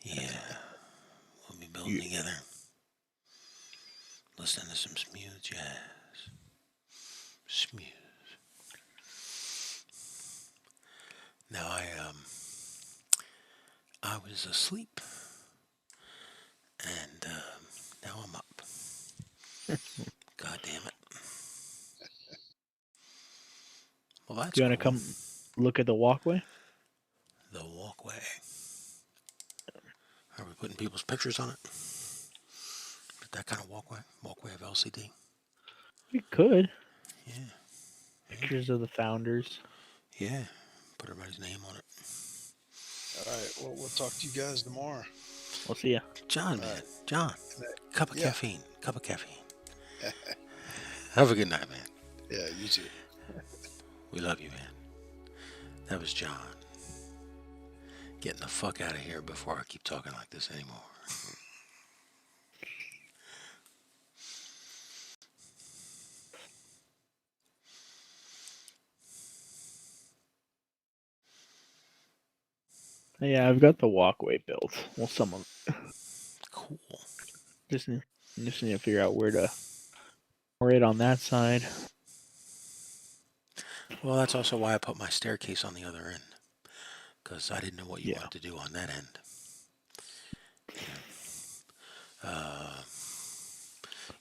Yeah, we'll be building You, together, listening to some smooth jazz. Smooth. Now I was asleep, and now I'm up. God damn it. Well, that's you want to cool. come look at the walkway? The walkway. Are we putting people's pictures on it? That kind of walkway? Walkway of LCD? We could. Yeah, yeah, Pictures of the founders. yeah. Put everybody's name on it. All right. Well, we'll talk to you guys tomorrow. We'll see ya. John, All man. right. John. And that, Cup of yeah. caffeine. Cup of caffeine. Have a good night, man. Yeah. You too. We love you, man. That was John. Getting the fuck out of here before I keep talking like this anymore. Yeah, I've got the walkway built. Well, someone Cool. just need, just need to figure out where to pour it on that side. Well, that's also why I put my staircase on the other end. Because I didn't know what you Yeah. wanted to do on that end.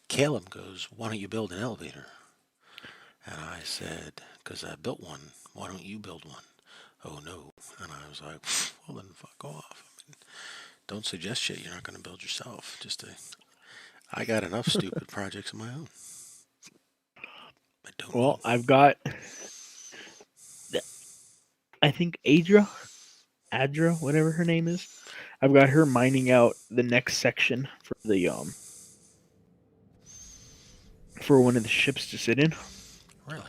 Caleb goes, why don't you build an elevator? And I said, because I built one, why don't you build one? Oh no. And I was like, well then fuck off. I mean, don't suggest shit you're not going to build yourself. I got enough stupid projects of my own. I don't Well, know. I've got. I think Adra, whatever her name is. I've got her mining out the next section for the for one of the ships to sit in. Really?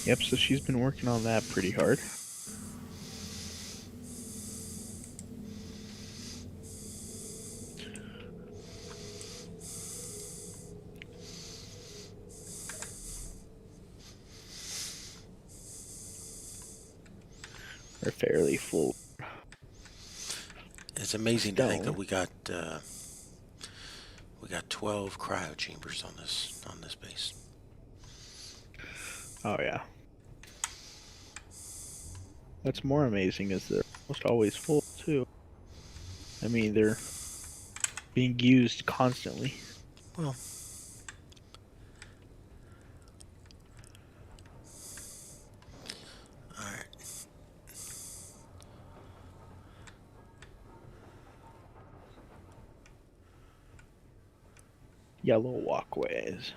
Yep, so she's been working on that pretty hard. They're fairly full. It's amazing to think that Stone. we got 12 cryo chambers on this base. Oh yeah. What's more amazing is they're almost always full too. I mean, they're being used constantly. Well, all right. Yellow walkways.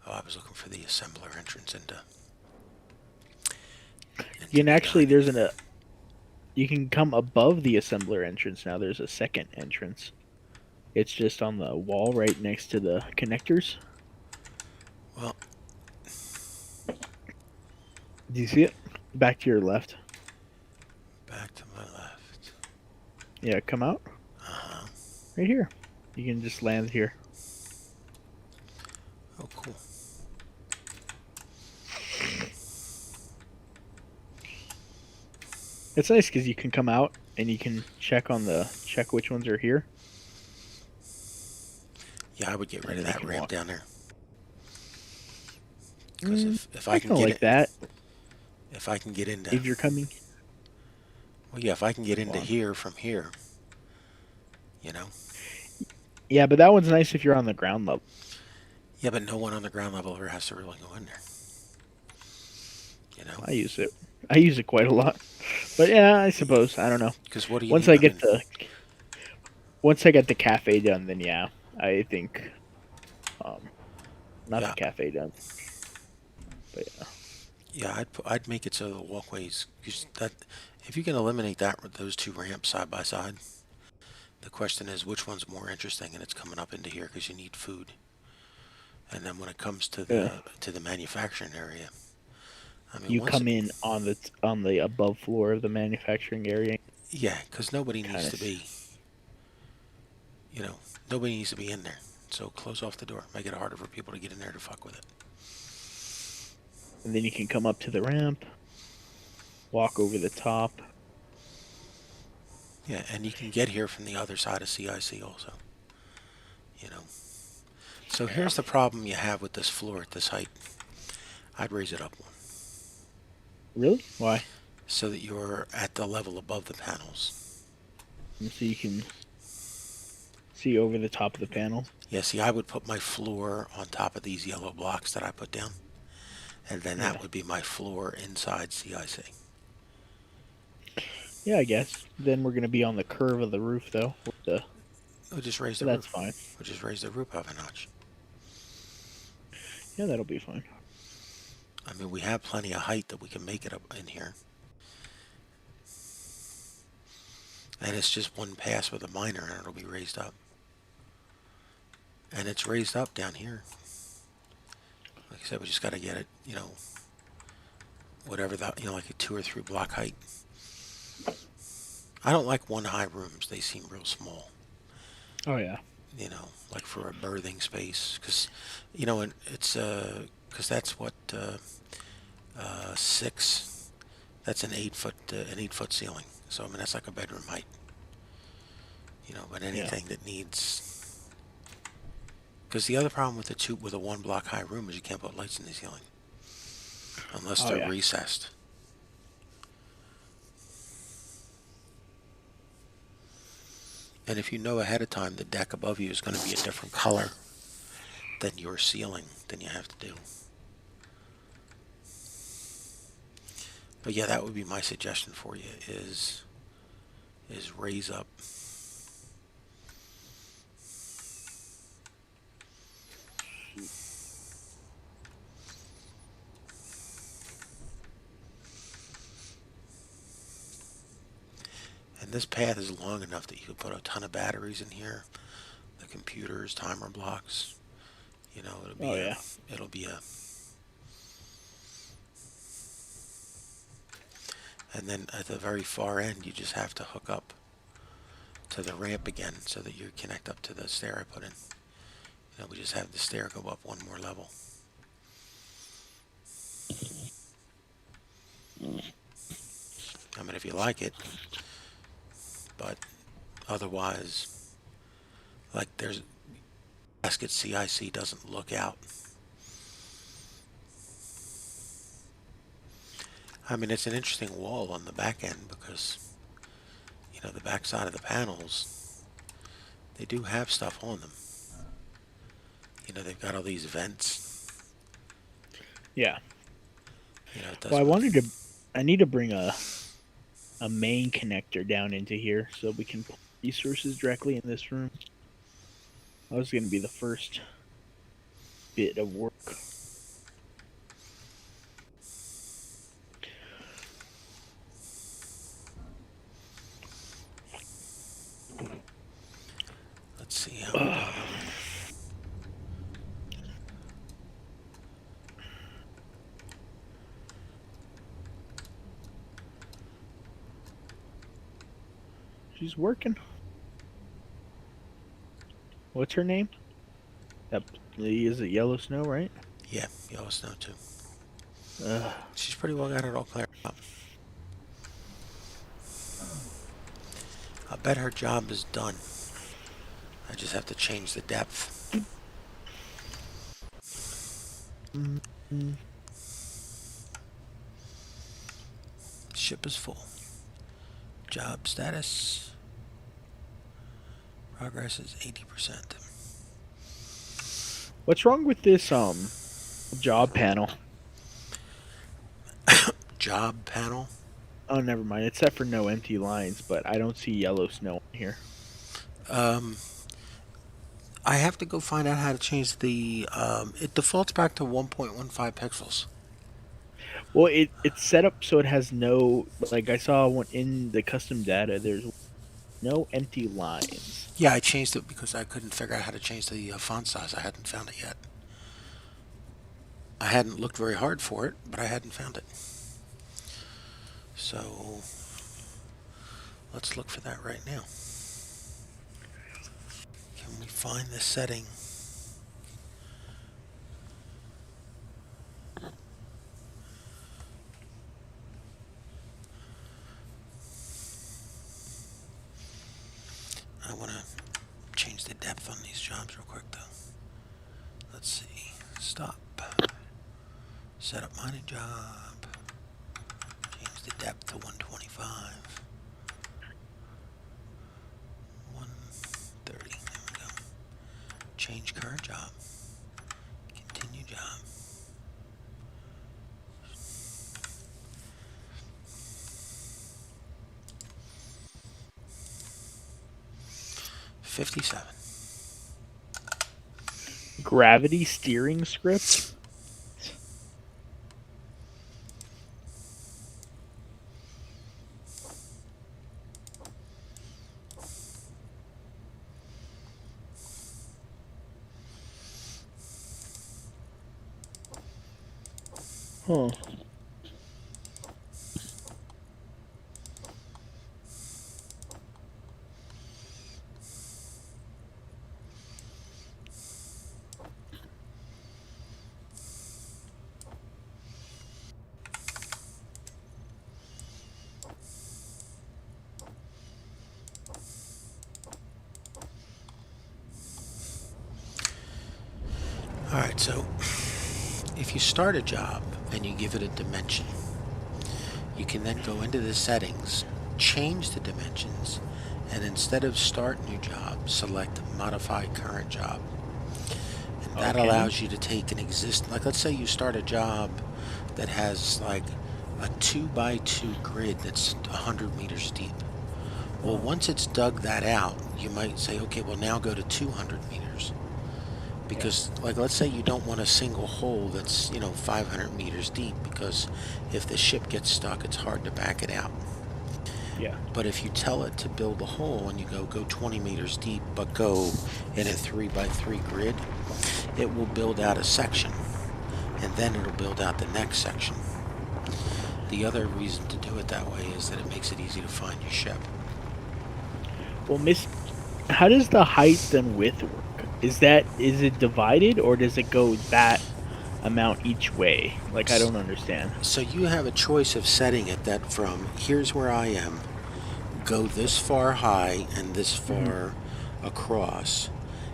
Oh, I was looking for the assembler entrance into You can the actually dining. you can come above the assembler entrance now. There's a second entrance. It's just on the wall right next to the connectors. Well, Do you see it? Back to your left. back to my left. Yeah, come out. Uh-huh. Right here. You can just land here. Oh, cool. It's nice because you can come out and you can check which ones are here. Yeah, I would get rid And of then you that can ramp walk. down there. Because if I I can kind of get like it, that. if I can get into, If you're coming well, yeah, if I can get into on. here from here, you know. Yeah, but that one's nice if you're on the ground level. Yeah, but no one on the ground level ever has to really go in there. You know. I use it. I use it quite a lot. But yeah, I suppose. I don't know. Because what do you Once need? I I get mean, the cafe done, then yeah, I think um not yeah, the cafe done. But yeah. yeah, I'd make it so the walkways, cause that if you can eliminate that with those two ramps side by side, the question is which one's more interesting, and it's coming up into here because you need food. And then when it comes to Yeah. the manufacturing area, I mean, You once come in on the above floor of the manufacturing area. yeah, because nobody Kind needs of. to be, you know, nobody needs to be in there. So close off the door, make it harder for people to get in there to fuck with it. And then you can come up to the ramp. walk over the top. Yeah, and you can get here from the other side of CIC also. You know. So here's the problem you have with this floor at this height. I'd raise it up one. Really? Why? So that you're at the level above the panels. And so you can see over the top of the panel. Yeah, see, I would put my floor on top of these yellow blocks that I put down. And then that would be my floor inside CIC. Yeah, I guess. Then we're going to be on the curve of the roof, though. We'll just raise the So roof. that's fine. We'll just raise the roof up a notch. Yeah, that'll be fine. I mean, we have plenty of height that we can make it up in here. And it's just one pass with a miner and it'll be raised up. And it's raised up down here. Like I said, we just got to get it, you know, whatever that, you know, like a 2 or 3 block height. I don't like one high rooms. They seem real small. Oh, yeah. You know, like for a berthing space. Because, you know, it's, because that's what, 6, that's an 8-foot ceiling. So, I mean, that's like a bedroom height. You know, but anything that needs, because the other problem with a 1 block high room is you can't put lights in the ceiling. Unless they're recessed. And if you know ahead of time the deck above you is going to be a different color than your ceiling, then you have to do. But yeah, that would be my suggestion for you is raise up. And this path is long enough that you could put a ton of batteries in here, the computers, timer blocks. You know, it'll be a. And then at the very far end, you just have to hook up to the ramp again so that you connect up to the stair I put in. You know, we just have the stair go up 1 more level. I mean, if you like it. But otherwise, like there's basket CIC doesn't look out. I mean, it's an interesting wall on the back end because, you know, the back side of the panels, they do have stuff on them. You know, they've got all these vents. Yeah. You know, it does. Well, I need to bring a main connector down into here so we can pull resources directly in this room. That was going to be the first bit of work. Let's see how. She's working. What's her name? That is it Yellow Snow, right? Yeah, Yellow Snow too. She's pretty well got it all cleared up. I bet her job is done. I just have to change the depth. Ship is full. Job status. Progress is 80%. What's wrong with this job panel? Job panel? Oh, never mind. It's set for no empty lines, but I don't see Yellow Snow in here. I have to go find out how to change the. It defaults back to 1.15 pixels. Well, it's set up so it has no, like I saw one in the custom data, there's no empty lines. Yeah, I changed it because I couldn't figure out how to change the font size. I hadn't found it yet. I hadn't looked very hard for it, but I hadn't found it. So let's look for that right now. Can we find the setting? job. Change the depth to 125. 130. There we go. Change current job. Continue job. 57. Gravity steering script? Huh. Alright, so if you start a job and you give it a dimension, you can then go into the settings, change the dimensions, and instead of start new job, select modify current job. And that allows you to take an existing, like let's say you start a job that has like a 2x2 grid that's 100 meters deep. Well, once it's dug that out, you might say, okay, well now go to 200 meters. Because, like, let's say you don't want a single hole that's, 500 meters deep, because if the ship gets stuck, it's hard to back it out. Yeah. But if you tell it to build a hole and you go 20 meters deep, but go in a 3x3 grid, it will build out a section, and then it'll build out the next section. The other reason to do it that way is that it makes it easy to find your ship. Well, how does the height and width work? Is it divided, or does it go that amount each way? Like, I don't understand. So you have a choice of setting it that from here's where I am, go this far high and this far across,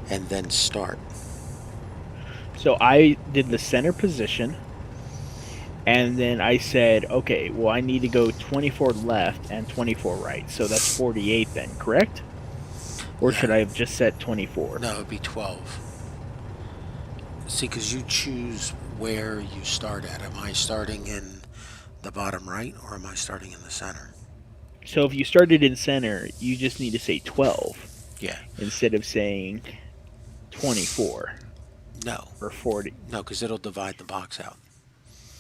and then start. So I did the center position, and then I said, okay, well, I need to go 24 left and 24 right. So that's 48 then, correct? Or should I have just set 24? No, it'd be 12. See, because you choose where you start at. Am I starting in the bottom right, or am I starting in the center? So if you started in center, you just need to say 12. Yeah. Instead of saying 24. No. Or 40. No, because it'll divide the box out.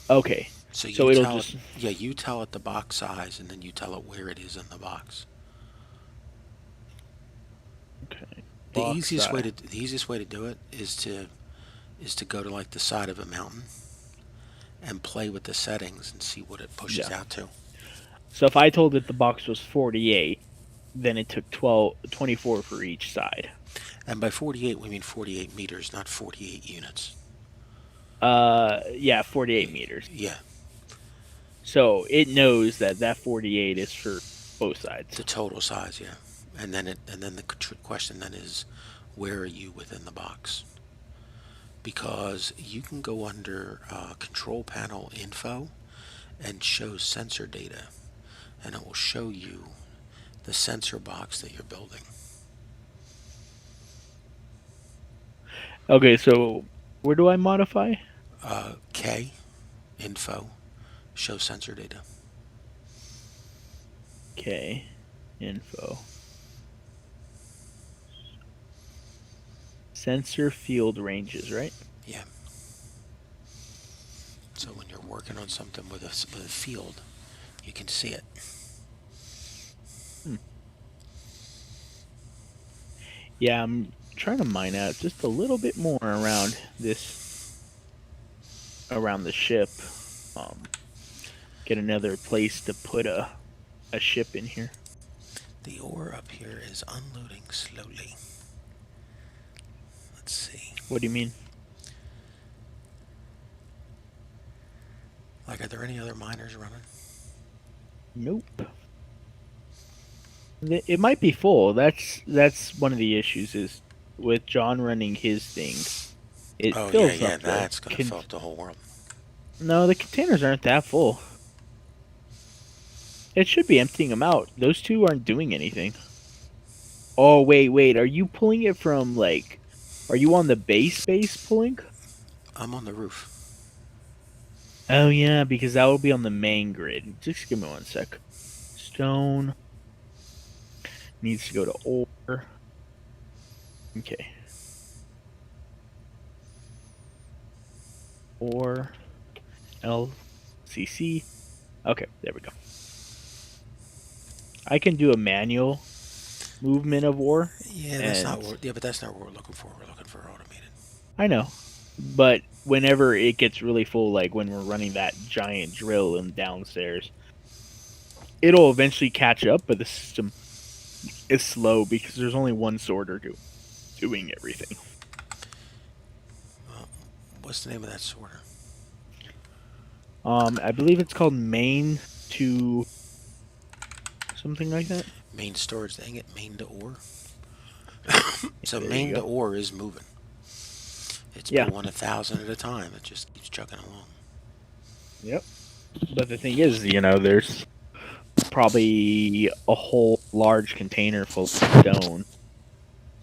Okay. So it'll just... Yeah, you tell it the box size, and then you tell it where it is in the box. Okay. The easiest way to do it is to go to like the side of a mountain and play with the settings and see what it pushes out to. So if I told it the box was 48, then it took 24 for each side. And by 48 we mean 48 meters, not 48 units. Yeah, 48 meters. Yeah. So it knows that 48 is for both sides. The total size, yeah. And then the question then is, where are you within the box? Because you can go under control panel info and show sensor data, and it will show you the sensor box that you're building. Okay, so where do I modify? K, info, show sensor data. K, info. Sensor field ranges, right? Yeah. So when you're working on something with a field, you can see it. Yeah, I'm trying to mine out just a little bit more around the ship. Get another place to put a ship in here. The ore up here is unloading slowly. Let's see. What do you mean? Like, are there any other miners running? Nope. It might be full. That's one of the issues is with John running his thing. It fills up. That's gonna fill up the whole world. No, the containers aren't that full. It should be emptying them out. Those two aren't doing anything. Oh, wait. Are you pulling it from, like... Are you on the base pulling? I'm on the roof. Oh, yeah, because that will be on the main grid. Just give me one sec. Stone. Needs to go to ore. Okay. Ore. LCC. Okay, there we go. I can do a manual movement of ore. Yeah, that's not what. Yeah, but that's not what we're looking for. We're looking for automated. I know, but whenever it gets really full, like when we're running that giant drill in downstairs, it'll eventually catch up. But the system is slow because there's only one sorter doing everything. What's the name of that sorter? I believe it's called main to something like that. Main storage. Dang it, main to ore. So There main you to go. ore is moving. It's Yeah. pulling 1,000 at a time. It just keeps chugging along. Yep. But the thing is, there's probably a whole large container full of stone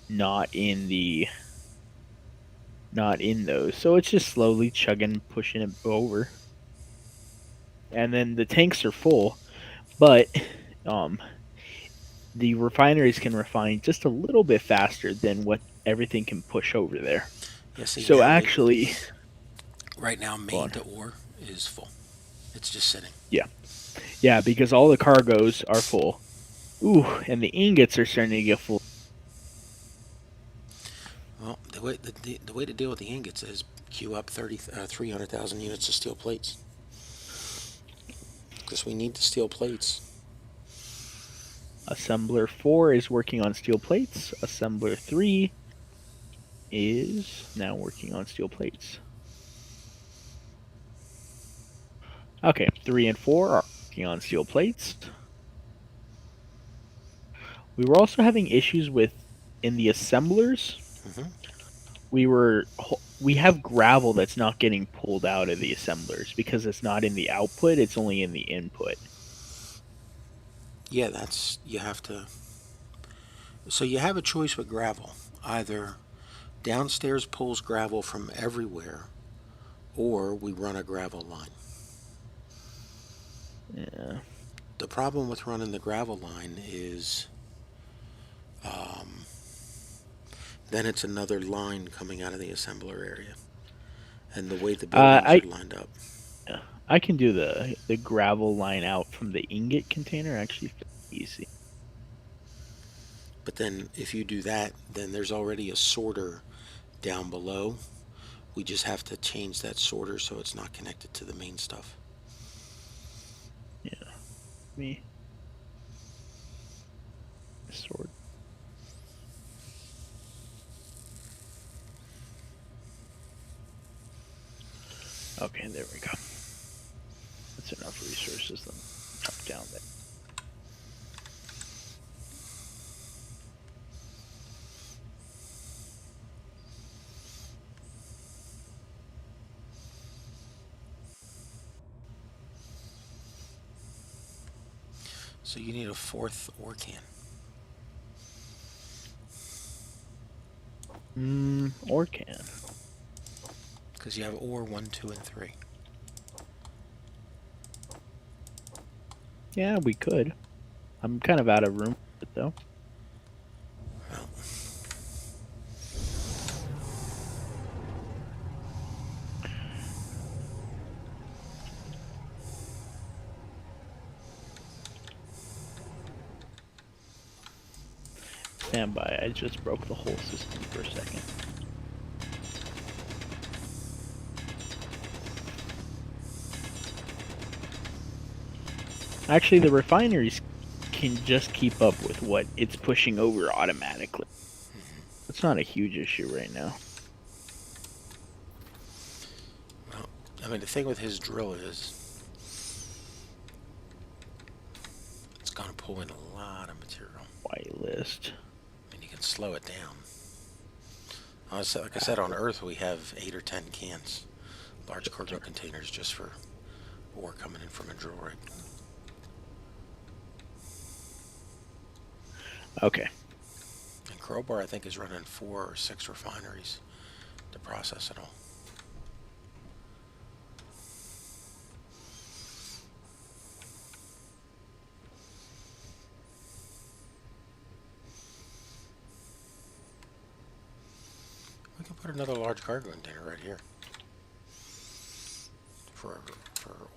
not in those. So it's just slowly chugging, pushing it over. And then the tanks are full, but the refineries can refine just a little bit faster than what everything can push over there. Yeah, see, So now actually, right now main to ore is full. It's just sitting. yeah, because all the cargoes are full. Ooh, and the ingots are starting to get full. Well, the way to deal with the ingots is queue up 300,000 units of steel plates. Because we need the steel plates. Assembler 4 is working on steel plates. Assembler 3 is now working on steel plates. Okay, 3 and 4 are working on steel plates. We were also having issues with in the assemblers. We have gravel that's not getting pulled out of the assemblers because it's not in the output, it's only in the input. Yeah, you have to. So you have a choice with gravel. Either downstairs pulls gravel from everywhere, or we run a gravel line. Yeah. The problem with running the gravel line is then it's another line coming out of the assembler area. And the way the buildings are lined up. I can do the gravel line out from the ingot container, actually easy. But then if you do that, then there's already a sorter down below. We just have to change that sorter so it's not connected to the main stuff. Yeah. Me. Sort. Okay, there we go. That's enough resources. Let me drop down there. So you need a 4th ore can. Ore can. Because you have ore 1, 2, and 3. Yeah, we could. I'm kind of out of room for it, though. Well, Stand by. I just broke the whole system for a second. Actually, the refineries can just keep up with what it's pushing over automatically. It's not a huge issue right now. well, I mean, the thing with his drill is it's going to pull in a lot of material. White list. And you can slow it down. Like I said, on Earth we have 8 or 10 cans. large cargo containers just for ore coming in from a drill rig. Okay. And Crowbar, I think, is running 4 or 6 refineries to process it all. We can put another large cargo container right here for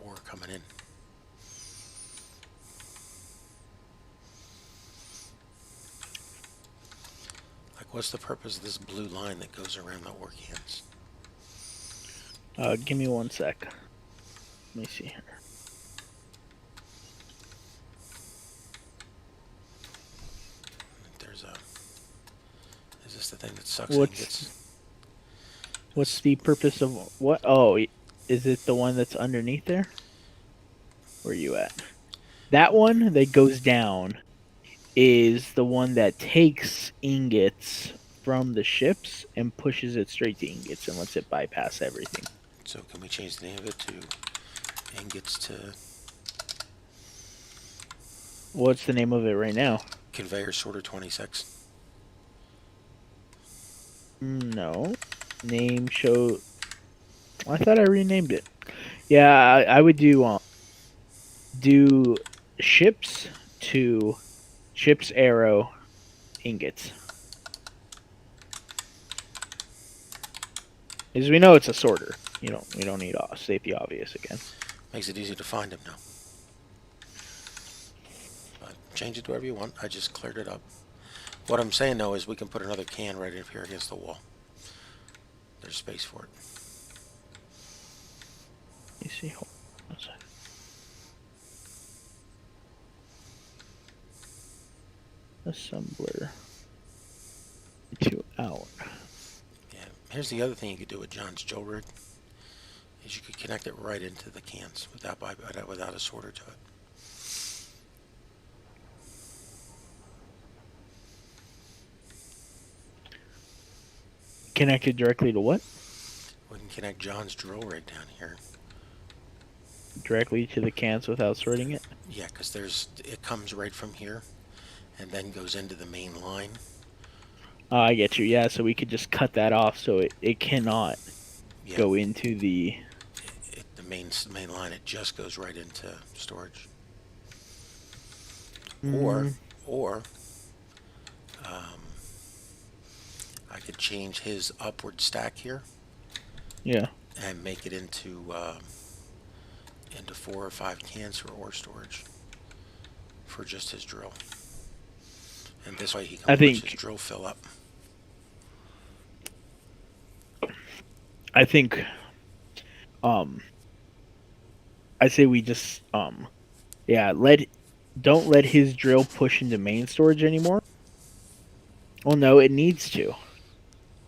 ore coming in. Like, what's the purpose of this blue line that goes around the ore cans? Give me 1 sec. Let me see here. There's a... Is this the thing that sucks ingots? What's the purpose of what? Oh, is it the one that's underneath there? Where are you at? That one that goes down is the one that takes ingots from the ships and pushes it straight to ingots and lets it bypass everything. So can we change the name of it to ingots to... What's the name of it right now? Conveyor Sorter 26? No. Name show... I thought I renamed it. Yeah, I would do ships to ships arrow ingots. As we know, it's a sorter. We don't need to state the obvious again. Makes it easy to find them now. But change it to whatever you want. I just cleared it up. What I'm saying though is we can put another can right in here against the wall. There's space for it. Let me see. Hold on a second. Assembler to out. Yeah. Here's the other thing you could do with John's drill rig is you could connect it right into the cans without a sorter to it. Connected directly to what? We can connect John's drill rig down here. Directly to the cans without sorting it? Yeah, because it comes right from here and then goes into the main line. I get you. Yeah, so we could just cut that off so it cannot go into the main line. It just goes right into storage. Or I could change his upward stack here. Yeah. And make it into 4 or 5 cans for ore storage for just his drill. And this way he can watch his drill fill up. I think I say we just don't let his drill push into main storage anymore. Well, no, it needs to,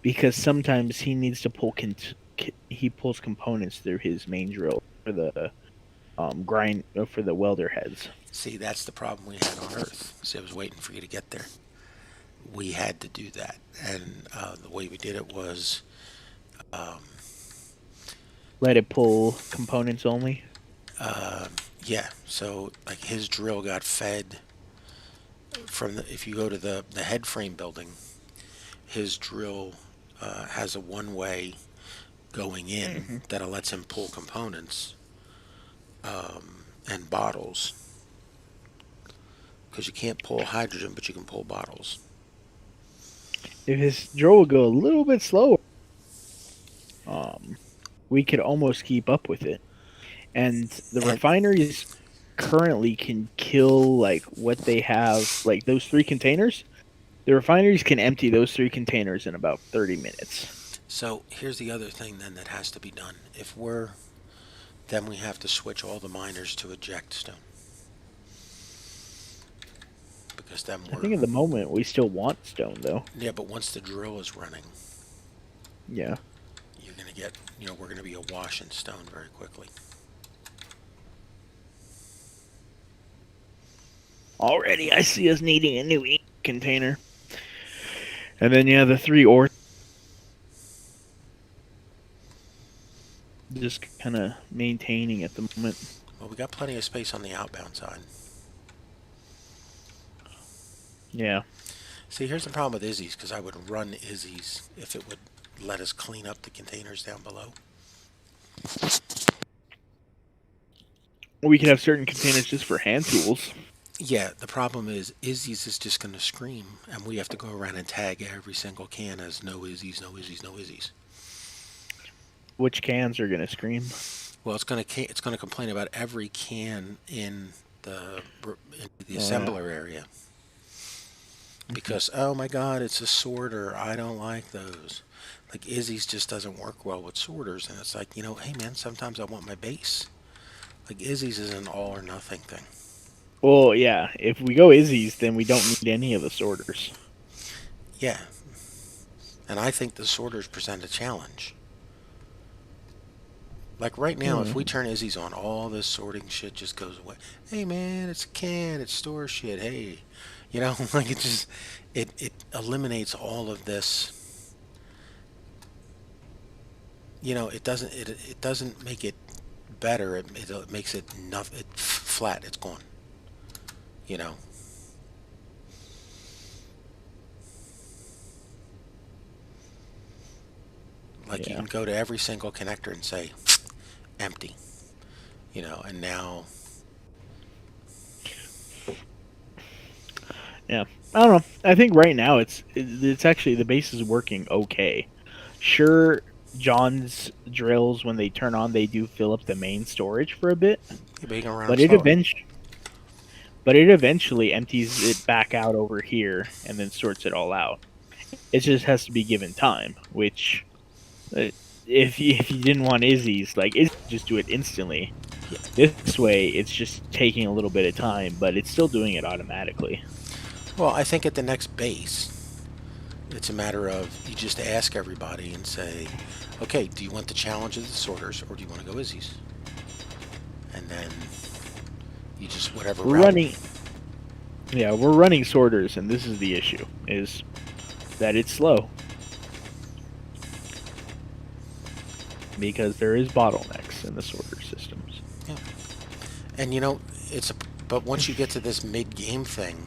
because sometimes he needs to pull he pulls components through his main drill for the for the welder heads. See, that's the problem we had on Earth. See, I was waiting for you to get there. We had to do that, and the way we did it was let it pull components only. Yeah, so like his drill got fed from if you go to the head frame building, his drill has a one-way going in that lets him pull components and bottles, because you can't pull hydrogen, but you can pull bottles. If his drill would go a little bit slower, we could almost keep up with it. And the refineries currently can kill like what they have, like those 3 containers. The refineries can empty those 3 containers in about 30 minutes. So here's the other thing then that has to be done. Then we have to switch all the miners to eject stone. Because then I think at the moment we still want stone though. Yeah, but once the drill is running, yeah, you're gonna get, we're gonna be awash in stone very quickly. Already I see us needing a new ink container. And then the 3 ore. just kind of maintaining at the moment. Well, we got plenty of space on the outbound side. Yeah. See, here's the problem with Izzy's, because I would run Izzy's if it would let us clean up the containers down below. We could have certain containers just for hand tools. Yeah, the problem is Izzy's is just going to scream, and we have to go around and tag every single can as no Izzy's, no Izzy's, no Izzy's. Which cans are gonna scream? Well, it's going to complain about every can in the assembler area. Because, oh my god, it's a sorter. I don't like those. Like, Izzy's just doesn't work well with sorters. And it's like, hey man, sometimes I want my base. Like, Izzy's is an all or nothing thing. Well, yeah. If we go Izzy's, then we don't need any of the sorters. Yeah. And I think the sorters present a challenge. Like, right now, if we turn Izzy's on, all this sorting shit just goes away. Hey man, it's a can. It's store shit. Hey. Like, it eliminates all of this. It doesn't make it better. It makes it flat. It's gone. Like, you can go to every single connector and say empty. And now. Yeah, I don't know. I think right now it's actually the base is working okay. Sure, John's drills when they turn on, they do fill up the main storage for a bit, Yeah, but it eventually empties it back out over here and then sorts it all out. It just has to be given time. Which, if you didn't want Izzy's, like Izzy, just do it instantly. Yeah. This way, it's just taking a little bit of time, but it's still doing it automatically. Well, I think at the next base, it's a matter of you just ask everybody and say, okay, do you want the challenge of the sorters or do you want to go Izzy's? And then you just whatever we're running sorters, and this is the issue, is that it's slow. Because there is bottlenecks in the sorter systems. Yeah. And but once you get to this mid-game thing,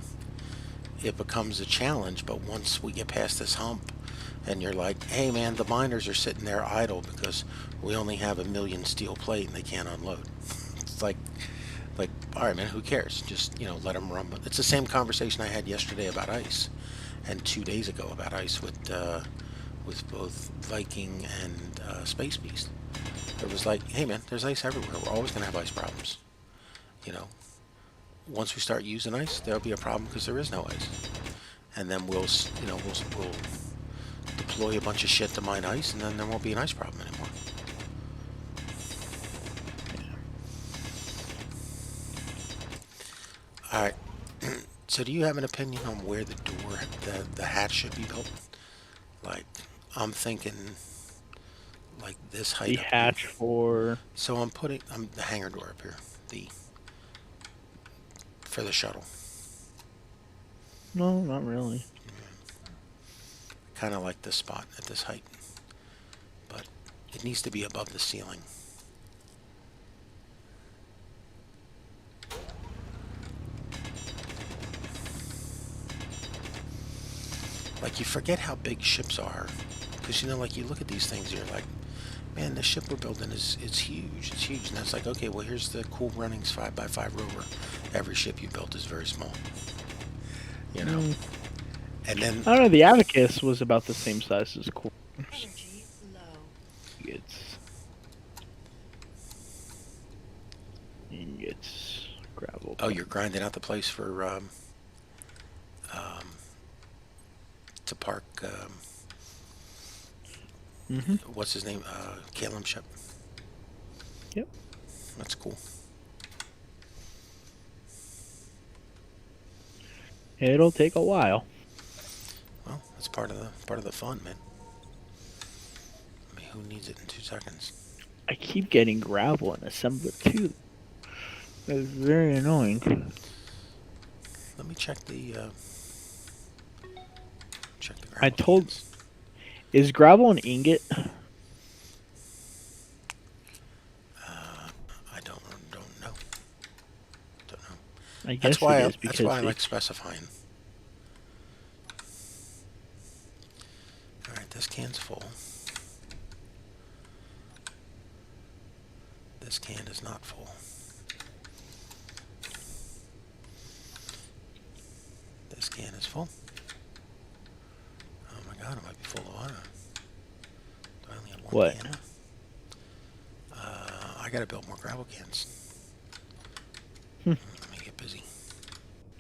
it becomes a challenge. But once we get past this hump and you're like, hey man, the miners are sitting there idle because we only have 1 million steel plate and they can't unload. It's like all right man, who cares, just let them run. But it's the same conversation I had yesterday about ice and 2 days ago about ice with both Viking and Space Beast. It was like, hey man, there's ice everywhere, we're always going to have ice problems. Once we start using ice, there'll be a problem because there is no ice. And then we'll deploy a bunch of shit to mine ice, and then there won't be an ice problem anymore. All right. So do you have an opinion on where the door, the hatch should be built? Like, I'm thinking like this height. The hatch here. for... So I'm the hangar door up here. For the shuttle. No, not really. Kind of like this spot at this height. But it needs to be above the ceiling. Like, you forget how big ships are. Because, like, you look at these things, you're like, man, the ship we're building it's huge. It's huge. And that's like, okay, well, here's the Cool Runnings 5x5 rover. Every ship you built is very small. And then... I don't know, the Abacus was about the same size as Cool. Ingots. Gravel. Oh, you're grinding out the place for... to park... what's his name? Calum's ship. Yep. That's cool. It'll take a while. Well, that's part of the fun, man. I mean, who needs it in 2 seconds? I keep getting gravel in assembler too. That's very annoying. Let me check the gravel. I told... Is gravel an ingot? I guess it is That's because why I like specifying. All right, this can's full. This can is not full. This can is full. Oh my god, it might be full of water. Do I only have one What? can? I gotta build more gravel cans. Let me get busy.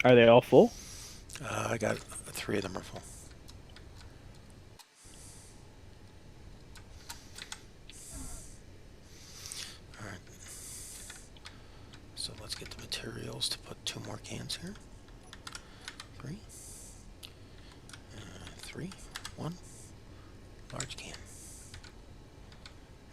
Are they all full? I got 3 of them are full. Alright. So let's get the materials to put 2 more cans here. 3. 3. 1. Large can.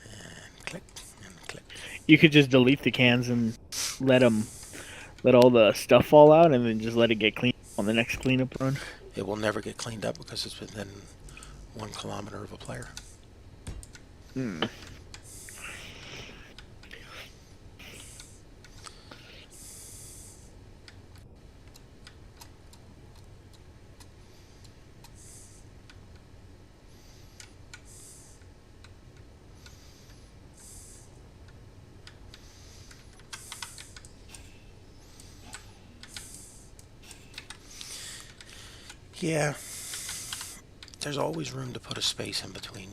And click. And click. You could just delete the cans and let all the stuff fall out, and then just let it get clean on the next cleanup run. It will never get cleaned up because it's within 1 kilometer of a player. Hmm. Yeah. There's always room to put a space in between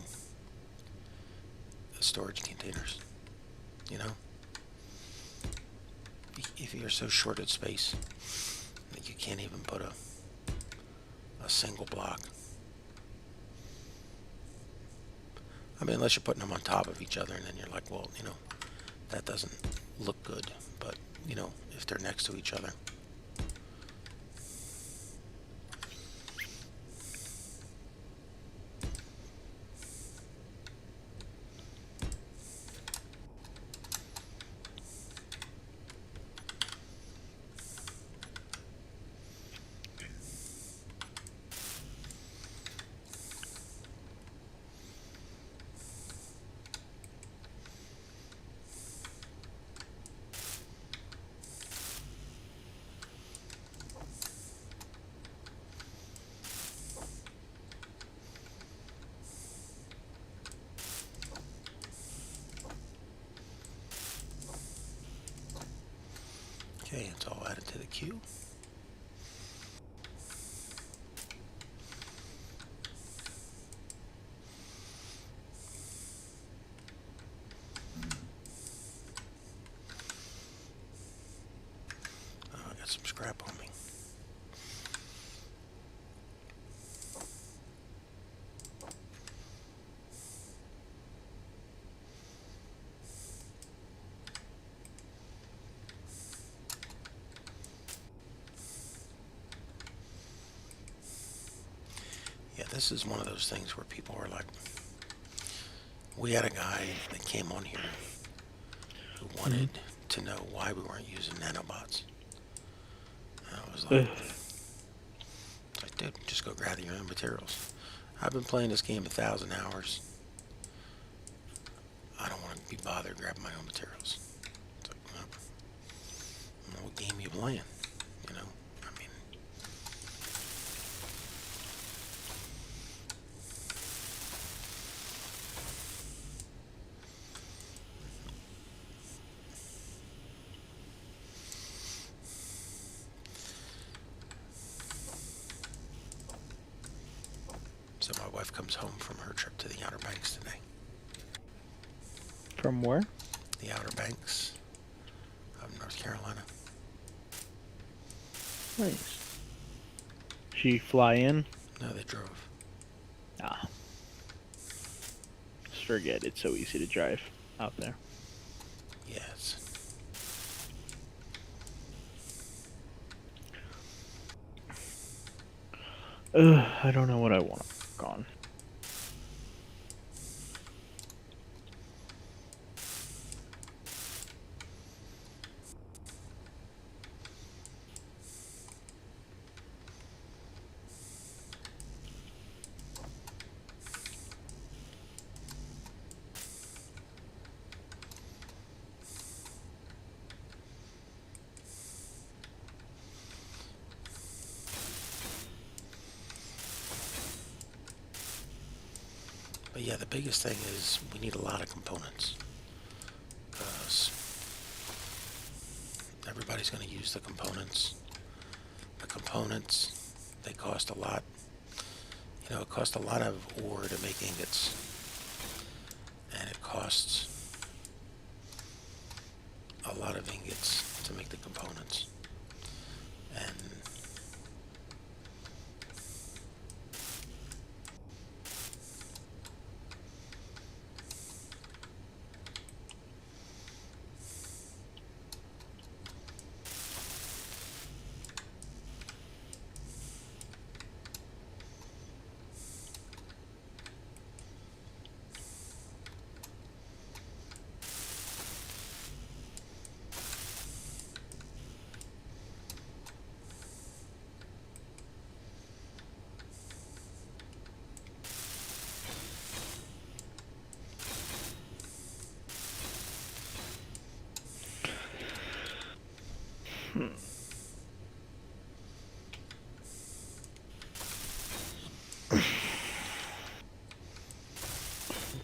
the storage containers. You know? If you're so short of space that you can't even put a single block. I mean, unless you're putting them on top of each other, and then you're like, well, you know, that doesn't look good. But, you know, if they're next to each other. Okay, it's all added to the queue. Oh, I got some scrap on me. Yeah, this is one of those things where people were like, we had a guy that came on here who wanted to know why we weren't using nanobots. And I was like, dude, just go gather your own materials. I've been playing this game 1,000 hours. I don't want to be bothered grabbing my own materials. It's like, well, what game you playing? You know, I mean, so my wife comes home from her trip to the Outer Banks today. From where? The Outer Banks of North Carolina. Nice. She fly in? No, they drove. Ah. Just forget, it's so easy to drive out there. Yes. I don't know what I want to work on. But yeah, the biggest thing is we need a lot of components. Because everybody's going to use the components. The components, they cost a lot. You know, it costs a lot of ore to make ingots. And it costs a lot of ingots to make the components. And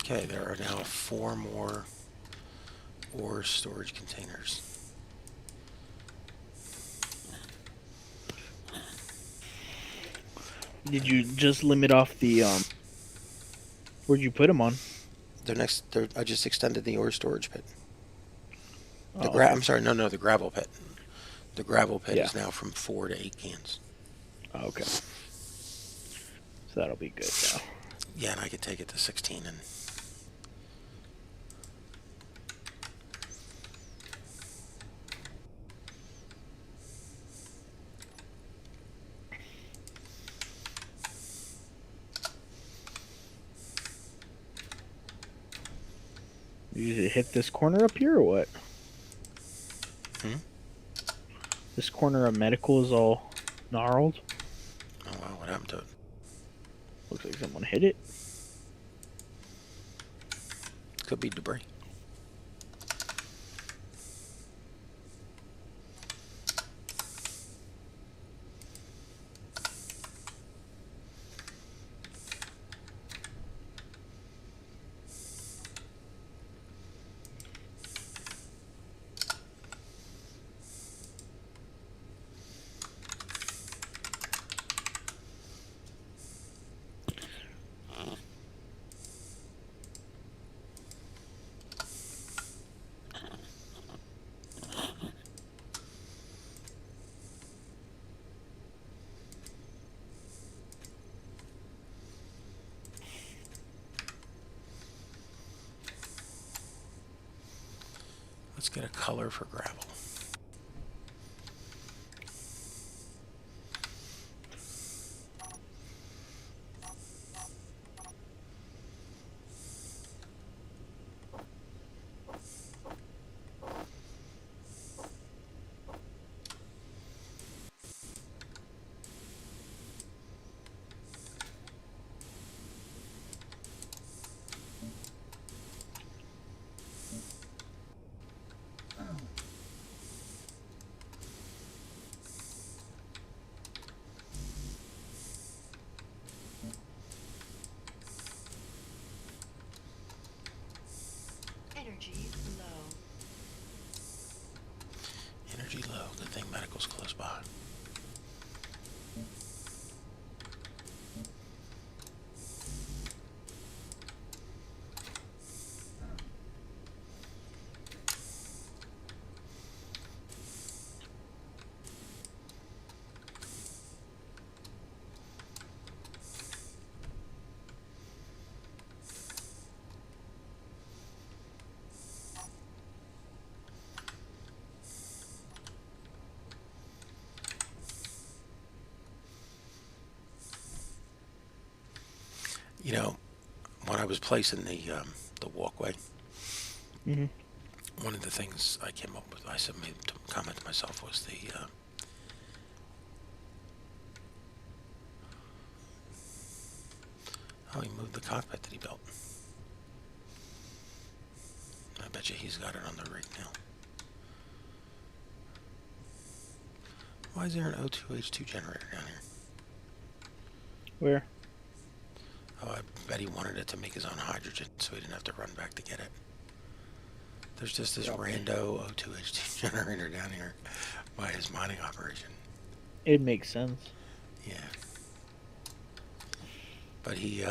okay, there are now 4 more ore storage containers. Did you just limit off the where'd you put them on? I just extended the ore storage pit. Oh, I'm sorry, no, the gravel pit. The gravel pit Yeah. is now from 4 to 8 cans. Oh, okay. So that'll be good now. Yeah, and I could take it to 16 and You hit this corner up here or what? This corner of medical is all gnarled. oh wow, what happened to it? Looks like someone hit it. Could be debris. Let's get a color for gravel. Energy low. Energy low. Good thing medical's close by. You know, when I was placing the walkway, one of the things I came up with, I said, made a comment to myself, was the oh, he moved the cockpit that he built. I bet you he's got it on the rig now. Why is there an O2H2 generator down here? Where? Oh, I bet he wanted it to make his own hydrogen so he didn't have to run back to get it. There's just this rando O2H2 generator down here by his mining operation. It makes sense. Yeah. But he,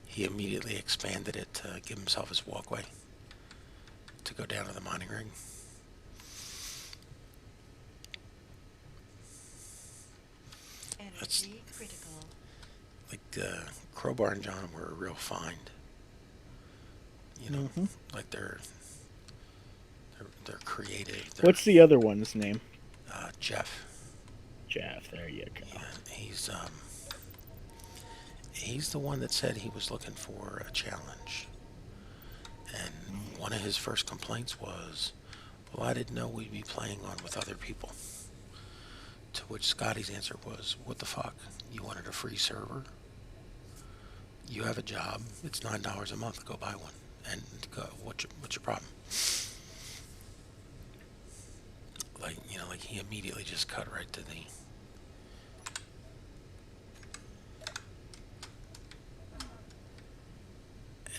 he immediately expanded it to give himself his walkway to go down to the mining rig. That's Energy critical. like Crowbar and John were a real find. You know, like they're creative. What's the other one's name? Jeff. Jeff. There you go. Yeah, he's the one that said he was looking for a challenge. And one of his first complaints was, well, I didn't know we'd be playing on with other people. To which Scotty's answer was, what the fuck? You wanted a free server? You have a job. It's $9 a month. Go buy one. And go, what's your problem? Like, you know, like he immediately just cut right to the...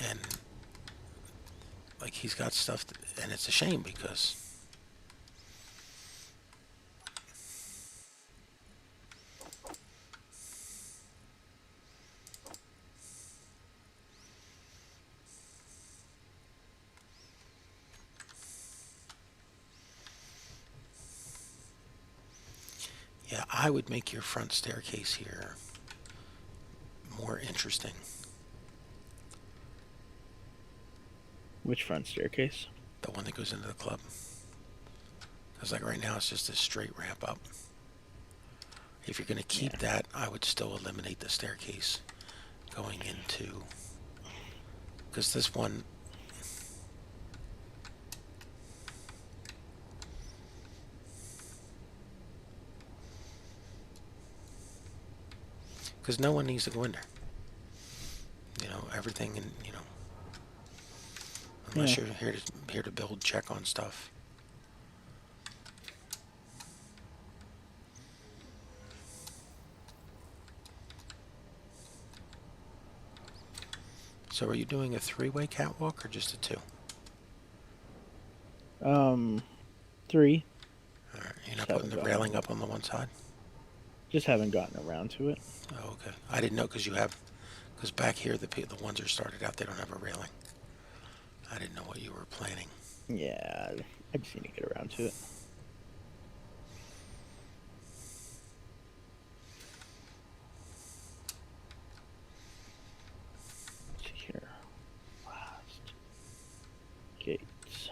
And like he's got stuff, and it's a shame because yeah, I would make your front staircase here more interesting. Which front staircase? The one that goes into the club. Because like right now it's just a straight ramp up. If you're going to keep that, I would still eliminate the staircase going into... Because this one... Because no one needs to go in there. You know, everything, and you know... Unless you're here to build, check on stuff. So are you doing a 3-way catwalk or just a 2? 3. All right, you're not putting the railing up on the one side? Just haven't gotten around to it. Oh, okay. I didn't know because back here the ones that started out, they don't have a railing. I didn't know what you were planning. Yeah, I just need to get around to it. Let's see here. Last gates.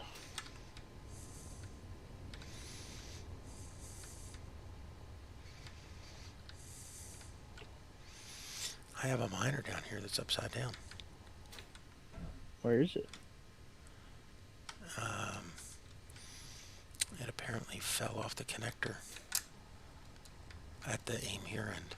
I have a miner down here that's upside down. Where is it? It apparently fell off the connector at the aim here end.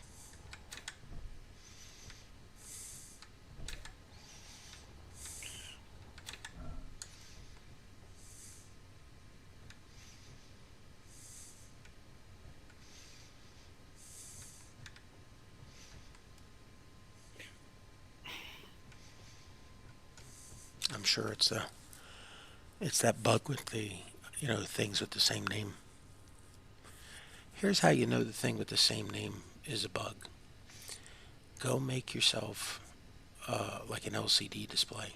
I'm sure it's that bug with the, you know, things with the same name. Here's how you know the thing with the same name is a bug. Go make yourself like an LCD display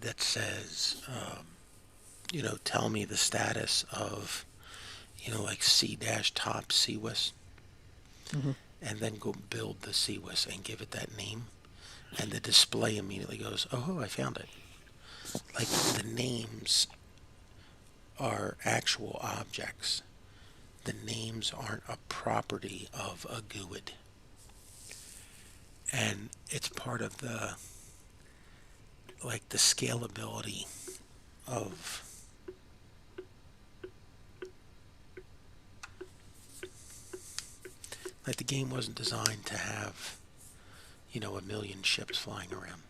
that says, you know, tell me the status of, you know, like C-top CWIS. and then go build the CWIS and give it that name, and the display immediately goes, oh, I found it. Like, the names are actual objects. The names aren't a property of a GUID. And it's part of the, like, the scalability of like, the game wasn't designed to have, you know, 1 million ships flying around.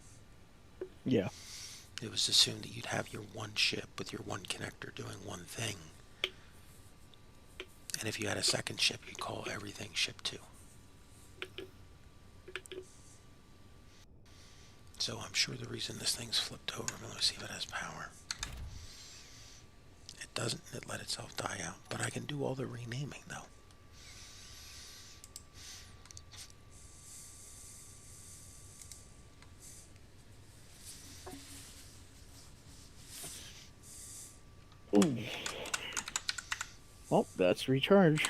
Yeah. It was assumed that you'd have your one ship with your one connector doing one thing. And if you had a second ship, you'd call everything ship 2. So I'm sure the reason this thing's flipped over, let me see if it has power. It doesn't, it let itself die out. But I can do all the renaming, though. Ooh. Well, that's recharge.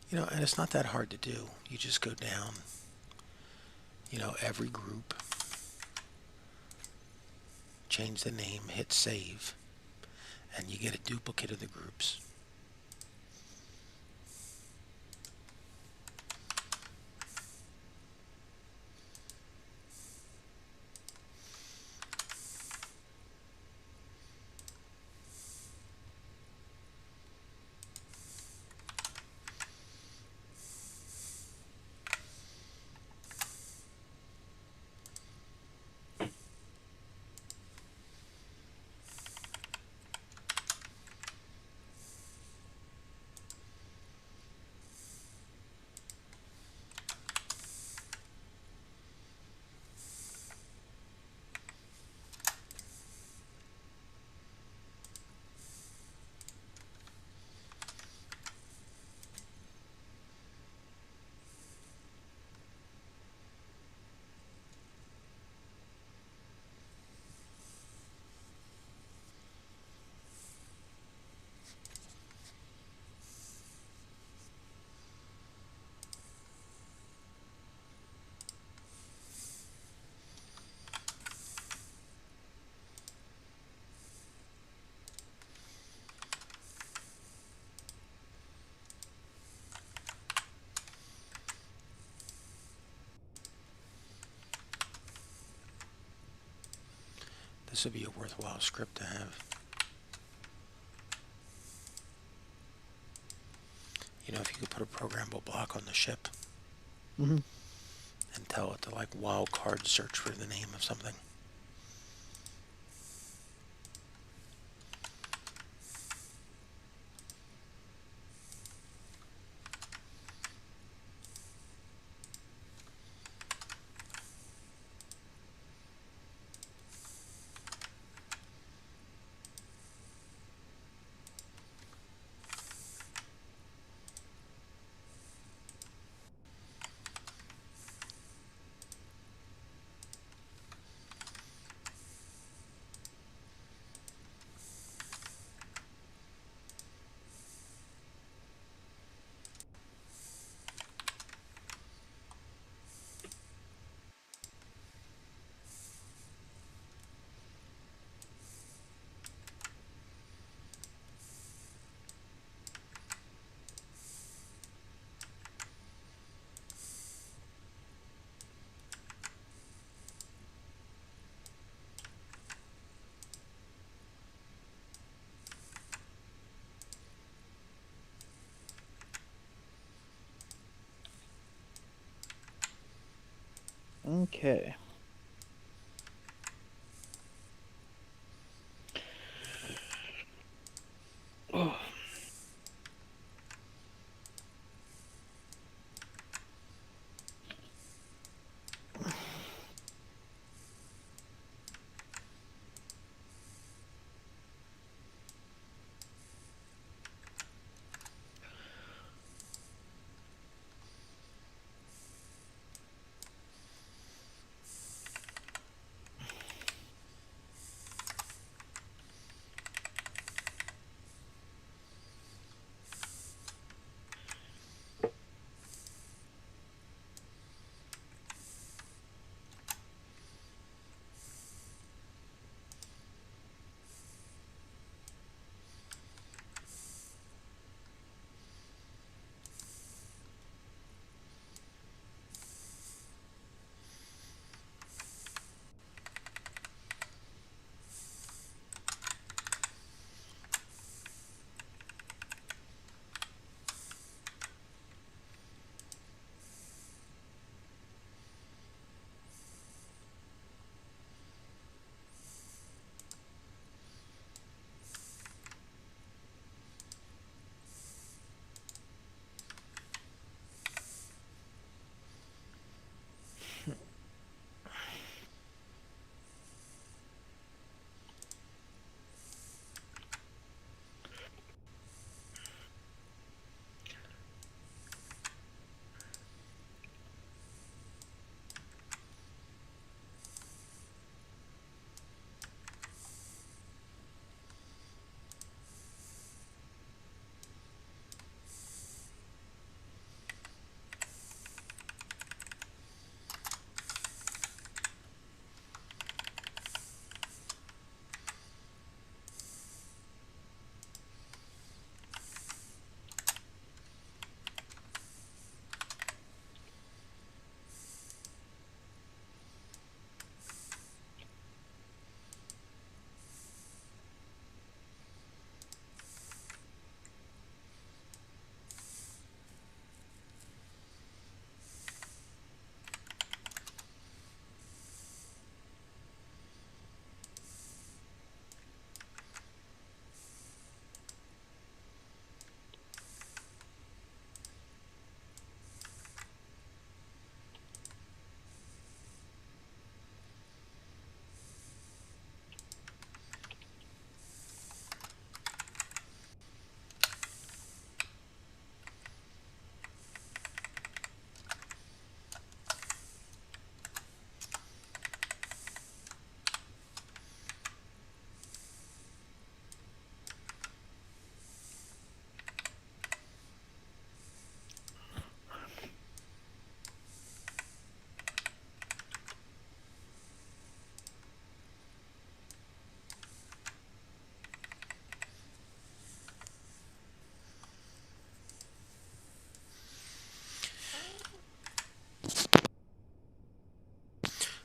You know, and it's not that hard to do. You just go down, you know, every group, change the name, hit save, and you get a duplicate of the groups. This would be a worthwhile script to have. You know, if you could put a programmable block on the ship Mm-hmm. and tell it to, like, wildcard search for the name of something. Okay. Oh.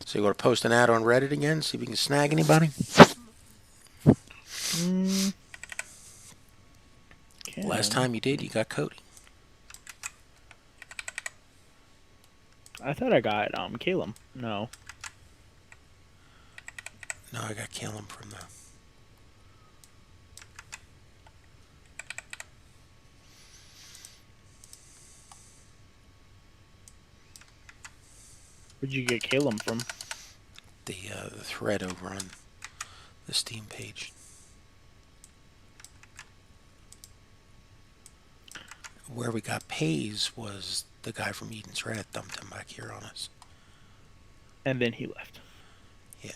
So you want to post an ad on Reddit again, see if we can snag anybody? Last time you did, you got Cody. I thought I got Caleb. No. No, I got Caleb from the... Where'd you get Caleb from? The thread over on the Steam page. Where we got Pays was the guy from Edens Wraith dumped him back here on us. And then he left. Yeah.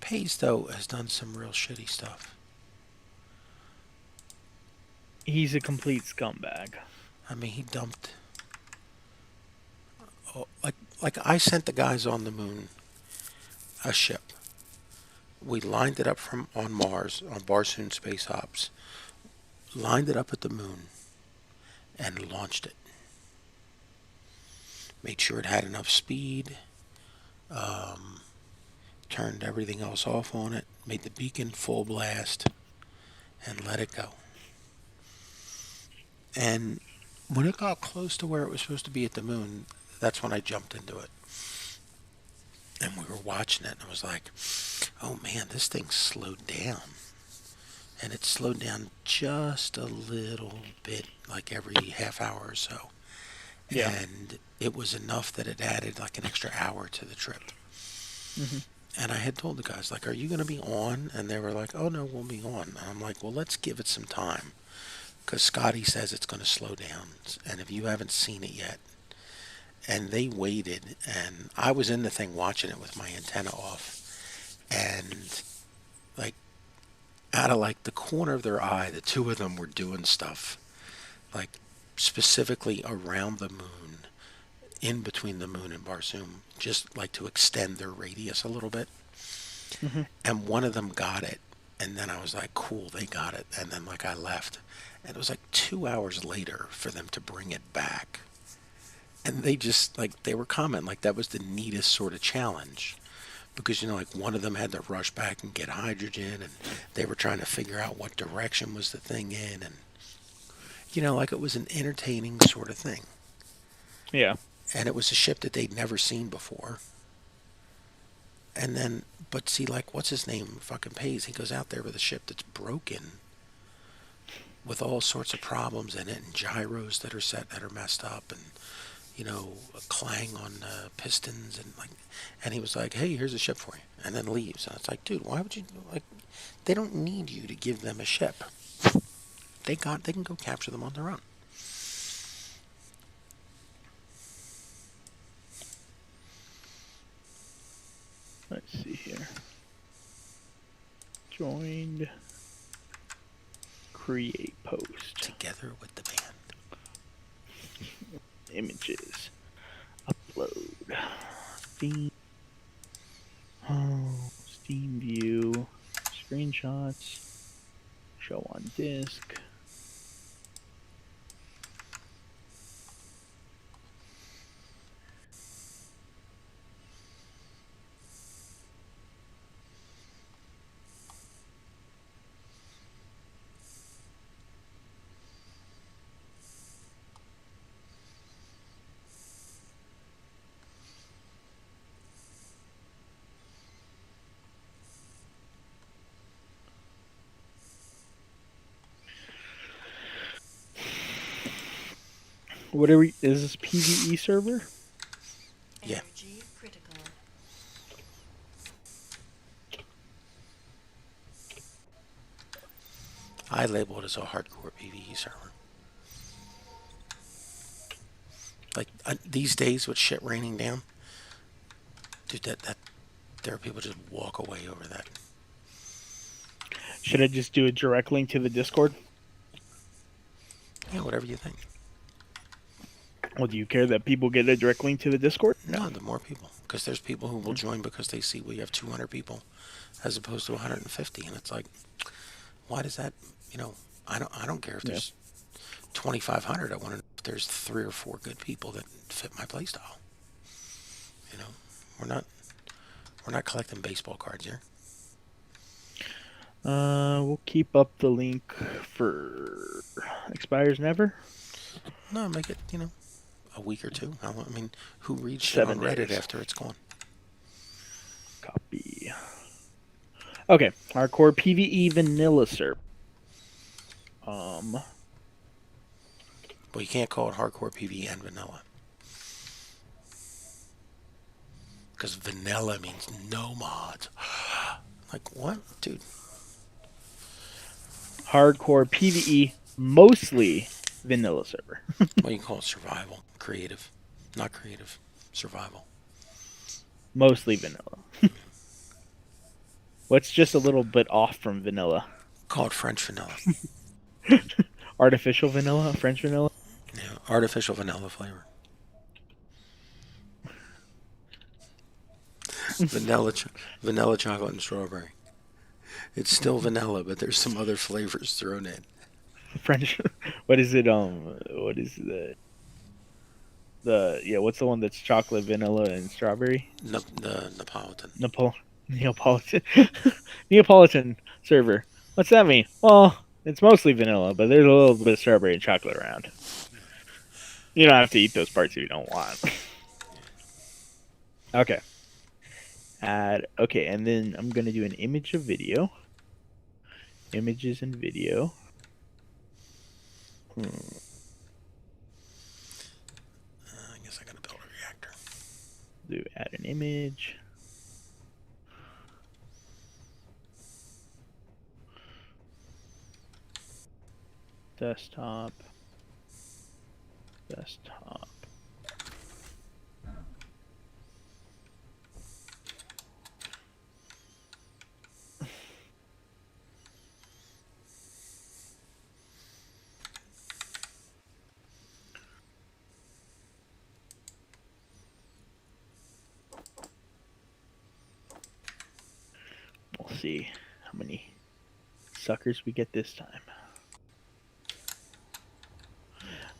Pays, though, has done some real shitty stuff. He's a complete scumbag. I mean, he dumped... Oh, like I sent the guys on the moon a ship. We lined it up on Mars, on Barsoon Space Ops, lined it up at the moon, and launched it. Made sure it had enough speed, turned everything else off on it, made the beacon full blast, and let it go. And when it got close to where it was supposed to be at the moon, that's when I jumped into it. And we were watching it, and I was like, oh man, this thing slowed down. And it slowed down just a little bit, like every half hour or so. Yeah. And it was enough that it added like an extra hour to the trip. Mm-hmm. And I had told the guys, like, are you going to be on? And they were like, oh no, we'll be on. And I'm like, well, let's give it some time. Because Scotty says it's going to slow down. And if you haven't seen it yet. And they waited, and I was in the thing watching it with my antenna off. And, like, out of, like, the corner of their eye, the two of them were doing stuff. Like, specifically around the moon, in between the moon and Barsoom, just, like, to extend their radius a little bit. Mm-hmm. And one of them got it. And then I was like, cool, they got it. And then, like, I left. And it was, like, 2 hours later for them to bring it back. And they just, like, they were commenting, like, that was the neatest sort of challenge. Because, you know, like, one of them had to rush back and get hydrogen, and they were trying to figure out what direction was the thing in, and, you know, like, it was an entertaining sort of thing. Yeah. And it was a ship that they'd never seen before. And then, but see, like, what's his name? Fucking Pays. He goes out there with a ship that's broken, with all sorts of problems in it, and gyros that are messed up, and, you know, a clang on pistons, and like, and he was like, hey, here's a ship for you, and then leaves. And it's like, dude, why would you, like, they don't need you to give them a ship. They can go capture them on their own. Let's see here. Joined. Create post. Together with the band. Images. Upload. Steam. Oh, Steam view. Screenshots. Show on disk. What are we? Is this PvE server? Yeah. Energy critical. I label it as a hardcore PvE server. Like, these days with shit raining down, dude, that there are people just walk away over that. Should I just do a direct link to the Discord? Yeah, whatever you think. Well, do you care that people get a direct link to the Discord? No, the more people. Because there's people who will join because they see we have 200 people as opposed to 150. And it's like, why does that, you know, I don't care if there's 2,500. I want to know if But there's 3 or 4 good people that fit my playstyle. You know, we're not collecting baseball cards here. We'll keep up the link for Expires Never. No, make it, a week or 2. I mean, who reads shit 7 on Reddit days. after it's gone? Copy. Okay, hardcore PvE vanilla server. Well, you can't call it hardcore PvE and vanilla. Because vanilla means no mods. Like, what? Dude. Hardcore PvE, mostly vanilla server. Well, you can call it survival. Creative. Not creative. Survival. Mostly vanilla. What's just a little bit off from vanilla? Call it French vanilla. Artificial vanilla? French vanilla? Yeah, artificial vanilla flavor. vanilla chocolate and strawberry. It's still vanilla, but there's some other flavors thrown in. French. What is it? What is what's the one that's chocolate, vanilla, and strawberry? The Neapolitan. Neapolitan. Neapolitan server. What's that mean? Well, it's mostly vanilla, but there's a little bit of strawberry and chocolate around. You don't have to eat those parts if you don't want. Okay. Okay, and then I'm gonna do an image of video. Images and video. I guess I gotta build a reactor. Do add an image. Desktop. We'll see how many suckers we get this time.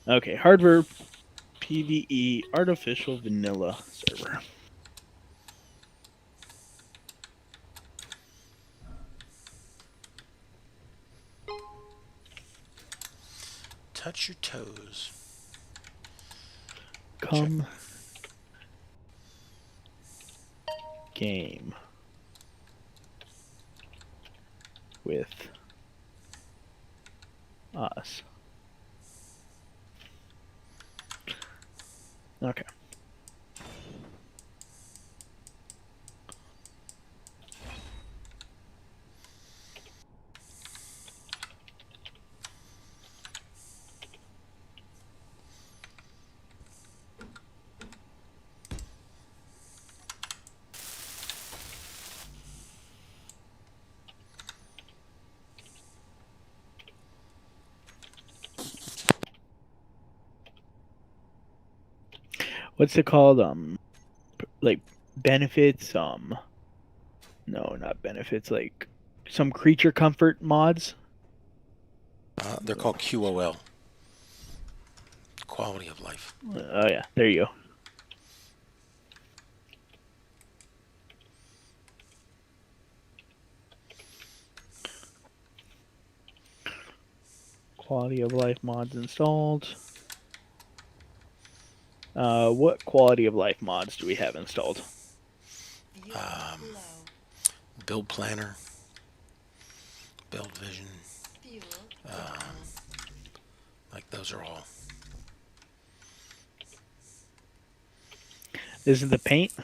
Okay, hardware PvE artificial vanilla server. Touch your toes. Come. Game. With us. Okay. What's it called? Like benefits. No, not benefits. Like some creature comfort mods. They're called QOL. Quality of life. Oh yeah, there you go. Quality of life mods installed. What quality of life mods do we have installed? Build Planner. Build Vision. Like those are all. Isn't the paint?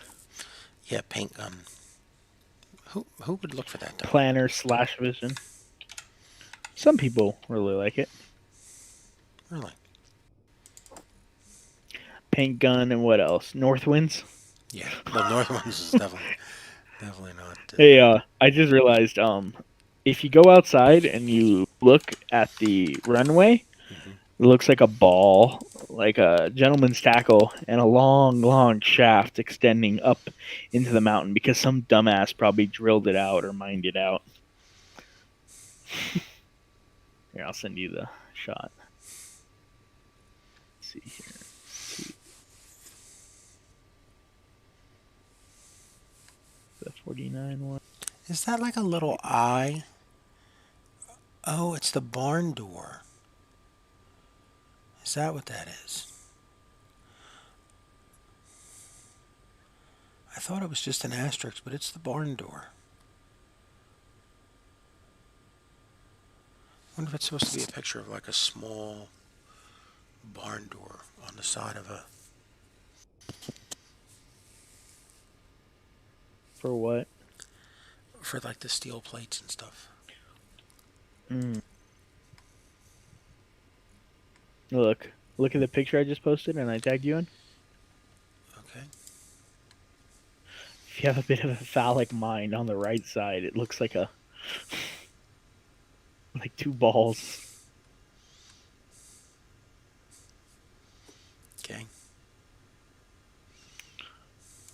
Yeah, paint gun. Who would look for that? Though? Planner / Vision. Some people really like it. Really? Paint gun and what else? Northwinds? Yeah, the Northwinds is definitely not. Hey, I just realized, if you go outside and you look at the runway, it looks like a ball, like a gentleman's tackle, and a long, long shaft extending up into the mountain because some dumbass probably drilled it out or mined it out. Here, I'll send you the shot. see here. The 49 one. Is that like a little eye? Oh, it's the barn door. Is that what that is? I thought it was just an asterisk, but it's the barn door. I wonder if it's supposed to be a picture of like a small barn door on the side of a... For what? For like the steel plates and stuff. Look at the picture I just posted and I tagged you in. Okay. If you have a bit of a phallic mind on the right side, it looks like like two balls. Okay.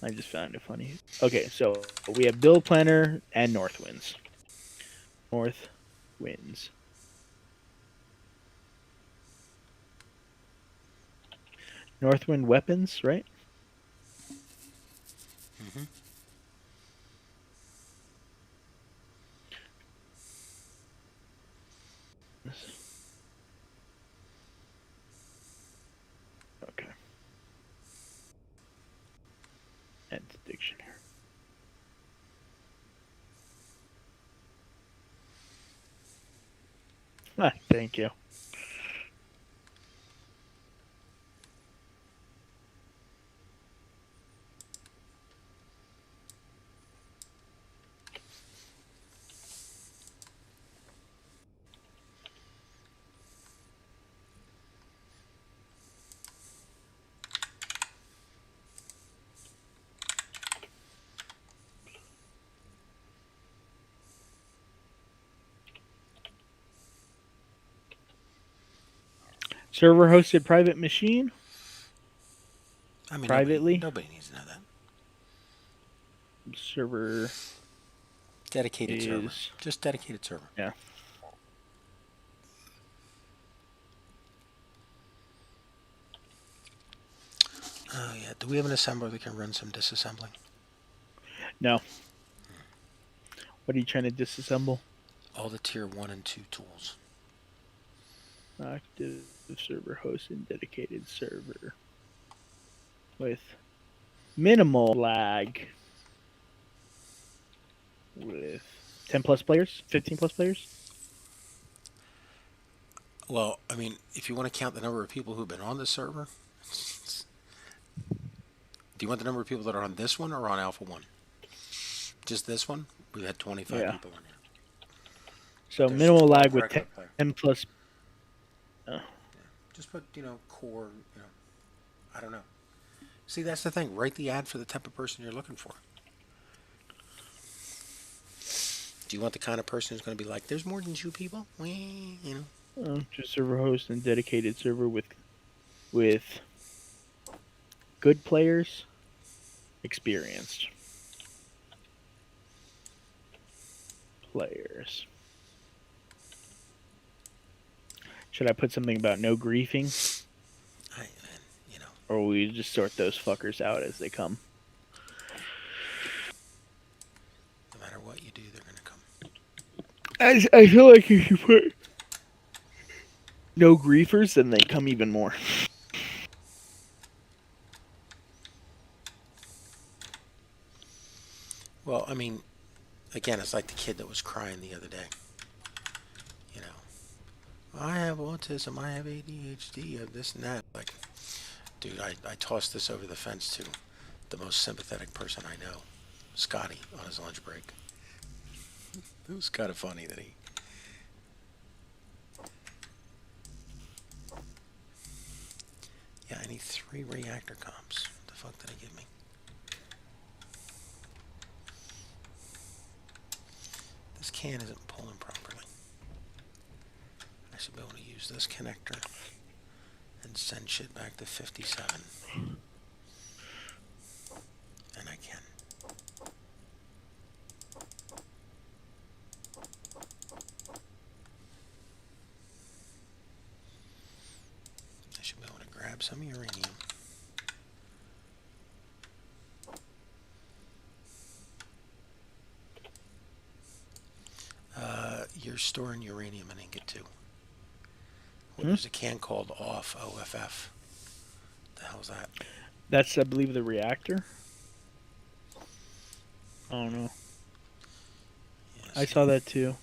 I just found it funny. Okay, so we have Build Planner and North Winds. North Winds. Northwind weapons, right? Mm-hmm. Okay. And dictionary. Thank you. Server hosted private machine. I mean, privately. Nobody needs to know that. Server. Dedicated server. Just dedicated server. Yeah. Oh, yeah. Do we have an assembler that can run some disassembling? No. What are you trying to disassemble? All the tier 1 and 2 tools. Active server host and dedicated server. With minimal lag. With 10 plus players? 15 plus players? Well, I mean, if you want to count the number of people who've been on the server, do you want the number of people that are on this one or on Alpha 1? Just this one? We've had 25 people on here. So There's minimal 12 lag with regular 10 plus. Yeah. Just put, core, I don't know. See, that's the thing. Write the ad for the type of person you're looking for. Do you want the kind of person who's going to be like, there's more than 2 people? Just server host and dedicated server with good players, experienced players. Should I put something about no griefing? Or will we just sort those fuckers out as they come? No matter what you do, they're going to come. I feel like if you put no griefers, then they come even more. Well, I mean, again, it's like the kid that was crying the other day. I have autism, I have ADHD, I have this and that. Like, dude, I tossed this over the fence to the most sympathetic person I know, Scotty, on his lunch break. It was kind of funny that he... Yeah, I need 3 reactor comps. What the fuck did I give me? This can isn't pulling properly. I should be able to use this connector and send shit back to 57. And I can. I should be able to grab grab some uranium. You're storing uranium in ingot too. There's a can called OFF, OFF. The hell's that? That's, I believe, the reactor. I don't know. Yes. I saw that too.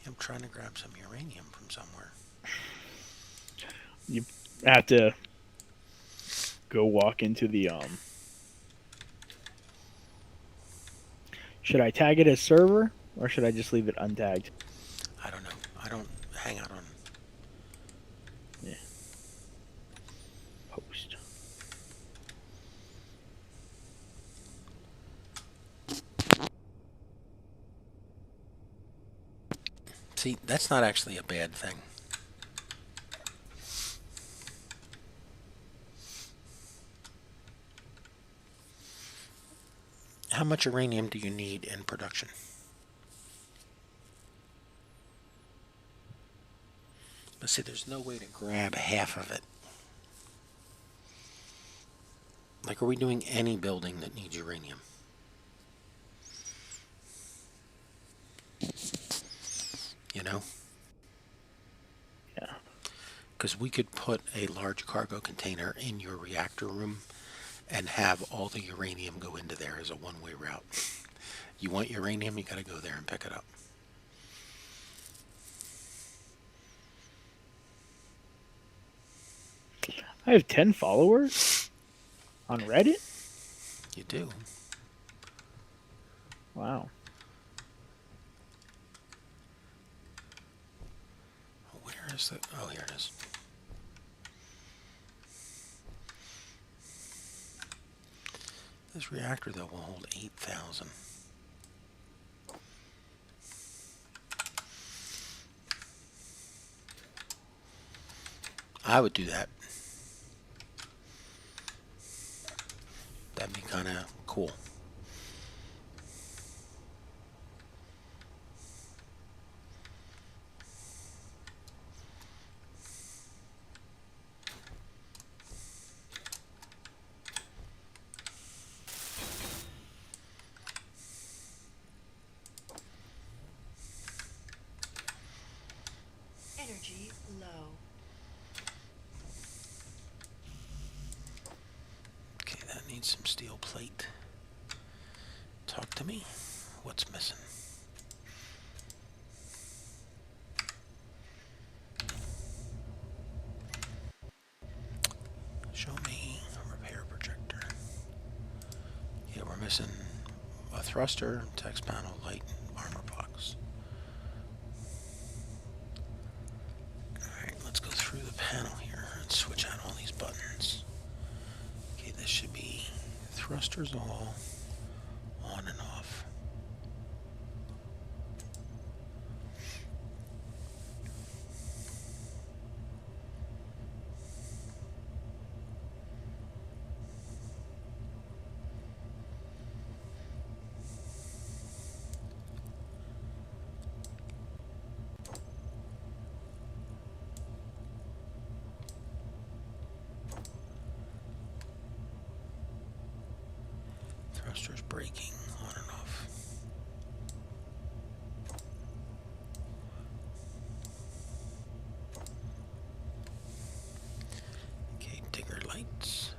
I'm trying to grab some uranium from somewhere. You have to go walk into the Should I tag it as server or should I just leave it untagged? I don't know. I don't hang out on. Yeah. Post. See, that's not actually a bad thing. How much uranium do you need in production? But see, there's no way to grab half of it. Like, are we doing any building that needs uranium? You know? Yeah. Because we could put a large cargo container in your reactor room and have all the uranium go into there as a one-way route. You want uranium, you gotta go there and pick it up. I have 10 followers on Reddit? You do. Wow. Where is it? Oh, here it is. This reactor, though, will hold 8,000. I would do that. That'd be kind of cool. Energy low. Okay, that needs some steel plate. Talk to me. What's missing? Show me a repair projector. Yeah, we're missing a thruster, text panel, light, armor box. Alright, let's go through the panel here and switch out all these buttons. Okay, this should be thrusters all, on and off. Thrusters braking, on and off. Okay, digger lights.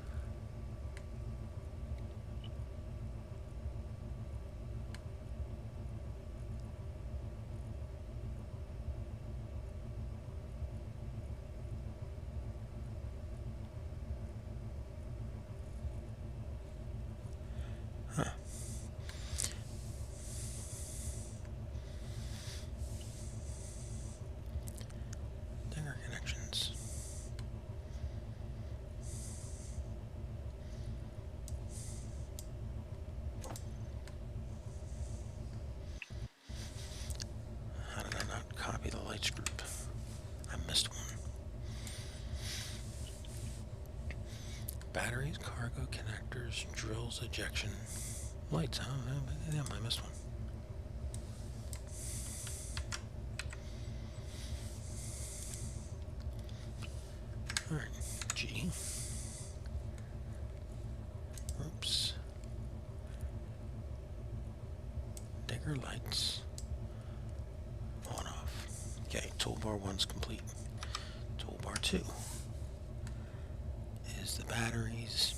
Huh. batteries, cargo connectors, drills, ejection, lights. Oh, damn, I missed one. Alright, G. Oops. Digger lights. On off. Okay, toolbar 1's complete. Toolbar 2 is the batteries.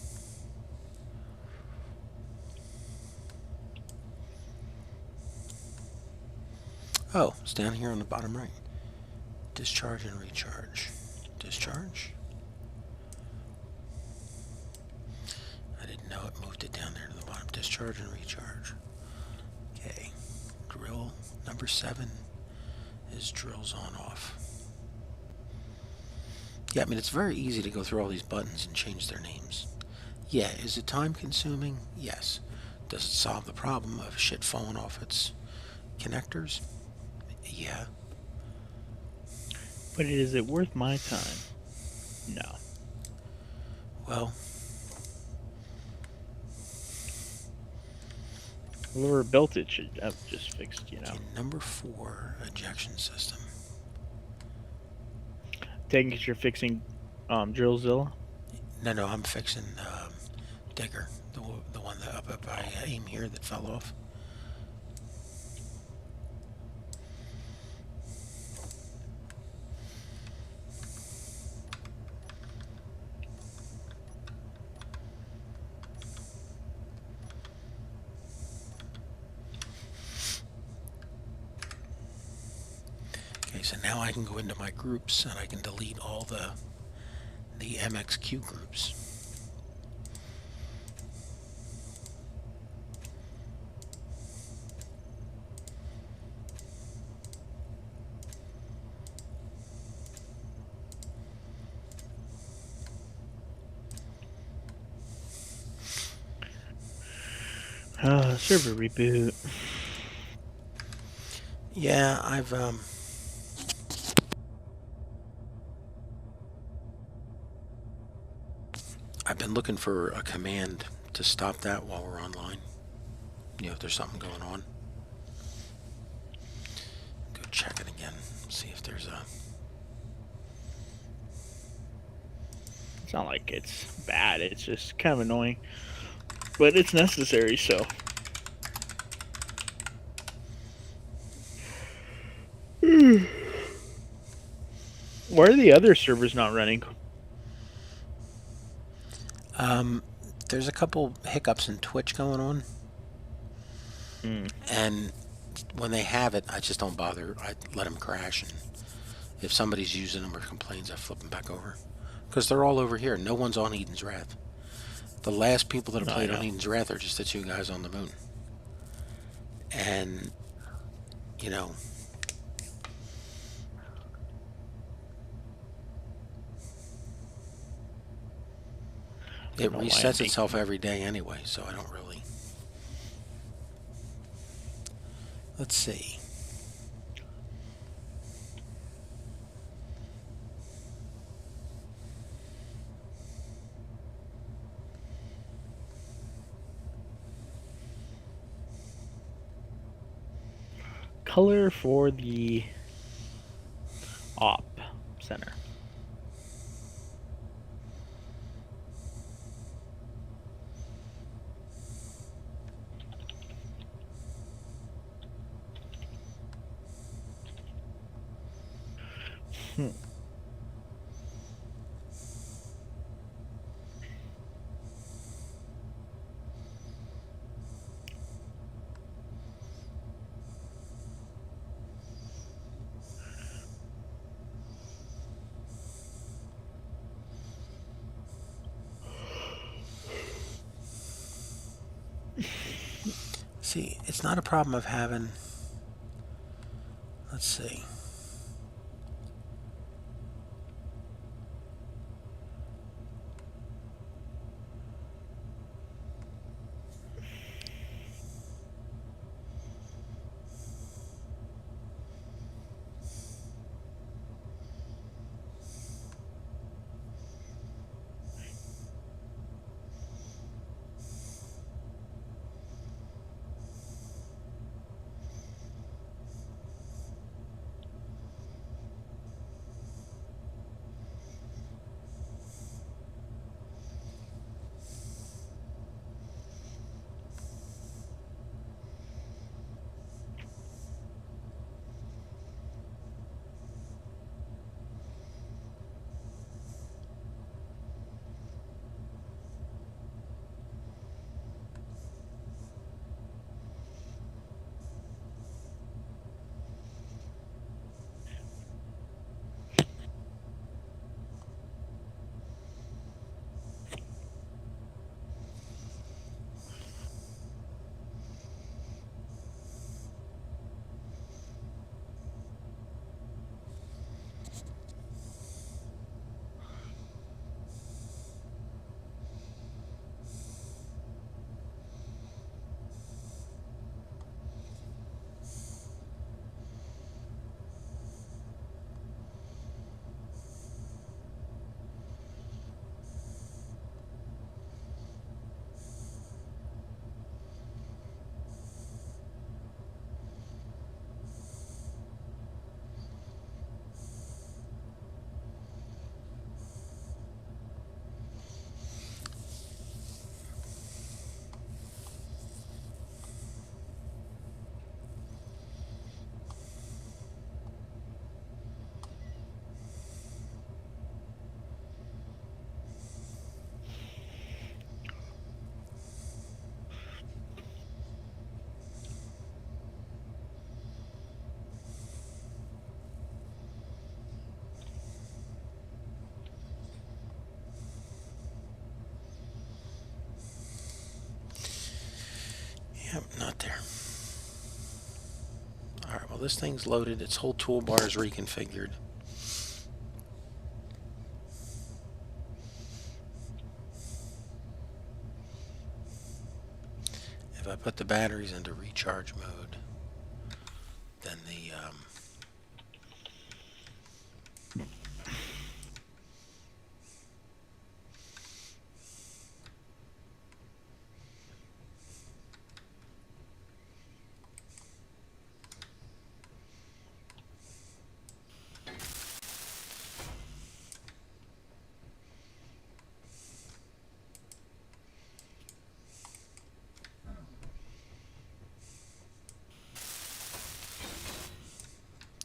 Oh, it's down here on the bottom right. Discharge and recharge. Discharge. I didn't know it moved it down there to the bottom. Discharge and recharge. Okay. Drill number 7 is drills on off. Yeah, I mean, it's very easy to go through all these buttons and change their names. Yeah, is it time consuming? Yes. Does it solve the problem of shit falling off its connectors? Yeah. But is it worth my time? No. Well, whoever built it should have just fixed, you know. okay, number 4, ejection system. Taking it you're fixing Drillzilla? No, I'm fixing Digger, the one that up by aim here that fell off. Okay, so now I can go into my groups and I can delete all the MXQ groups. Server reboot. Yeah, I've been looking for a command to stop that while we're online. You know, if there's something going on. Go check it again. See if there's a... It's not like it's bad, it's just kind of annoying. But it's necessary, so. Why are the other servers not running? There's a couple hiccups in Twitch going on. And when they have it, I just don't bother. I let them crash. And if somebody's using them or complains, I flip them back over. Because they're all over here. No one's on Edens Wrath. The last people that have played on Edens Wrath are just the 2 guys on the moon. And, you know... It resets itself every day anyway, so I don't really... Let's see. Color for the op center. See, it's not a problem of having... Let's see. Yep, not there. Alright, well this thing's loaded. Its whole toolbar is reconfigured. If I put the batteries into recharge mode, then the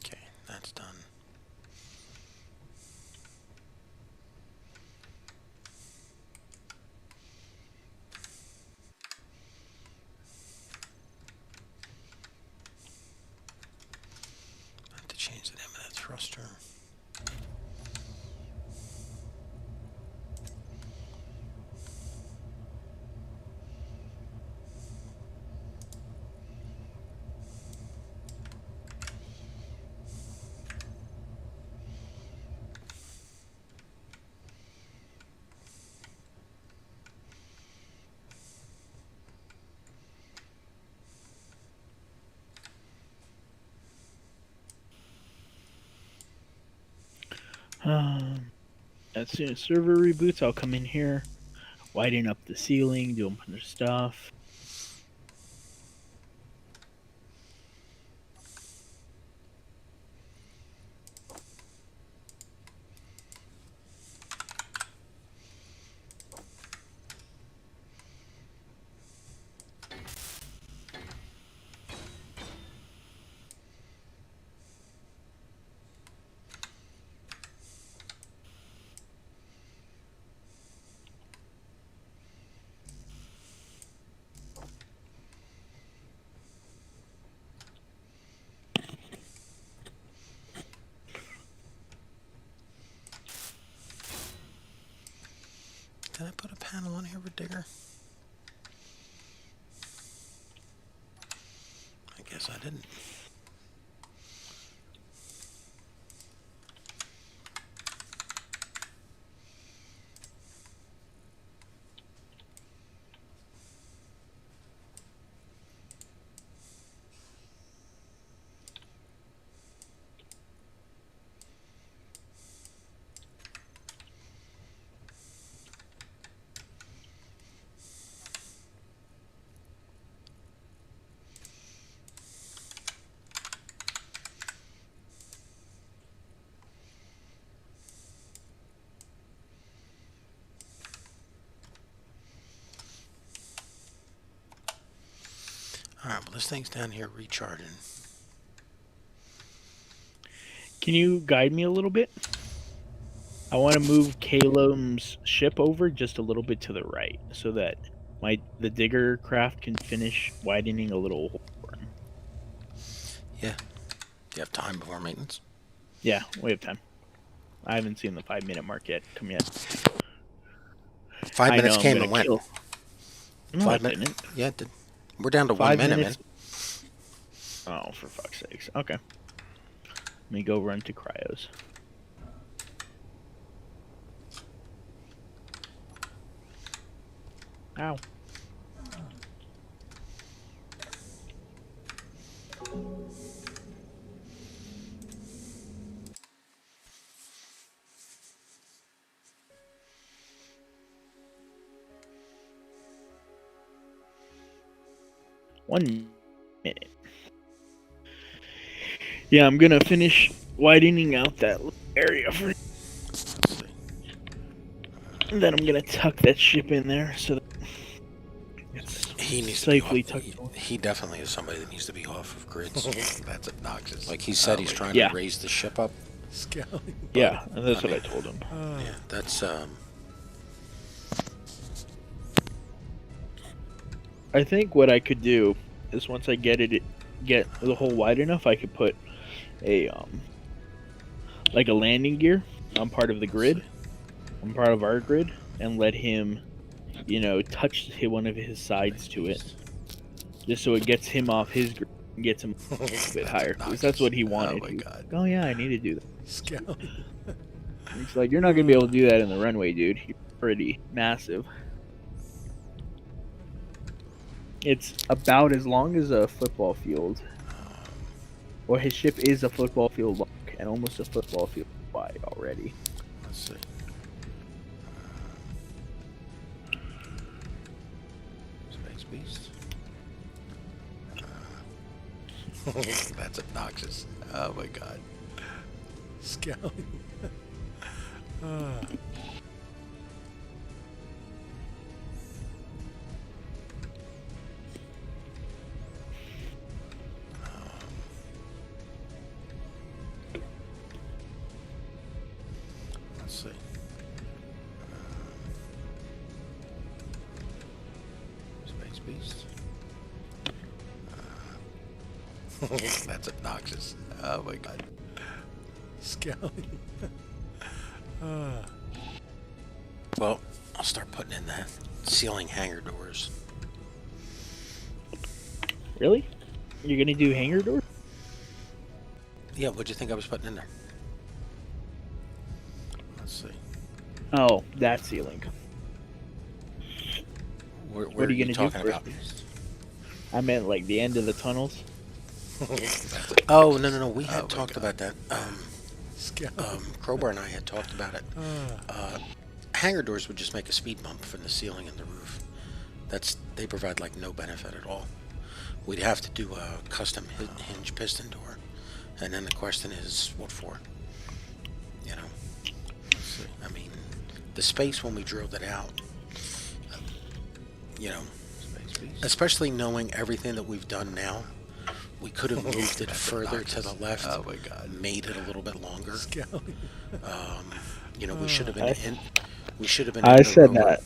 okay, that's done. I have to change the name of that thruster. As soon as server reboots, I'll come in here, widen up the ceiling, do a bunch of stuff. Did I put a panel on here with Digger? I guess I didn't. Alright, well this thing's down here recharging. Can you guide me a little bit? I want to move Calum's ship over just a little bit to the right so that the digger craft can finish widening a little hole for him. Yeah. Do you have time before maintenance? Yeah, we have time. I haven't seen the 5-minute mark yet come yet. 5 minutes came and went. No, 5 it minutes. didn't. Yeah, it did. We're down to 1 5 minute, minutes. man. Oh, for fuck's sakes. Okay. Let me go run to cryos. Ow. One minute. Yeah, I'm gonna finish widening out that area for. And then I'm gonna tuck that ship in there so that it's He needs safely to be tucked. off. He definitely is somebody that needs to be off of grids. That's obnoxious. Like he said, he's trying to raise the ship up. Yeah, and that's what I told him. Yeah, that's I think what I could do is once I get the hole wide enough, I could put a like a landing gear on part of the grid, on part of our grid, and let him, touch one of his sides to it, just so it gets him off his grid and gets him a bit higher. Because that's what he wanted. Oh my god. Oh yeah, I need to do that. Scout. He's like, you're not gonna be able to do that in the runway, dude. You're pretty massive. It's about as long as a football field. Or his ship is a football field long and almost a football field wide already. Let's see. Space Beast. That's obnoxious. Oh my god. Scout. Let's see. Space Beast. That's obnoxious. Oh my god. Scout. Well, I'll start putting in the ceiling hangar doors. Really? You're gonna do hangar doors? Yeah, what'd you think I was putting in there? Let's see. Oh, that ceiling. Where What are you gonna do talking first? about? I meant like the end of the tunnels. Oh, no. We had my talked God. about that. Scout. Crowbar and I had talked about it. Hangar doors would just make a speed bump from the ceiling and the roof. They provide like no benefit at all. We'd have to do a custom hinge piston door, and then the question is, what for? You know. Let's see. I mean, the space when we drilled it out. You know, Space Beast. especially knowing everything that we've done now, we could have moved it further to the left. Oh my god. Made it a little bit longer. Scout. You know, we should have been in. We should have been. I in the said rower, that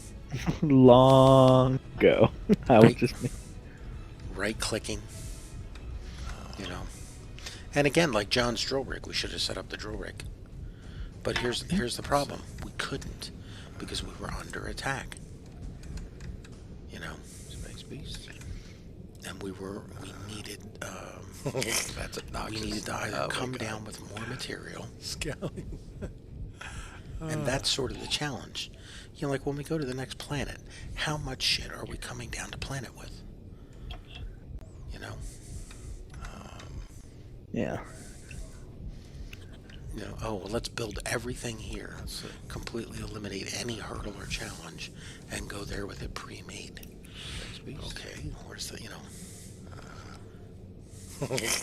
long ago. I was Right. just right clicking. You know, and again, like John's drill rig, we should have set up the drill rig. But here's the problem: we couldn't because we were under attack. You know, Space Beast. and we needed. That's obnoxious. We needed to either Oh my come God. down with more material. Scout. And that's sort of the challenge. You know, like when we go to the next planet, how much shit are we coming down to planet with? You know? yeah. You know, oh, well, let's build everything here. Completely eliminate any hurdle or challenge and go there with it pre-made. Okay, where's the, you know?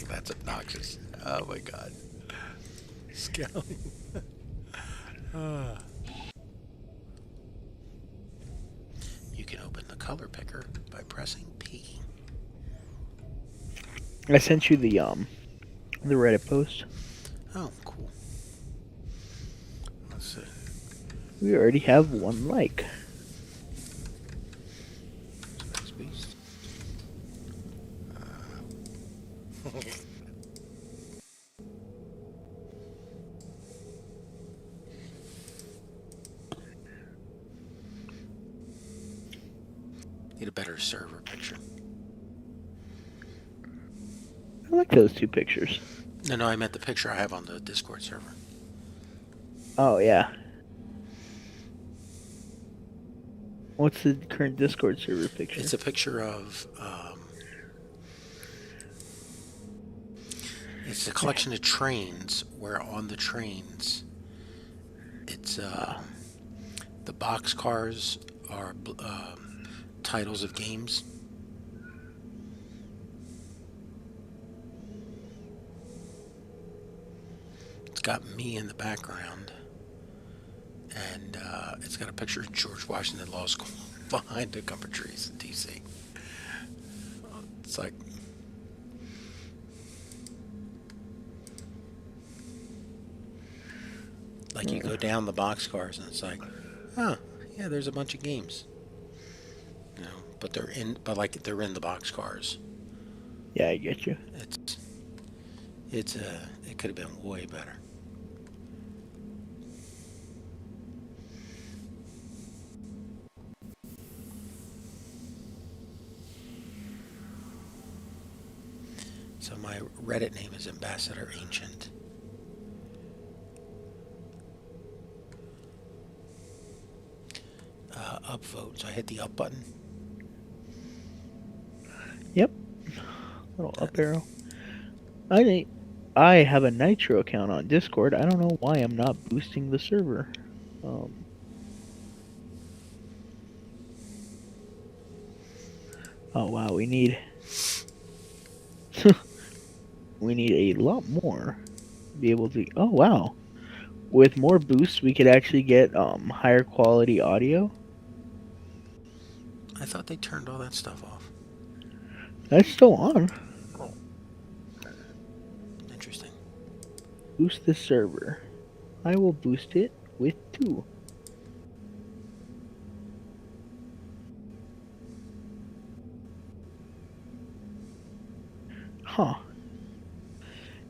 That's obnoxious. Oh my god. Scout. You can open the color picker by pressing P. I sent you the Reddit post. Oh, cool. Let's see. We already have one like. Space Beast. Need a better server picture. I like those two pictures. No, I meant the picture I have on the Discord server. Oh yeah. What's the current Discord server picture? It's a picture of. It's a collection of trains where on the trains, it's the box cars are titles of games. It's got me in the background, and it's got a picture of George Washington Law School behind a couple of trees in D.C. It's like, you go down the boxcars and it's like, oh, yeah, there's a bunch of games. You know, but they're in the boxcars. Yeah, I get you. It could have been way better. my Reddit name is Ambassador Ancient. Upvote. So I hit the up button. Yep. Little up arrow. I have a Nitro account on Discord. I don't know why I'm not boosting the server. Oh wow, we need we need a lot more to be able to. Oh wow, with more boosts, we could actually get higher quality audio. I thought they turned all that stuff off. That's still on. Interesting. Boost the server. I will boost it with 2. Huh.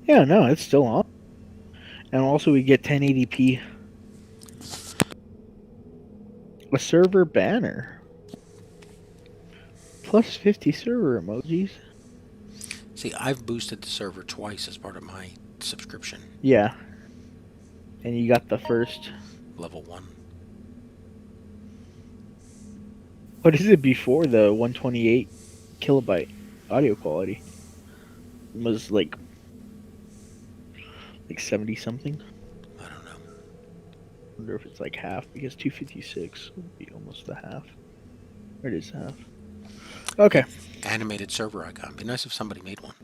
Yeah, no, it's still on. And also we get 1080p. A server banner. Plus 50 server emojis. See, I've boosted the server twice as part of my subscription. Yeah. And you got the first. Level 1. What is it before the 128 kilobyte audio quality? It was like 70 something. I don't know. I wonder if it's like half, because 256 would be almost the half. Or it is half. Okay. Animated server icon. Be nice if somebody made one.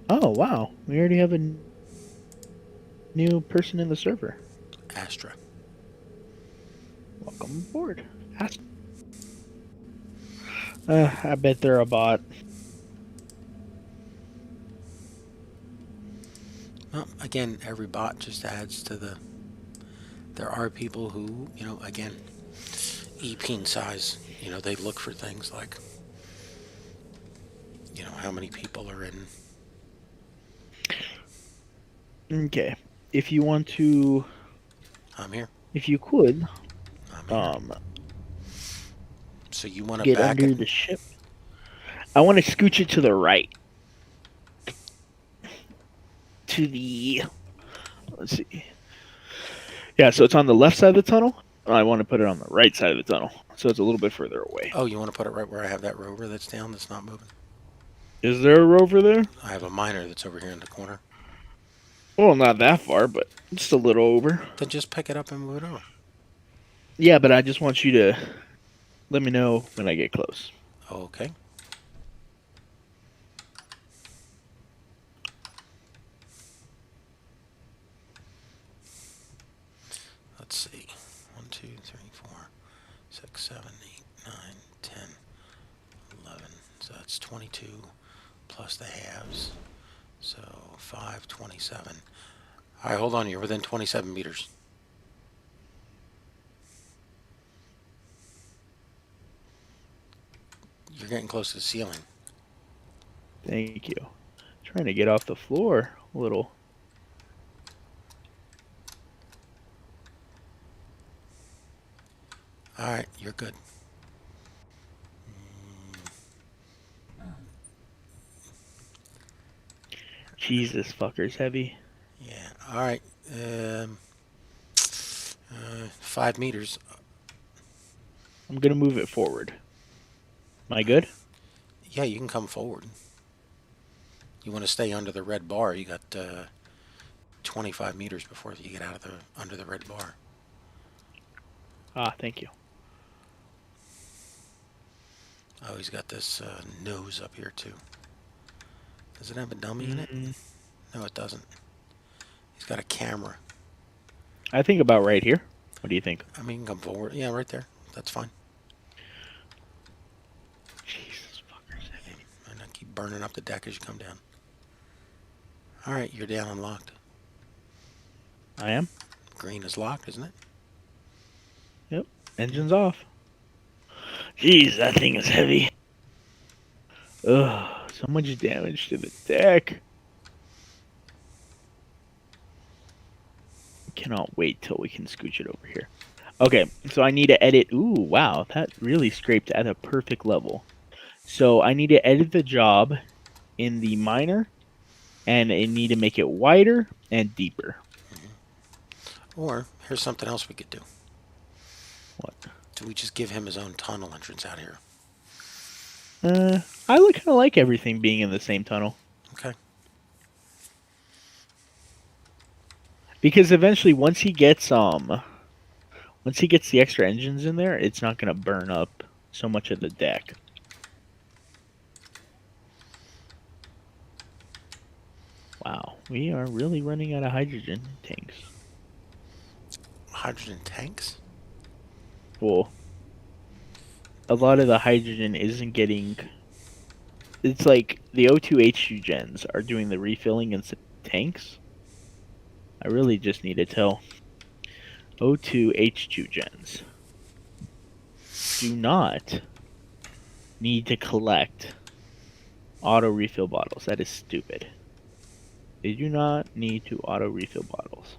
Oh wow, we already have a new person in the server. Astra. Welcome aboard. I bet they're a bot. Well, again, every bot just adds to the... There are people who, you know, again, EP size, you know, they look for things like, you know, how many people are in... Okay, if you want to, I'm here. if you could, I'm here. So you want to get back under it? the ship. I want to scooch it to the right. To the, let's see. Yeah, so it's on the left side of the tunnel. I want to put it on the right side of the tunnel, so it's a little bit further away. Oh, you want to put it right where I have that rover that's down, that's not moving? Is there a rover there? I have a miner that's over here in the corner. Well, not that far, but just a little over. Then just pick it up and move it over. Yeah, but I just want you to let me know when I get close. Okay. Let's see. 1, 2, 3, 4, 6, 7, 8, 9, 10, 11. So that's 22 plus the halves. So 5, 27. All right, hold on. You're within 27 meters. You're getting close to the ceiling. Thank you. Trying to get off the floor a little. All right, you're good. Jesus, fucker's heavy. Yeah. All right. 5 meters. I'm gonna move it forward. Am I good? Yeah, you can come forward. You want to stay under the red bar. You got 25 meters before you get out of the under the red bar. Ah, thank you. Oh, he's got this nose up here too. Does it have a dummy in it? No, it doesn't. He's got a camera. I think about right here. What do you think? I mean, come forward. Yeah, right there. That's fine. Jesus, fuckers heavy. And I keep burning up the deck as you come down. All right, you're down and locked. I am? Green is locked, isn't it? Yep. Engine's off. Jeez, that thing is heavy. Ugh, so much damage to the deck. Okay. cannot wait till we can scooch it over here. Okay, so I need to edit. Ooh, wow, that really scraped at a perfect level. So I need to edit the job in the miner, and I need to make it wider and deeper. Or here's something else we could do. What? Do we just give him his own tunnel entrance out here? I kind of like everything being in the same tunnel. Okay. Because eventually, once he gets the extra engines in there, it's not gonna burn up so much of the deck. Wow, we are really running out of hydrogen tanks. Hydrogen tanks? Well, a lot of the hydrogen isn't getting. It's like the O2H2 gens are doing the refilling in tanks. I really just need to tell O2H2 gens do not need to collect auto refill bottles. That is stupid. They do not need to auto refill bottles.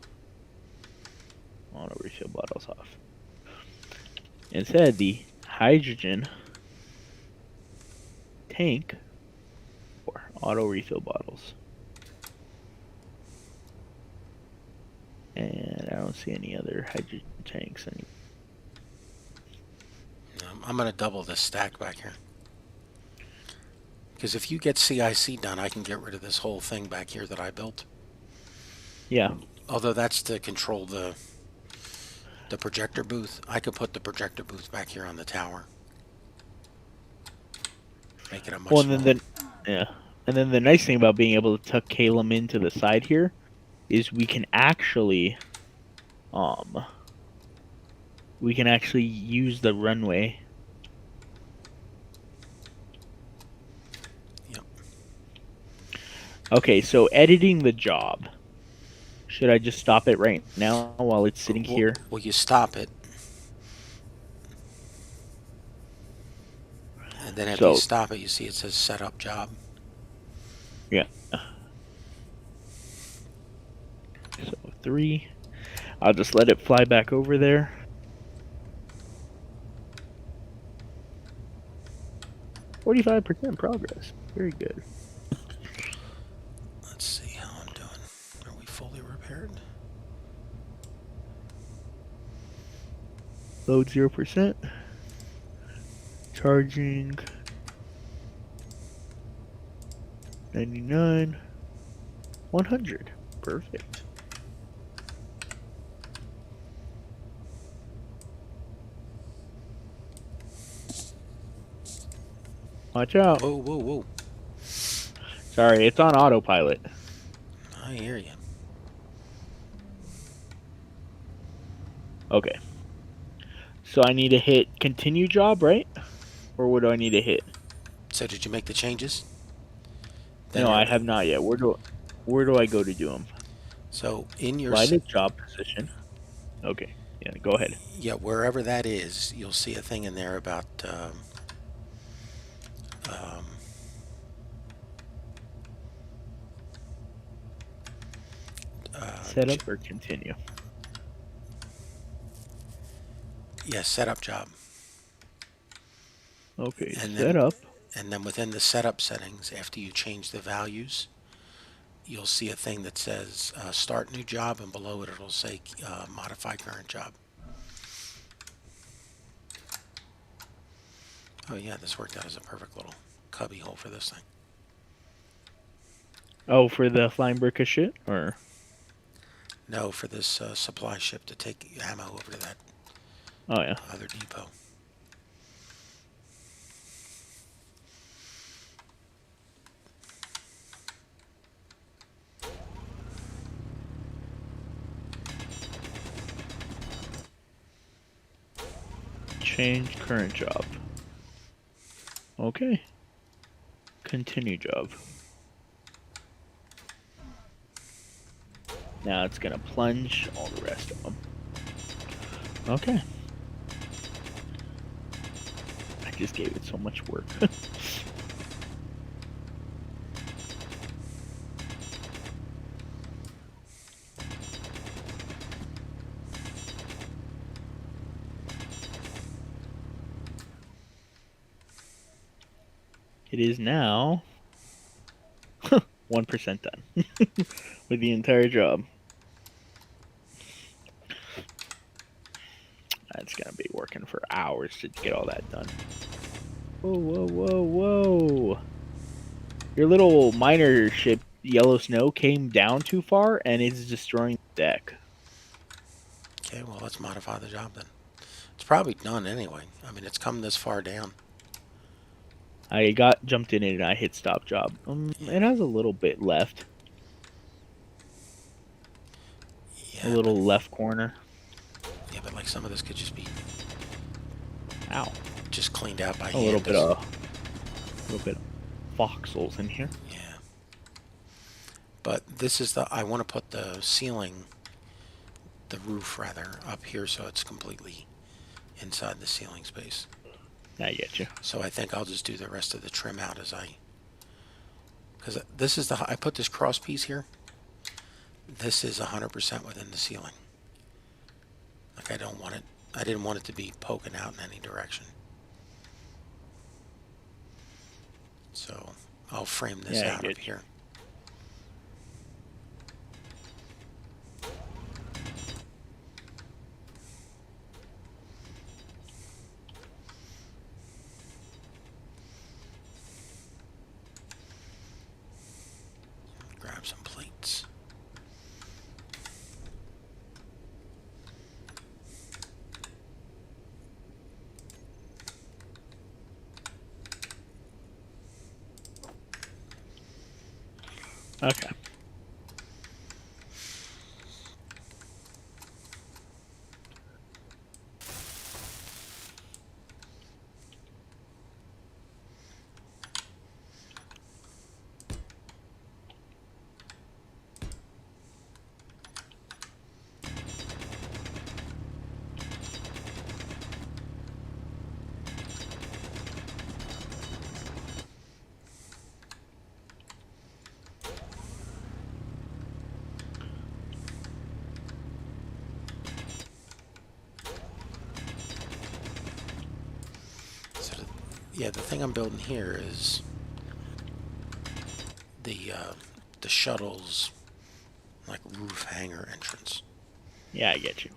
Auto refill bottles off. Instead, the hydrogen tank or auto refill bottles. And I don't see any other hydrogen tanks anymore. I'm going to double this stack back here. Because if you get CIC done, I can get rid of this whole thing back here that I built. Yeah. Although that's to control the projector booth. I could put the projector booth back here on the tower. Make it a much smaller. And then the nice thing about being able to tuck Calum into the side here is we can actually use the runway. Yep. Okay, so editing the job. Should I just stop it right now while it's sitting here? Well, you stop it. And then after you stop it, you see it says set up job. Yeah. So 3. I'll just let it fly back over there. %, progress. Very good. Let's see how I'm doing. Are we fully repaired? Load 0%. Charging 99. 100. Perfect. Watch out. Whoa, whoa, whoa. Sorry, it's on autopilot. I hear you. Okay. So I need to hit continue job, right? Or what do I need to hit? So did you make the changes? No, I have not yet. Where do I go to do them? So in your job position. Okay. Yeah, go ahead. Yeah, wherever that is, you'll see a thing in there about set up or continue? Yeah, setup job. Okay, and set up. And then within the setup settings, after you change the values, you'll see a thing that says start new job, and below it it'll say modify current job. Oh yeah, this worked out as a perfect little cubby hole for this thing. Oh, for the flying brick of shit? Or? No, for this supply ship to take ammo over to that other depot. Change current job. Okay. Continue job. Now it's gonna plunge all the rest of them. Okay. I just gave it so much work. It is now 1% done with the entire job. That's gonna be working for hours to get all that done. Whoa, whoa, whoa, whoa! Your little miner ship, Yellow Snow, came down too far and is destroying the deck. Okay, well, let's modify the job then. It's probably done anyway. I mean, it's come this far down. I jumped in it and I hit stop job. It has a little bit left. Yeah, A little left corner. Yeah, but like some of this could just be Ow. just cleaned out by A hand. little bit of voxels in here. Yeah. But this is I want to put the ceiling, the roof rather, up here so it's completely inside the ceiling space. I get you. So I think I'll just do the rest of the trim out because this is I put this cross piece here. This is 100% within the ceiling. Like I didn't want it to be poking out in any direction. So I'll frame this out up here. Grab some plates. Okay. Yeah, the thing I'm building here is the shuttle's like roof hangar entrance. Yeah, I get you.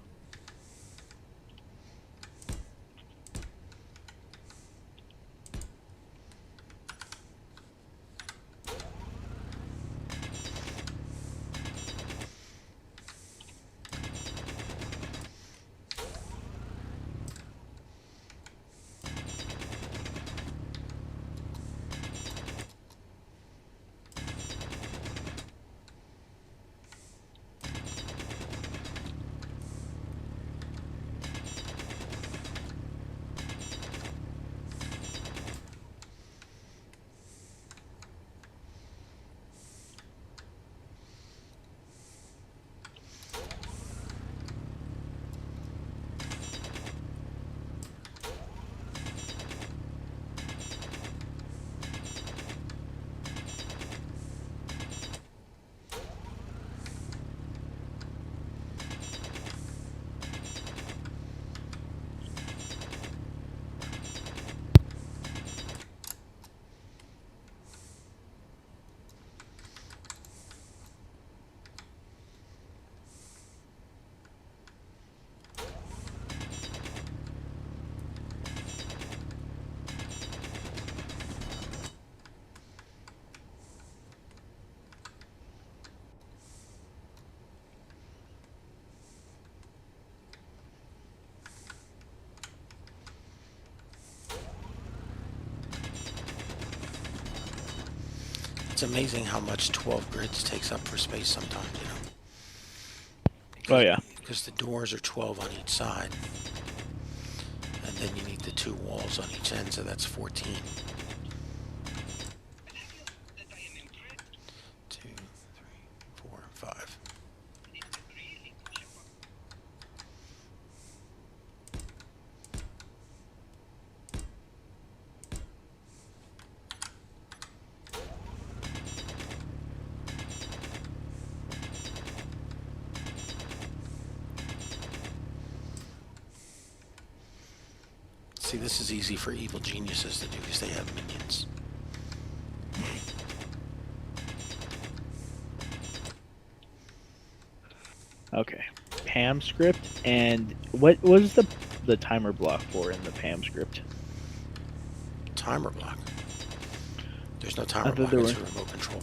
It's amazing how much 12 grids takes up for space sometimes, you know. Oh yeah. Because the doors are 12 on each side. And then you need the 2 walls on each end, so that's 14. 2, 3, 4, 5. See, this is easy for evil geniuses to do because they have minions. Okay. PAM script, and what was the timer block for in the PAM script? Timer block. There's no I timer thought block. there It's were. a remote control.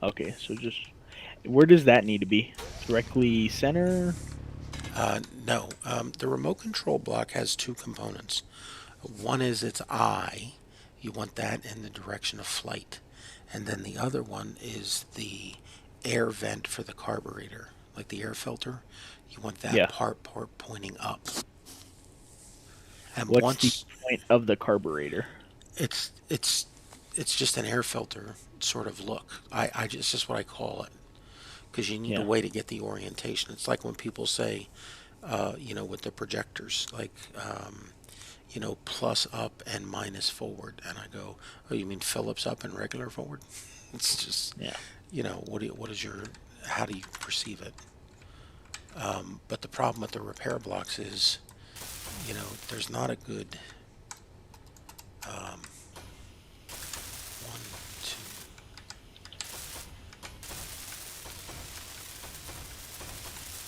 Okay, so just where does that need to be? Directly center? No. The remote control block has two components. One is its eye. You want that in the direction of flight. And then the other one is the air vent for the carburetor, like the air filter. You want that Yeah. part pointing up. And What's the once point of the carburetor? it's it's it's just an air filter sort of look. It's just what I call it, because you need a Yeah. way to get the orientation. It's like when people say, with the projectors, like, plus up and minus forward, and I go, oh, you mean Phillips up and regular forward? It's just, Yeah. how do you perceive it? But the problem with the repair blocks is, there's not a good one, two.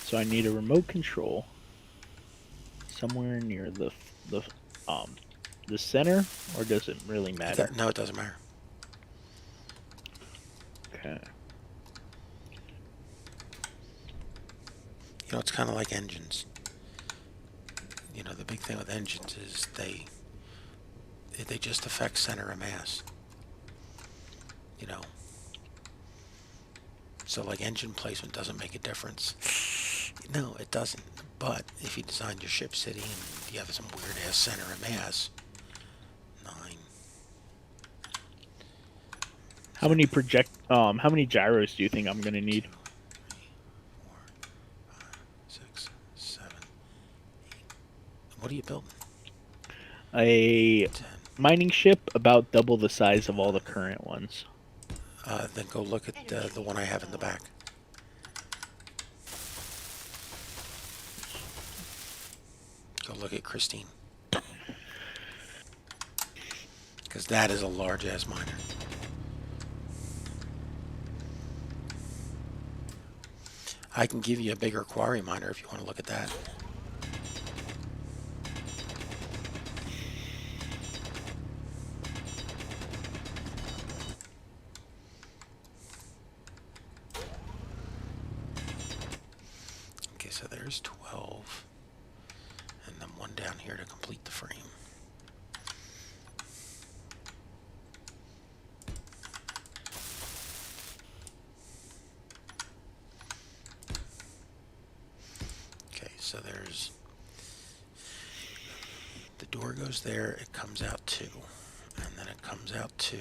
So I need a remote control somewhere near um the center, or does it really matter? No, it doesn't matter. Okay. It's kind of like engines. The big thing with engines is they just affect center of mass. You know, so like engine placement doesn't make a difference. No, it doesn't. But if you design your ship city and you have some weird ass center of mass, 9. How many gyros do you think I'm gonna need? 4, 5, 6, 7, 8. What are you building? A 10. mining ship about double the size of all the current ones. Then go look at the one I have in the back. Go look at Christine. Because that is a large ass miner. I can give you a bigger quarry miner if you want to look at that. Okay, so there's 12. And then one down here to complete the frame. Okay, so there's... The door goes there, it comes out 2. And then it comes out 2.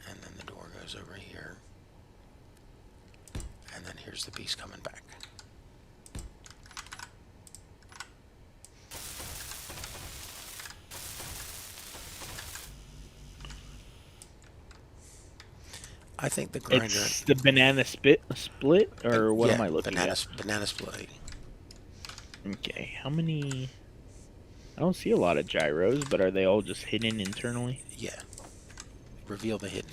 And then the door goes over here. And then here's the piece coming back. I think the grinder... It's the banana split, or what yeah, am I looking at? Banana split. Okay, how many? I don't see a lot of gyros, but are they all just hidden internally? Yeah. Reveal the hidden.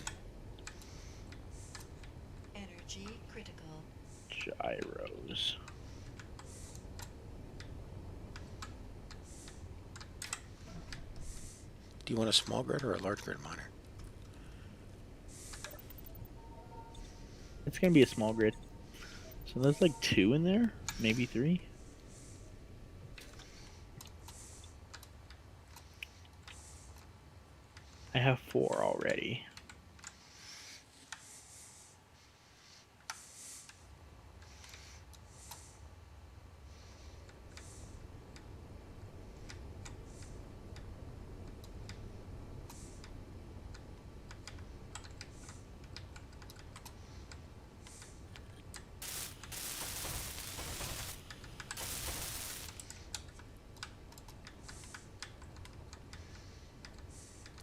Energy critical. Gyros. Do you want a small grid or a large grid miner? It's gonna be a small grid. So there's like 2 in there, maybe 3. I have 4 already.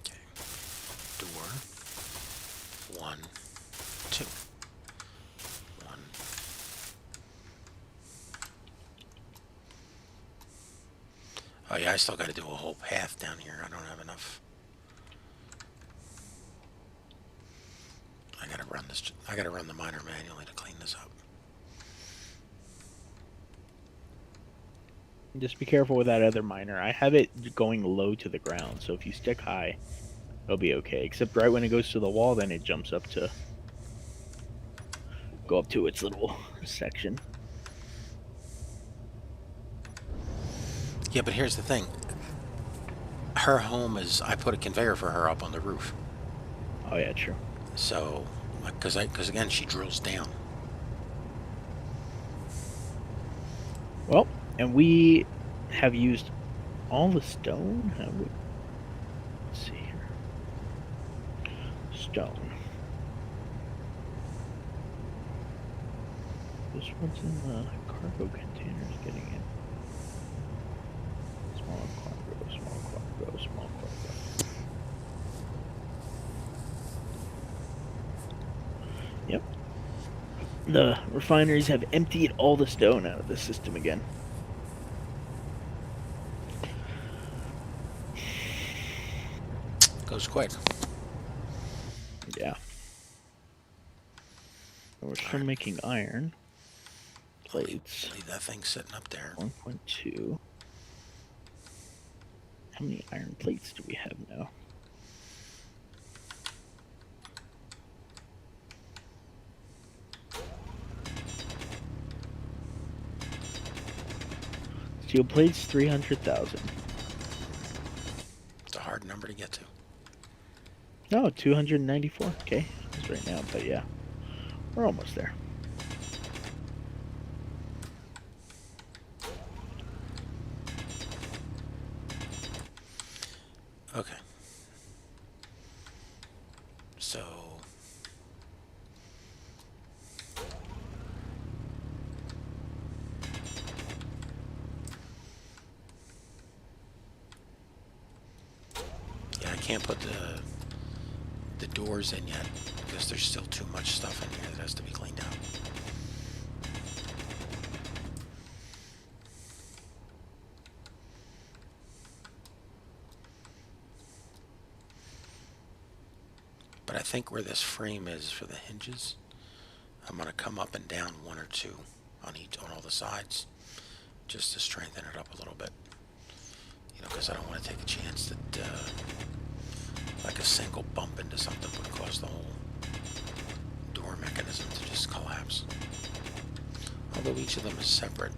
Okay. Door. 1, 2. 1. Oh yeah, I still got to do a whole path down here. I don't have enough. I gotta run the miner manually to clean this up. Just be careful with that other miner. I have it going low to the ground, so if you stick high, it'll be okay. Except right when it goes to the wall, then it jumps up to go up to its little section. Yeah, but here's the thing. Her home is, I put a conveyor for her up on the roof. Oh yeah, true. So, because again, she drills down. Well, and we have used all the stone. Have we? Let's see here. Stone. This one's in the cargo containers getting in. Small cargo, small cargo, small cargo. Yep. The refineries have emptied all the stone out of the system again. Goes quick. Yeah. We're still making iron plates. Leave that thing sitting up there. 1.2. How many iron plates do we have now? Steel plates, 300,000. It's a hard number to get to. No, 294. Okay, that's right now, but yeah, we're almost there. Okay. So, yeah, I can't put the doors in yet because there's still too much stuff in here that has to be cleaned out. But I think where this frame is for the hinges, I'm going to come up and down one or two on all the sides, just to strengthen it up a little bit. You know, because I don't want to take a chance that like a single bump into something would cause the whole door mechanism to just collapse. Although each of them is separate.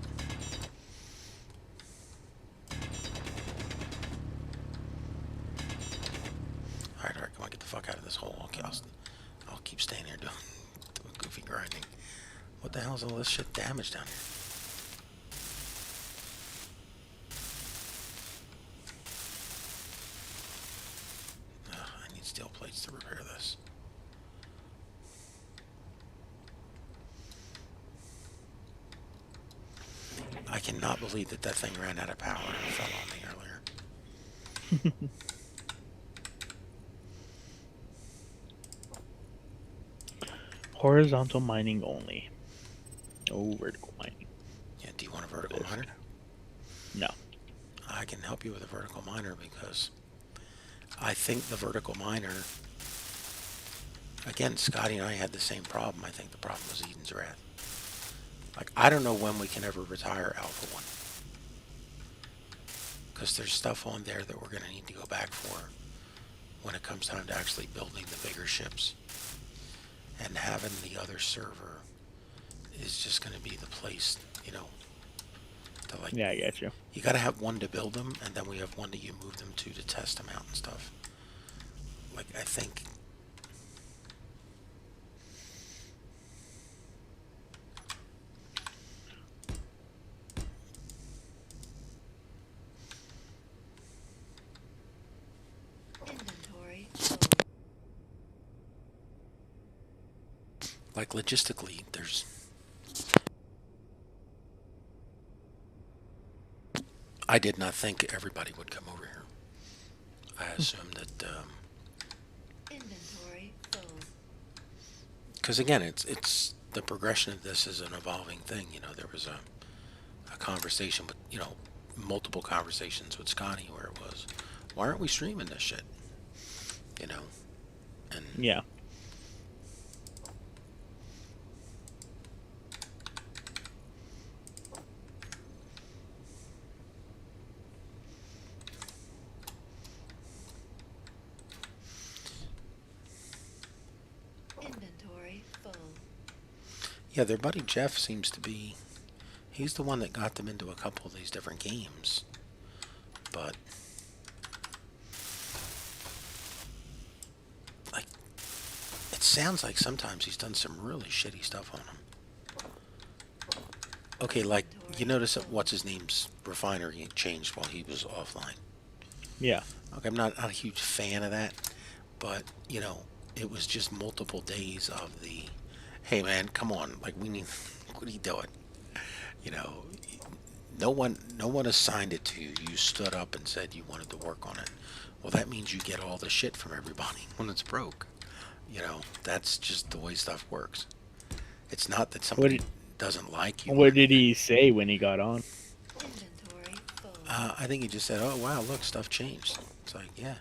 Alright, come on, get the fuck out of this hole. Okay, I'll keep staying here doing goofy grinding. What the hell is all this shit damaged down here? I need steel plates to repair this. I cannot believe that thing ran out of power and fell on me earlier. Horizontal mining only. No vertical mining. Yeah, do you want a vertical miner? No. I can help you with a vertical miner because I think the vertical miner, again, Scotty and I had the same problem. I think the problem was Edens Wrath. Like, I don't know when we can ever retire Alpha 1. Because there's stuff on there that we're going to need to go back for when it comes time to actually building the bigger ships. And having the other server is just going to be the place, you know, to like... Yeah, I get you. You got to have one to build them, and then we have one that you move them to test them out and stuff. Like, I think... Inventory. Like, logistically, there's... I did not think everybody would come over here. I assumed that... Inventory full. Because again, it's the progression of this is an evolving thing. You know, there was a conversation with, you know, multiple conversations with Scotty where it was, why aren't we streaming this shit? You know, and Yeah. Yeah, their buddy Jeff seems to be. He's the one that got them into a couple of these different games. But like, it sounds like sometimes he's done some really shitty stuff on them. Okay, like you notice that what's his name's refinery changed while he was offline. Yeah. Okay, I'm not a huge fan of that, but you know, it was just multiple days of the, hey man, come on, like we need, what are you doing? You know, no one assigned it to you. You stood up and said you wanted to work on it. Well, that means you get all the shit from everybody when it's broke. You know, that's just the way stuff works. It's not that somebody doesn't like you. What did he say when he got on? Inventory full. I think he just said, "Oh wow, look, stuff changed." It's like, yeah.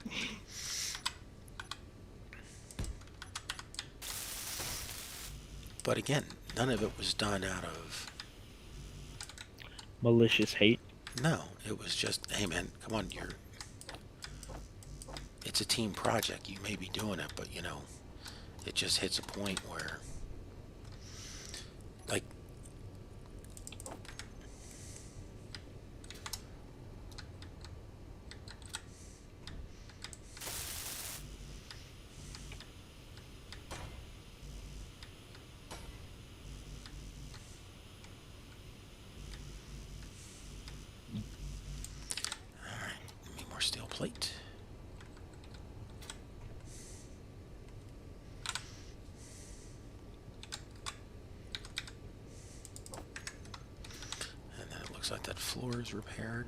But again, none of it was done out of Malicious hate. no. It was just, hey man, come on, it's a team project. You may be doing it, but you know, it just hits a point where, like, all right, give me more steel plate. And then it looks like that floor is repaired.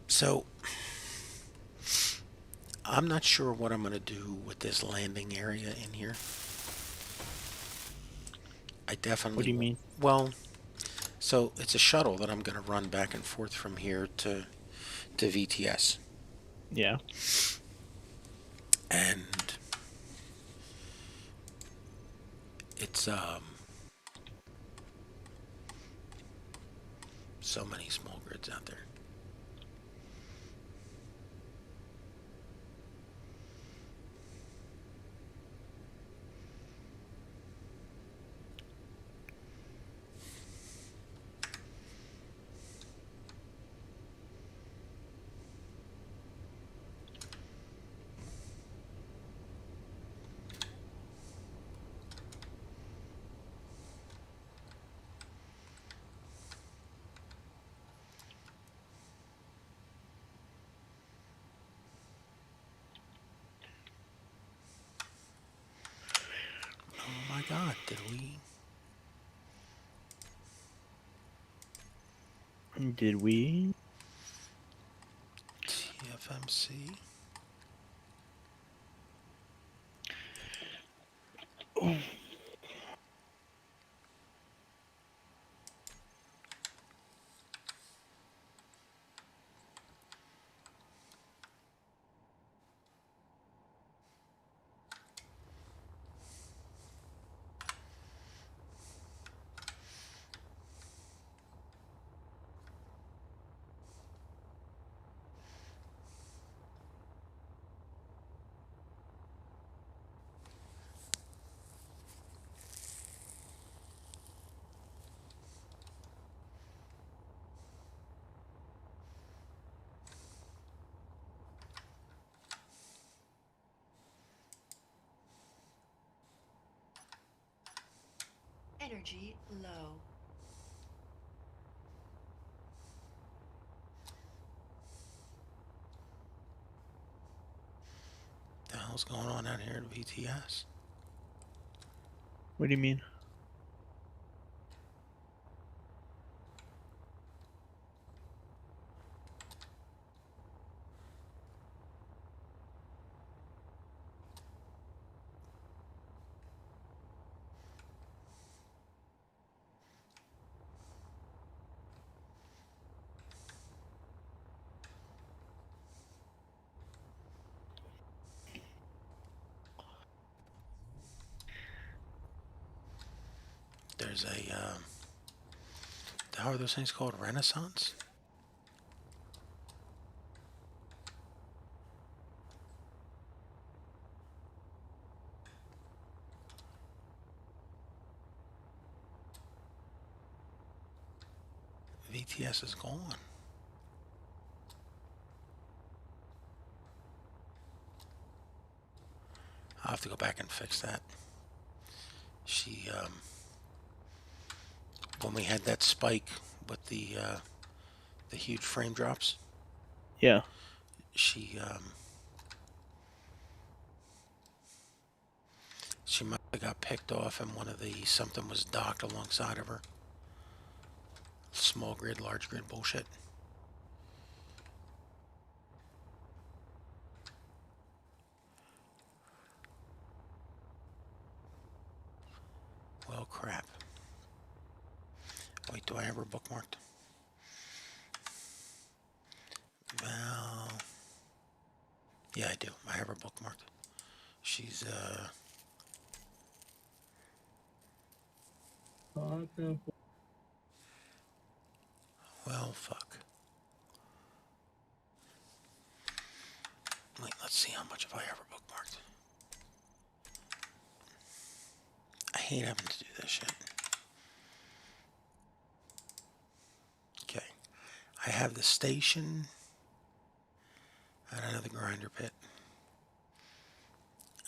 So, I'm not sure what I'm going to do with this landing area in here. I definitely... What do you mean? Well, so it's a shuttle that I'm going to run back and forth from here to VTS. Yeah. And it's so many small grids out there. Oh my god, did we? Did we? TFMC? Energy low. The hell's going on out here at VTS? What do you mean? how are those things called? Renaissance? VTS is gone. I'll have to go back and fix that. She, when we had that spike with the huge frame drops, Yeah. she might have got picked off and one of the, something was docked alongside of her. Small grid, large grid bullshit. Well, crap. Wait, do I have her bookmarked? Well, yeah, I do. I have her bookmarked. She's, well, fuck. Wait, let's see how much have I ever bookmarked. I hate having to do this shit. Okay. I have the station. I know the grinder pit.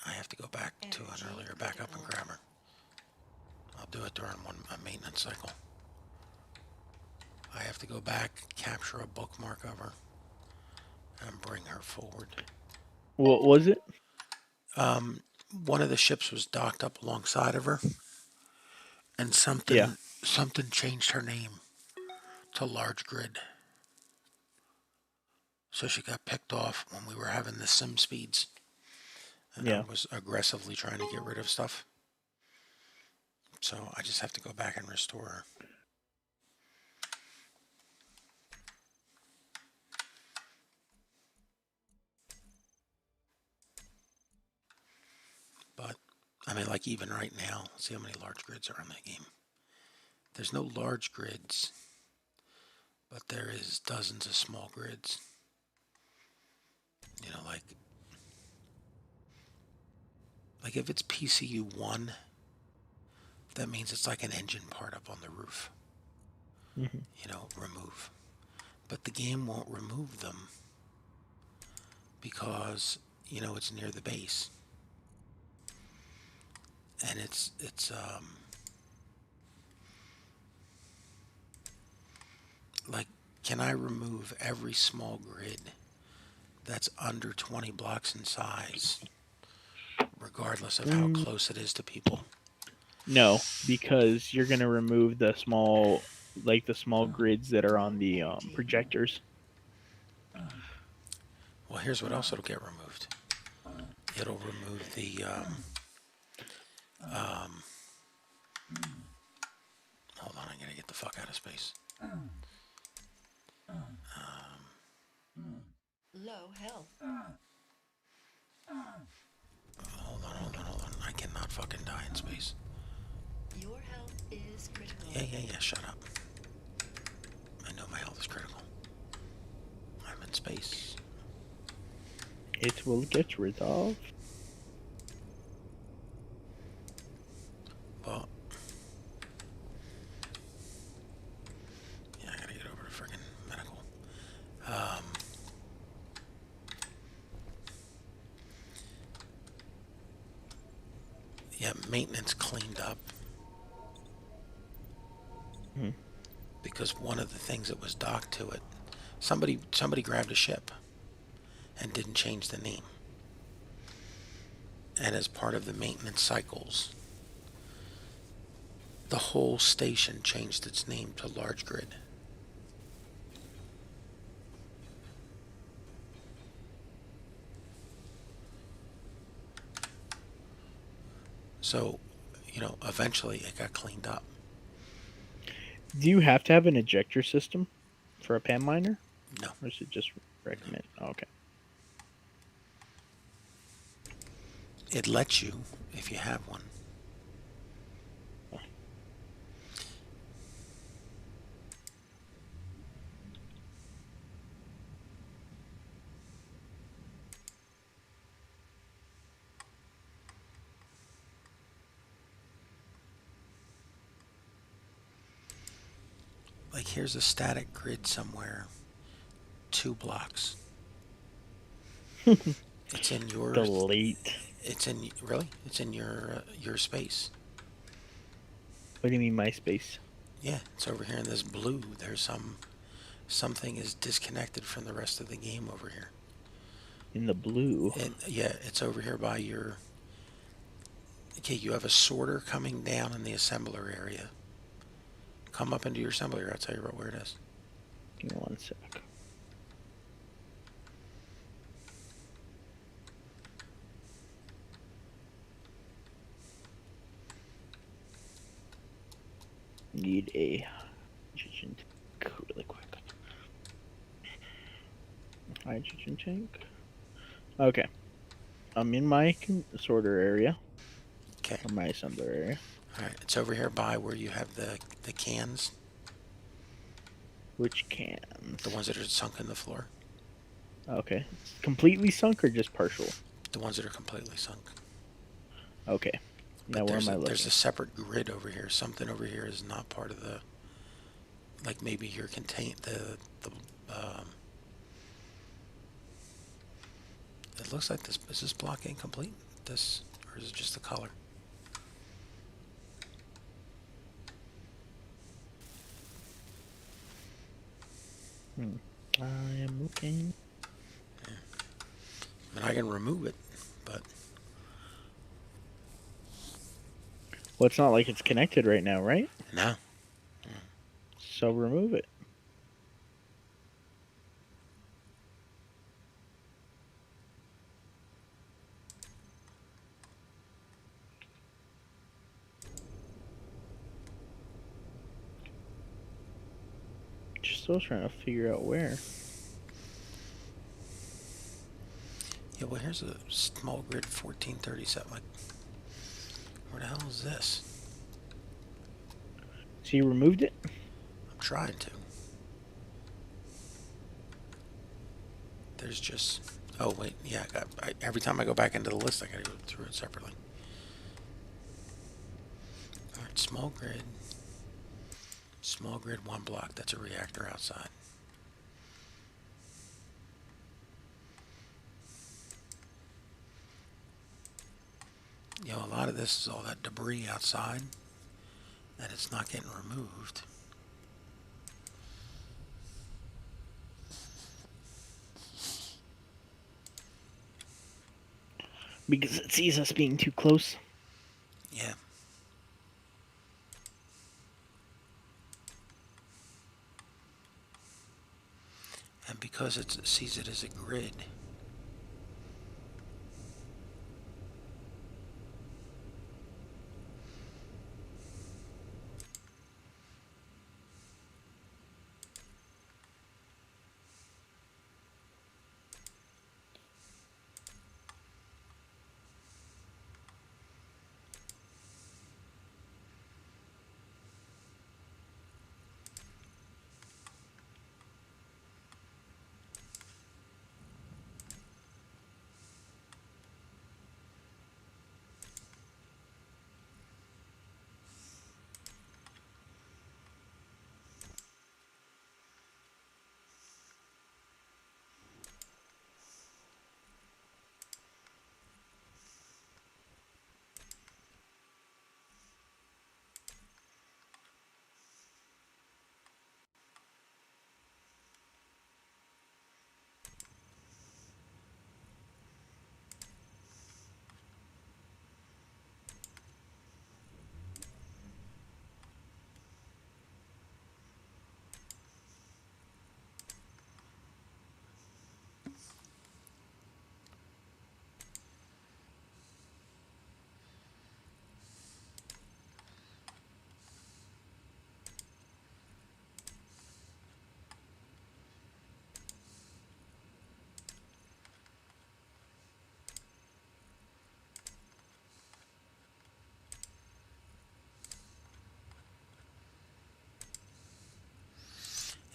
I have to go back to an earlier backup and grab her. I'll do it during a maintenance cycle. I have to go back, capture a bookmark of her, and bring her forward. What was it? One of the ships was docked up alongside of her, and something changed her name to large grid. So she got picked off when we were having the sim speeds. And I was aggressively trying to get rid of stuff. So I just have to go back and restore her. But, I mean, like even right now, see how many large grids are on that game. There's no large grids, but there is dozens of small grids. You know, like if it's PCU 1, that means it's like an engine part up on the roof. Mm-hmm. You know, remove. But the game won't remove them because, you know, it's near the base. And it's like, can I remove every small grid that's under 20 blocks in size, regardless of how close it is to people? No, because you're gonna remove the small grids that are on the projectors. Well, here's what else it'll get removed. It'll remove the hold on, I gotta get the fuck out of space. Low health. Hold on. I cannot fucking die in space. Your health is critical. Yeah, shut up. I know my health is critical. I'm in space. It will get resolved. Well, yeah, I gotta get over to friggin' medical. Yeah, maintenance cleaned up. Because one of the things that was docked to it, somebody grabbed a ship and didn't change the name. And as part of the maintenance cycles, the whole station changed its name to large grid. So, you know, eventually it got cleaned up. Do you have to have an ejector system for a PAM miner? No. Or is it just recommend? Oh, okay. It lets you if you have one. Like here's a static grid somewhere, 2 blocks. It's in your. Delete. It's in really. It's in your space. What do you mean MySpace? Yeah, it's over here in this blue. There's something is disconnected from the rest of the game over here. In the blue. And yeah, it's over here by your. Okay, you have a sorter coming down in the assembler area. Come up into your assembler area. I'll tell you right where it is. Give me 1 sec. Need a hydrogen tank really quick. Hydrogen tank. Okay. I'm in my sorter area. Okay. Or my assembler area. All right. It's over here by where you have the cans. Which cans? The ones that are sunk in the floor. Okay. Completely sunk or just partial? The ones that are completely sunk. Okay. Now where am I looking? There's a separate grid over here. Something over here is not part of the. Like maybe you're contained It looks like this. Is this block incomplete? This, or is it just the color? I am looking. Yeah. I mean, I can remove it, but. Well, it's not like it's connected right now, right? No. So remove it. Just still trying to figure out where. Yeah, well, here's a small grid 1437. Like, where the hell is this? So you removed it? I'm trying to. There's just. Oh wait, yeah. Every time I go back into the list, I gotta go through it separately. All right, small grid. Small grid, 1 block. That's a reactor outside. You know, a lot of this is all that debris outside that it's not getting removed. Because it sees us being too close. Yeah. And because it sees it as a grid.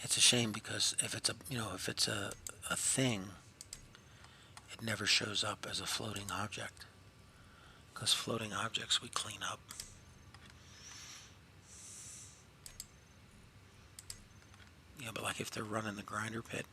It's a shame because if it's a thing, it never shows up as a floating object. Because floating objects we clean up. Yeah, but like if they're running the grinder pit.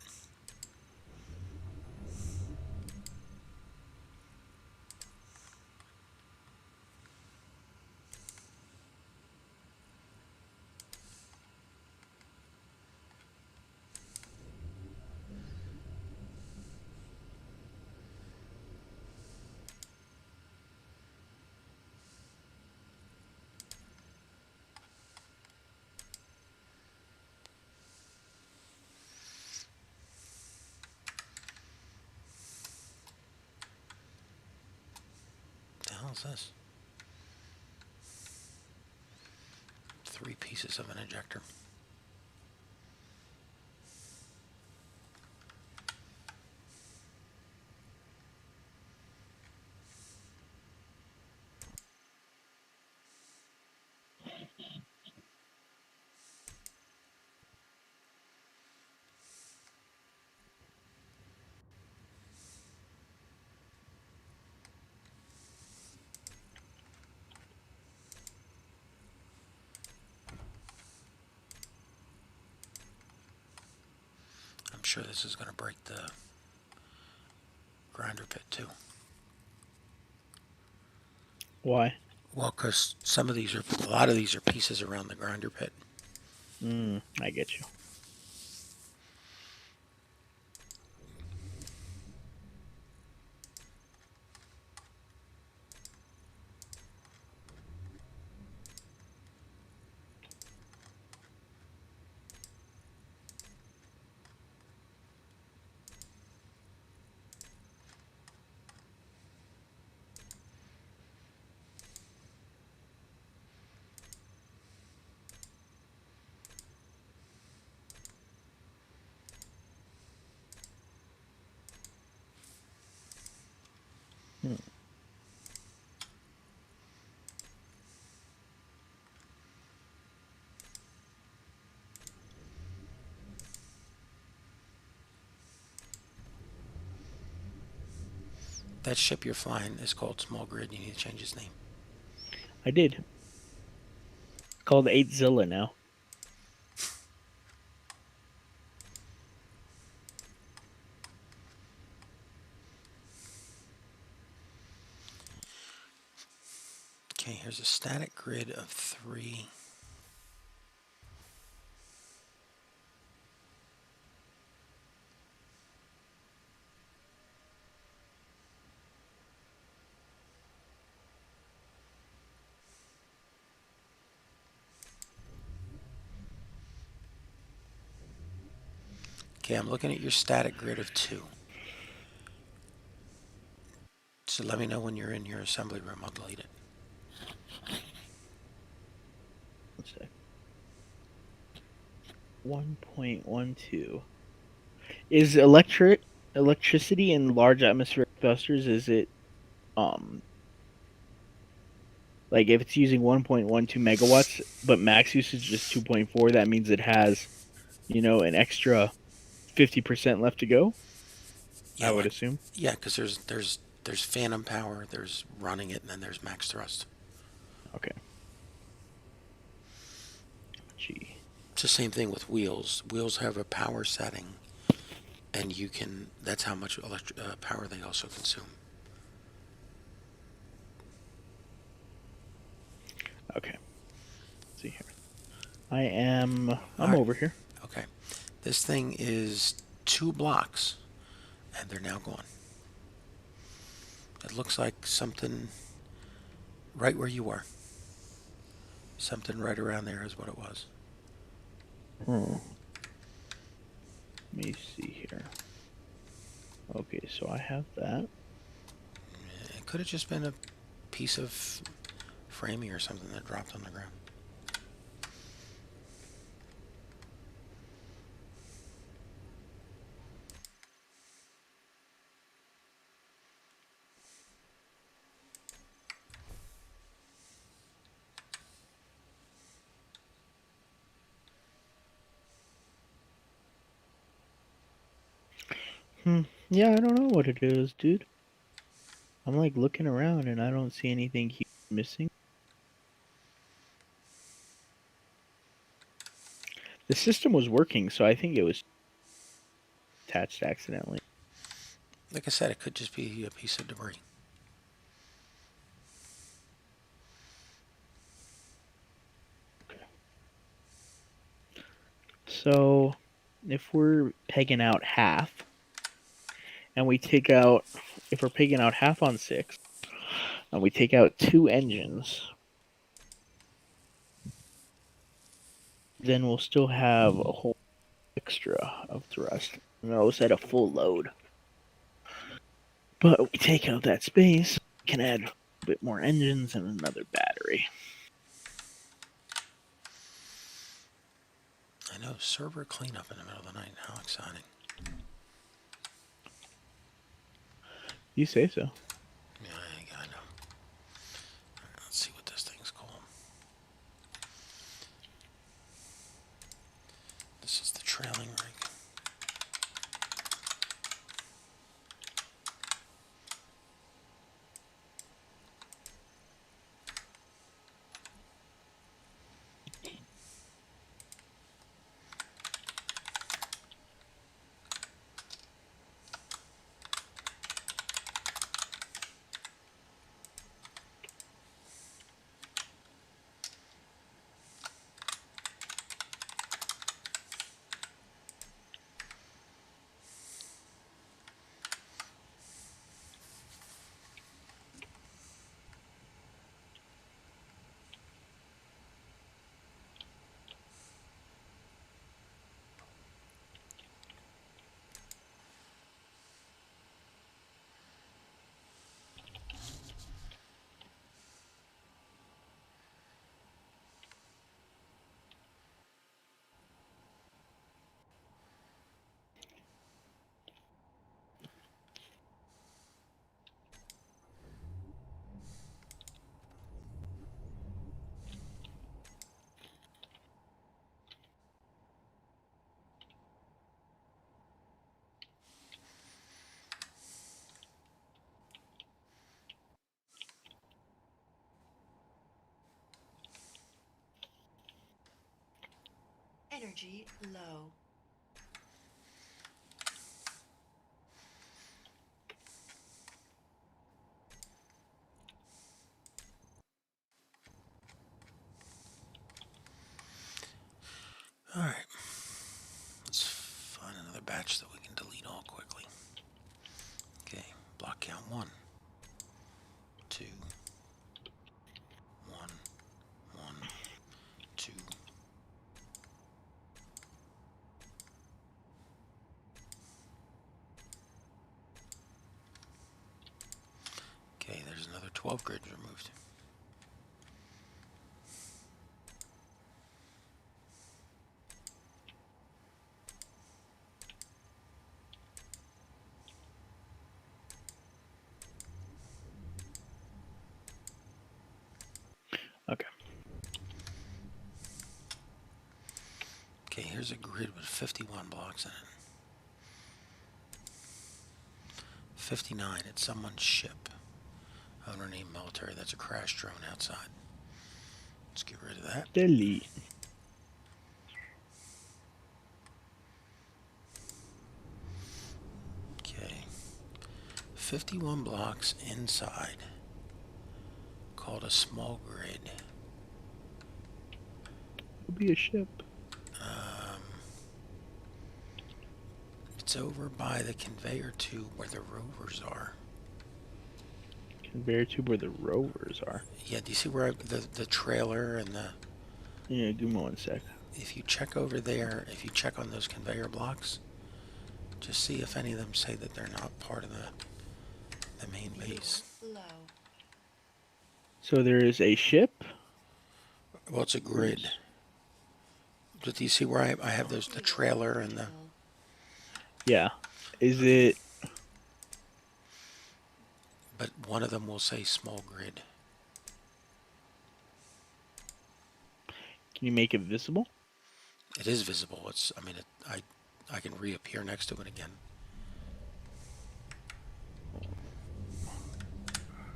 What the hell is this? 3 pieces of an ejector. I'm sure this is going to break the grinder pit too. Why? Well, because a lot of these are pieces around the grinder pit. I get you. That ship you're flying is called Small Grid. You need to change its name. I did. It's called 8zilla now. Okay, here's a static grid of 3. Okay, I'm looking at your static grid of 2. So let me know when you're in your assembly room. I'll delete it. One sec. 1.12. Is electricity in large atmospheric clusters, is it like if it's using 1.12 megawatts but max usage is 2.4, that means it has, an extra 50% left to go? Yeah, I would assume. Yeah, because there's phantom power, there's running it, and then there's max thrust. Okay. Gee. It's the same thing with wheels. Wheels have a power setting, and that's how much power they also consume. Okay. Let's see here. I'm Alright. over here. Okay. This thing is 2 blocks, and they're now gone. It looks like something right where you were. Something right around there is what it was. Let me see here. Okay, so I have that. It could have just been a piece of framing or something that dropped on the ground. Yeah, I don't know what it is, dude. I'm like looking around and I don't see anything missing. The system was working, so I think it was attached accidentally. Like I said, it could just be a piece of debris. So, if we're pegging out half, and we take out, if we're pegging out half on 6, and we take out 2 engines, then we'll still have a whole extra of thrust. And those at a full load. But we take out that space, we can add a bit more engines and another battery. I know, server cleanup in the middle of the night. How exciting. You say so. Yeah, I know. All right, let's see what this thing's called. This is the trailing rig. Energy low. All right. Let's find another batch that we can delete all quickly. Okay, block count 1, 2, 1, 1, 2. Okay, there's another 12 grids removed. Okay. Okay, here's a grid with 51 blocks in it. 59, it's someone's ship. Owner named military, that's a crash drone outside. Let's get rid of that. Delete. Okay. 51 blocks inside. Called a small grid. It'll be a ship. It's over by the conveyor tube where the rovers are. Conveyor tube where the rovers are. Yeah, do you see where the trailer and the... Yeah, give me 1 sec. If you check over there, if you check on those conveyor blocks, just see if any of them say that they're not part of the main base. Low. So there is a ship. Well, it's a grid. But do you see where I have those, the trailer and the... Yeah. Is it? But one of them will say small grid. Can you make it visible? It is visible. It's, I mean, I can reappear next to it again.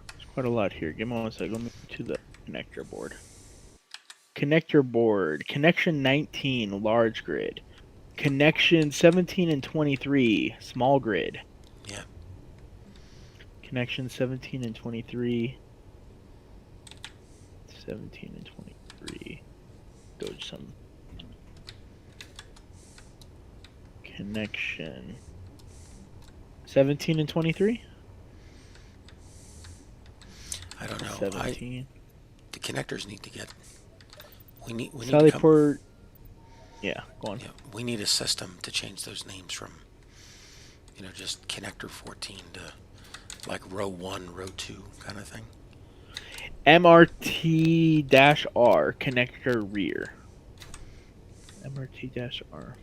There's quite a lot here. Give me 1 sec. Let me to the connector board. Connector board. Connection 19, large grid. Connection 17 and 23, small grid. Yeah. Connection 17 and 23. 17 and 23. Go to some. Connection 17 and 23? I don't know. 17. The connectors need to get. We need to Sallyport. Yeah, go on. Yeah, we need a system to change those names from, just connector 14 to like row 1, row 2 kind of thing. MRT-R, connector rear. MRT-R.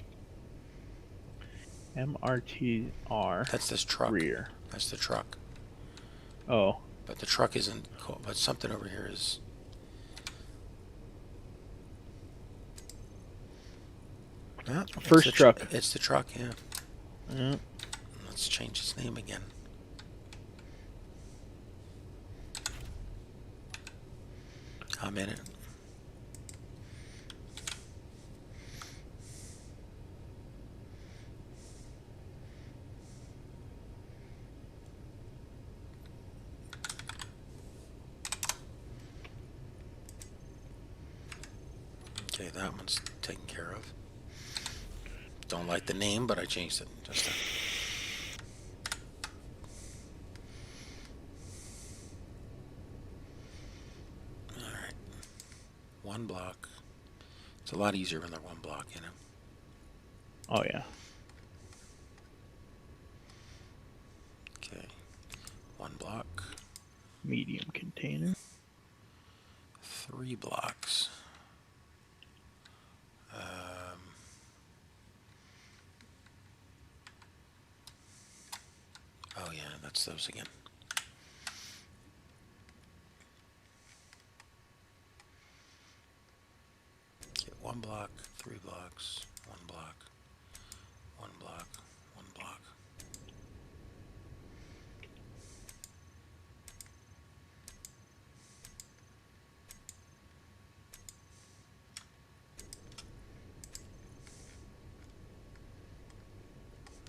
MRT-R. That's this truck. Rear. That's the truck. Oh. But the truck isn't cool. But something over here is. Ah, First truck. It's the truck, yeah. Yeah. Let's change its name again. I'm in it. Okay, that one's taken care of. Don't like the name, but I changed it. Just to... Alright. One block. It's a lot easier when they're one block, Oh, yeah. Okay. One block. Medium container. 3 blocks. Oh yeah, that's those again. Okay, 1 block, 3 blocks, 1 block, 1 block, 1 block.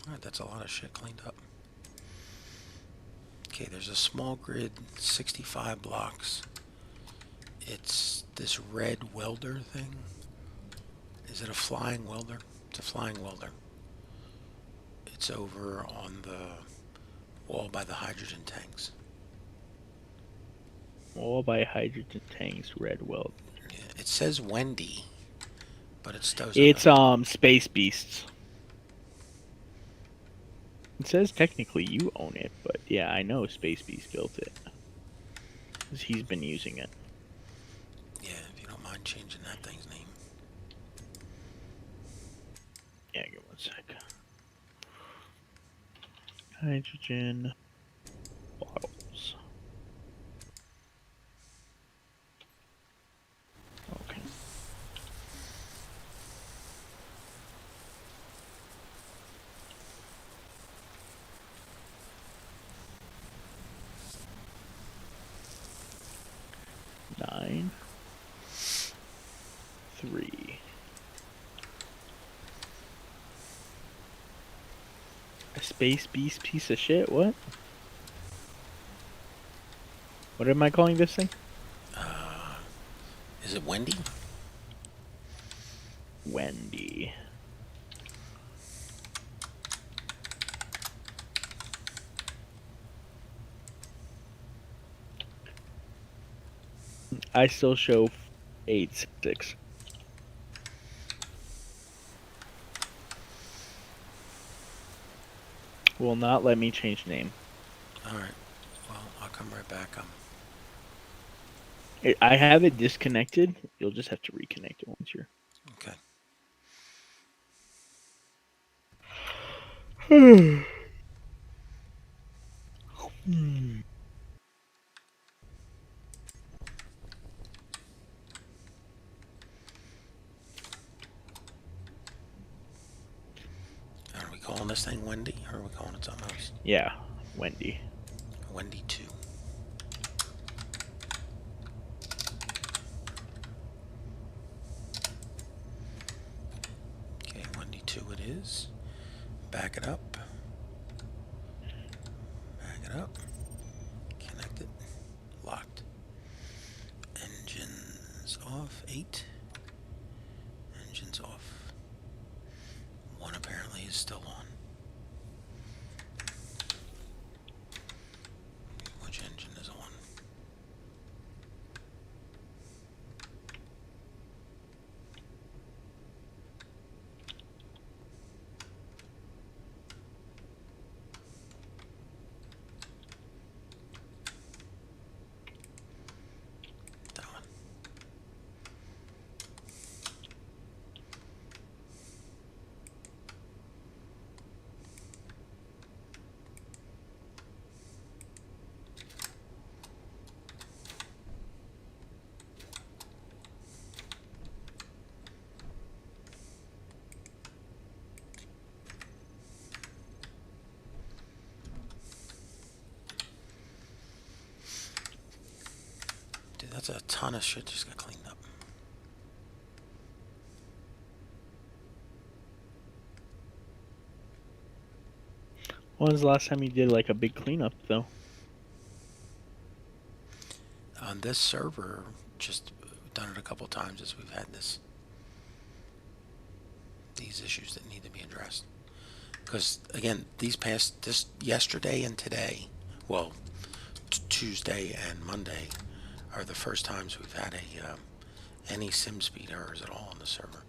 Alright, that's a lot of shit cleaned up. Okay, there's a small grid, 65 blocks. It's this red welder thing. Is it a flying welder? It's a flying welder. It's over on the wall by the hydrogen tanks. Wall by hydrogen tanks, red weld. Yeah, it says Wendy, but it's Space Beasts. It says technically you own it, but yeah, I know Space Beast built it. 'Cause he's been using it. Yeah, if you don't mind changing that thing's name. Yeah, give 1 sec. Hydrogen bottles. Okay. Nine. 3. A Space Beast piece of shit? What? What am I calling this thing? Is it Wendy? Wendy. I still show 8-6. Will not let me change name. Alright. Well, I'll come right back. I have it disconnected. You'll just have to reconnect it once you're... Okay. Are we calling this thing Wendy, or are we calling it something else? Yeah, Wendy. Wendy 2. is. Back it up. Back it up. Connect it. Locked. Engines off. 8. Engines off. 1 apparently is still on. Which engine is on? That one. Dude, that's a ton of shit just got cleaned up. When was the last time you did like a big cleanup though? On this server, just done it a couple times as we've had these issues that need to be addressed. Because again, this yesterday and today, well, Tuesday and Monday are the first times we've had any sim speed errors at all on the server.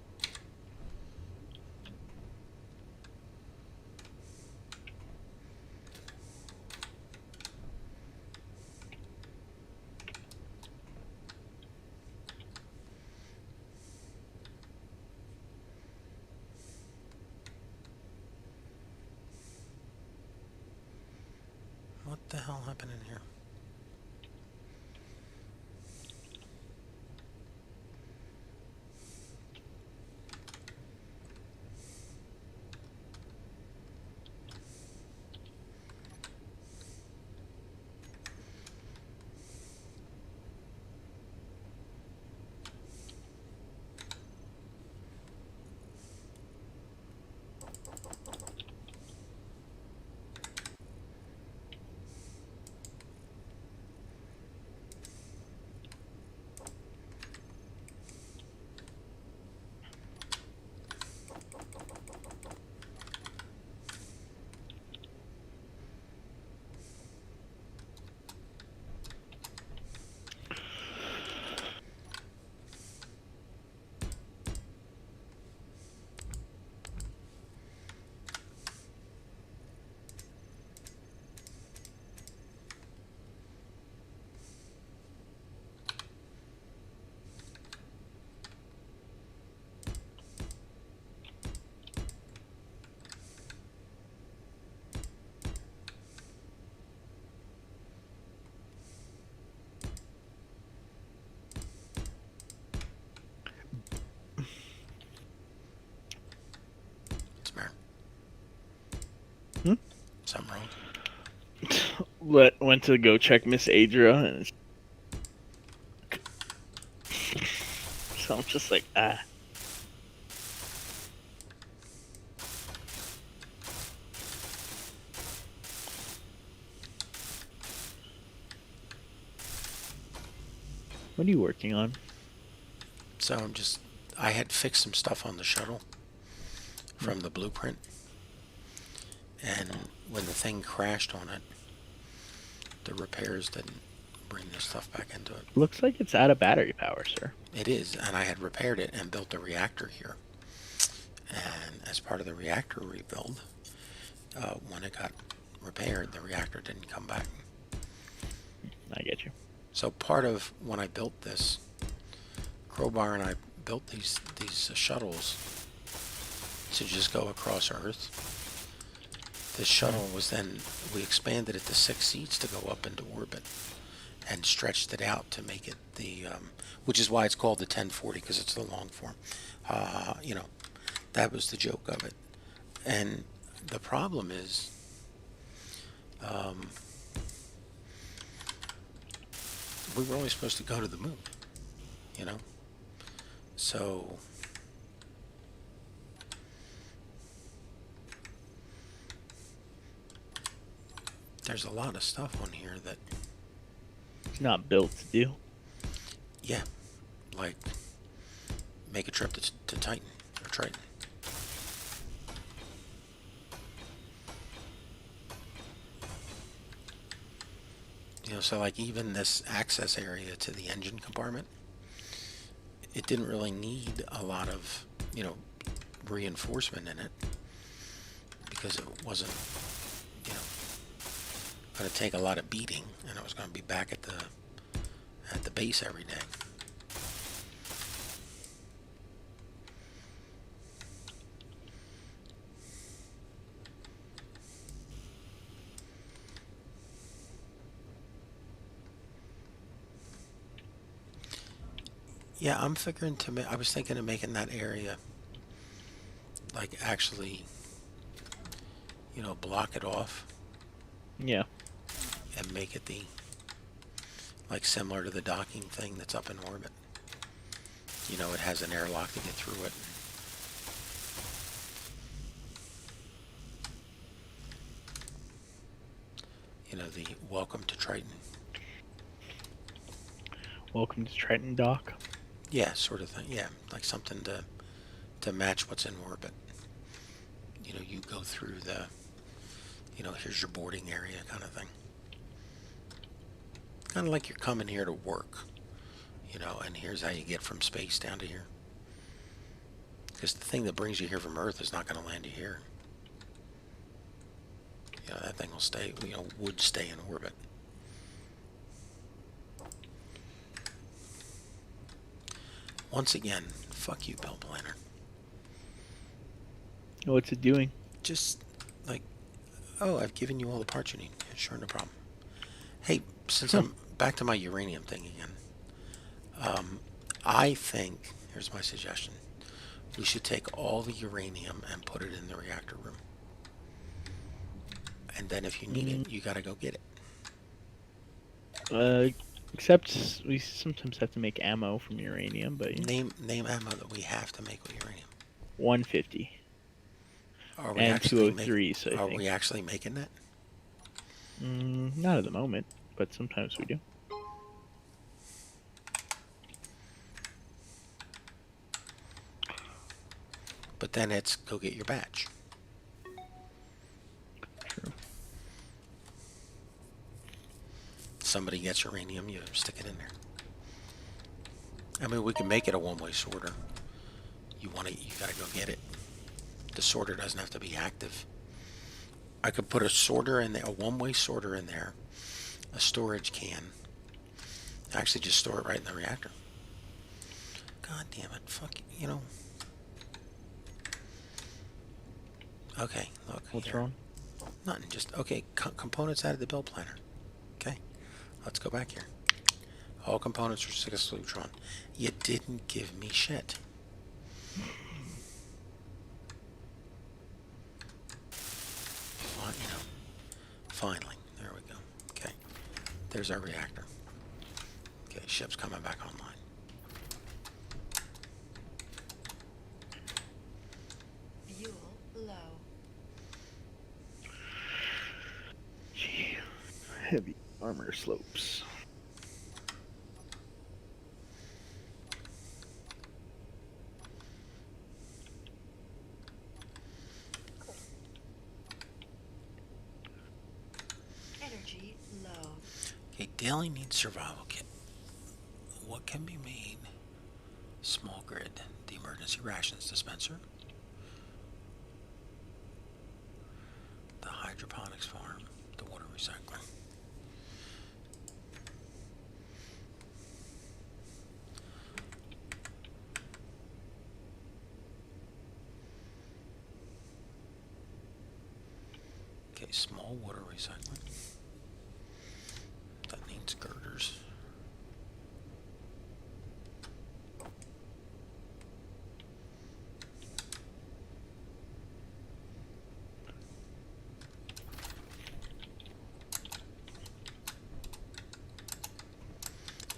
What the hell happened in here? It's Meir. Hmm? Something wrong? Went to go check Miss Adria, and so I'm just like, ah. What are you working on? So I had fixed some stuff on the shuttle from the blueprint. And when the thing crashed on it, the repairs didn't bring the stuff back into it. Looks like it's out of battery power, sir. It is, and I had repaired it and built a reactor here. And as part of the reactor rebuild, when it got repaired, the reactor didn't come back. I get you. So part of when I built this, Crowbar and I built these shuttles to just go across Earth. This shuttle was then, we expanded it to 6 seats to go up into orbit and stretched it out to make it which is why it's called the 1040, because it's the long form. That was the joke of it. And the problem is, we were only supposed to go to the moon, so There's a lot of stuff on here that, It's not built to do. yeah, like make a trip to Titan or Triton. You know, so like even this access area to the engine compartment, it didn't really need a lot of, you know, reinforcement in it because it wasn't, you know, going to take a lot of beating, and it was going to be back at the base every day. Yeah, I'm figuring I was thinking of making that area like actually, you know, block it off Yeah. and make it like similar to the docking thing that's up in orbit. You know, it has an airlock to get through it. You know, the welcome to Triton. Welcome to Triton Dock. Yeah, sort of thing. Yeah, like something to match what's in orbit. You know, you go through the, you know, here's your boarding area kind of thing. Kind of like you're coming here to work, you know, and here's how you get from space down to here. Because the thing that brings you here from Earth is not going to land you here. You know, that thing will stay, you know, would stay in orbit. Once again, fuck you, Bill Planner. What's it doing? Just like, oh, I've given you all the parts you need. Yeah, sure, no problem. Hey, since I'm back to my uranium thing again, I think, here's my suggestion, we should take all the uranium and put it in the reactor room. And then if you need it, you gotta go get it. Except we sometimes have to make ammo from uranium, but Name ammo that we have to make with uranium. 150 Are we and actually 203s. I Are think. we actually making that? Not at the moment, but sometimes we do. But then it's go get your batch. True. Somebody gets uranium, you stick it in there. I mean, we can make it a one-way sorter. You want it, you gotta go get it. The sorter doesn't have to be active. I could put a sorter in there, a one-way sorter in there, a storage can. Actually, just store it right in the reactor. God damn it! Fuck you know. Okay, look. What's here. wrong? Nothing. Just okay. Components added to build planner. Okay, let's go back here. All components are successfully drawn. You didn't give me shit. You know, finally, there we go. Okay, there's our reactor. Okay, ship's coming back online. Fuel low. Gee, heavy armor slopes. Energy low. Okay, daily needs survival kit. What can be made? Small grid, the emergency rations dispenser, the hydroponics farm, the water recycler. Okay, small water recycling. That needs girders.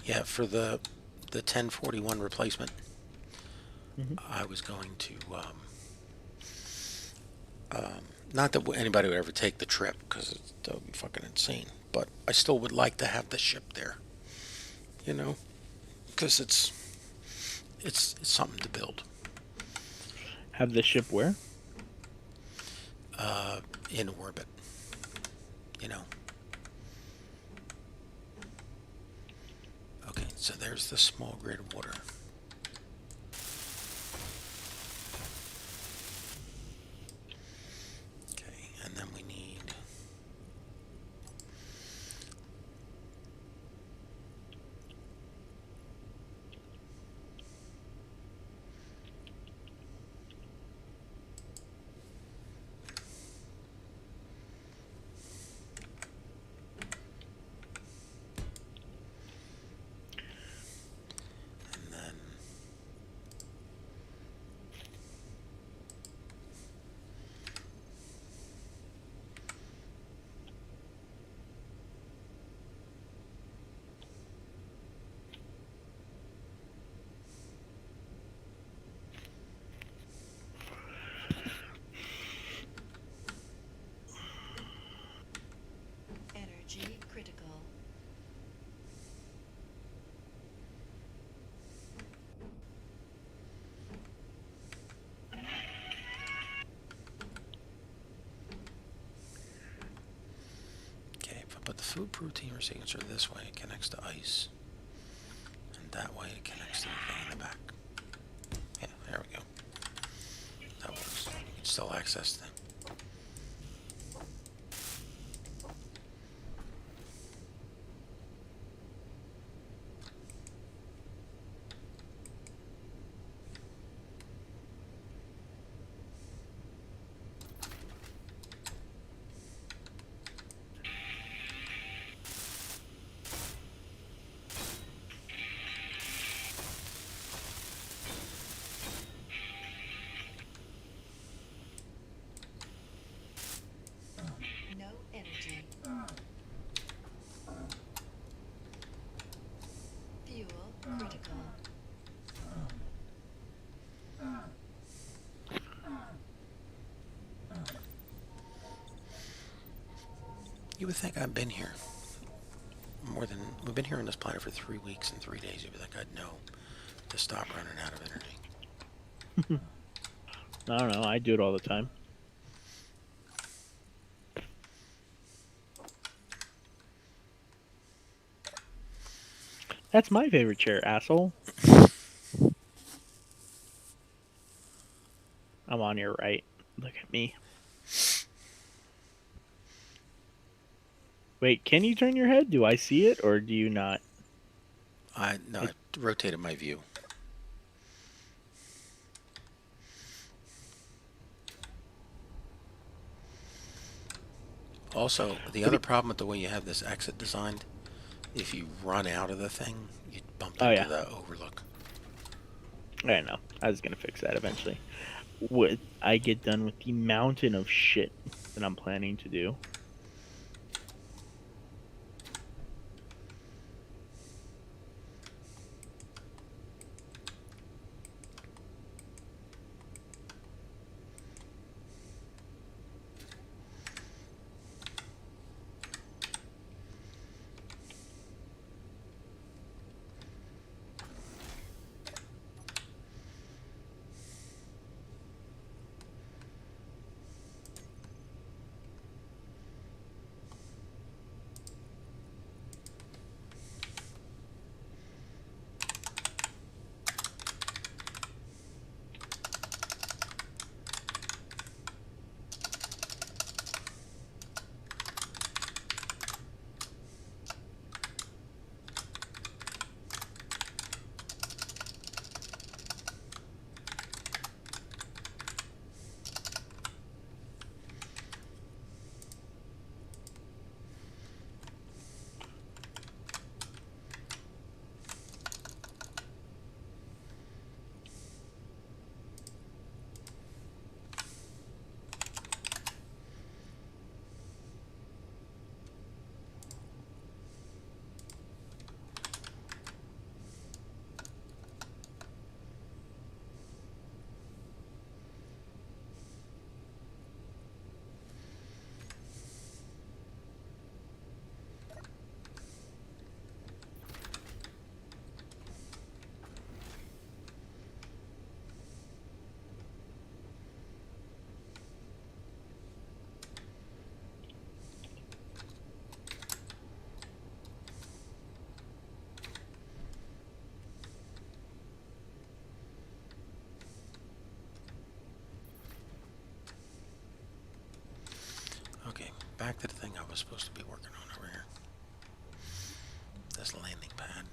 Yeah, for the 1041 replacement, I was going to Not that anybody would ever take the trip, because that would be fucking insane. But I still would like to have the ship there. You know, because it's something to build. Have the ship where? In orbit. You know. Okay, so there's the small grid of water. Okay, and then we need... And then... Energy critical. Okay, if I put the food protein signature this way, it connects to ice. And that way it connects to the thing in the back. Yeah, there we go. That works. You can still access them. No energy. Fuel critical. You would think I've been here we've been here on this planet for 3 weeks and 3 days. You would think I'd know to stop running out of energy. I don't know. I do it all the time. That's my favorite chair, asshole. I'm on your right. Look at me. Wait, can you turn your head? Do I see it or do you not? I rotated my view. Also, the other problem with the way you have this exit designed, if you run out of the thing, you bump into the overlook. I know. I was gonna fix that eventually. When I get done with the mountain of shit that I'm planning to do. was supposed to be working on over here. This landing pad.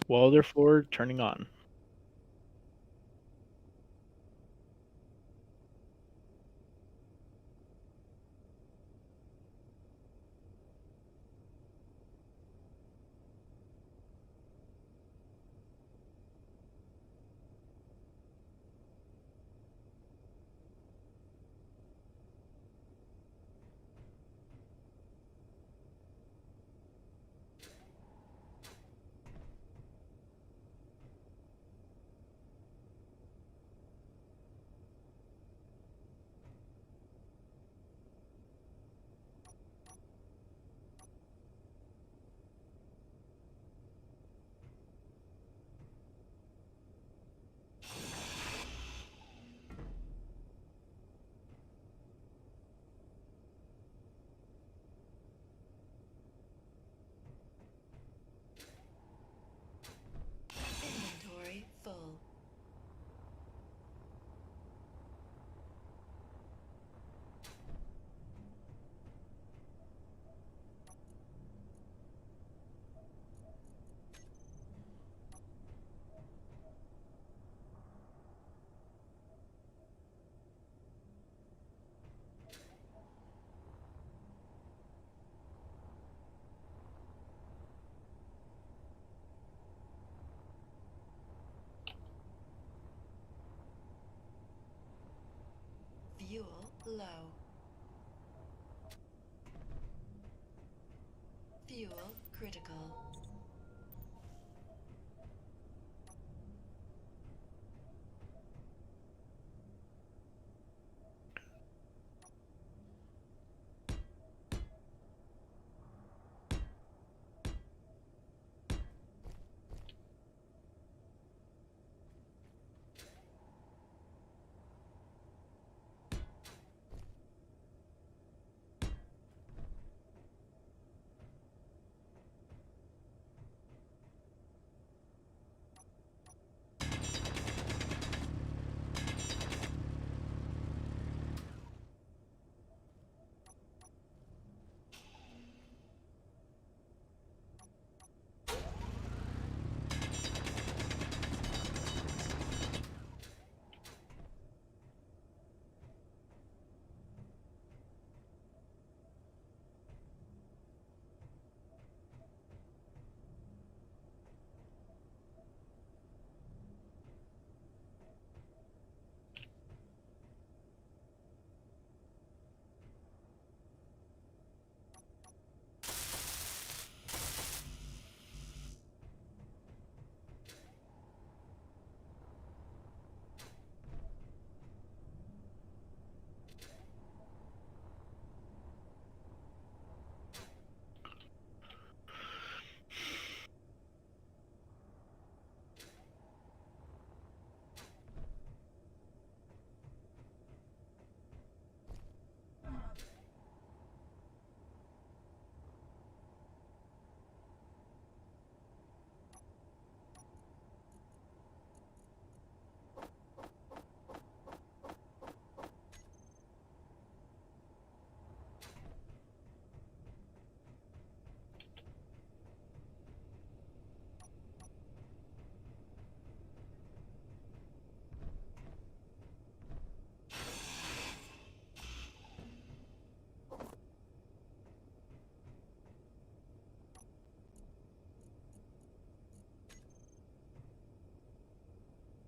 Welder forward, turning on. Inventory full. Fuel low. Fuel critical.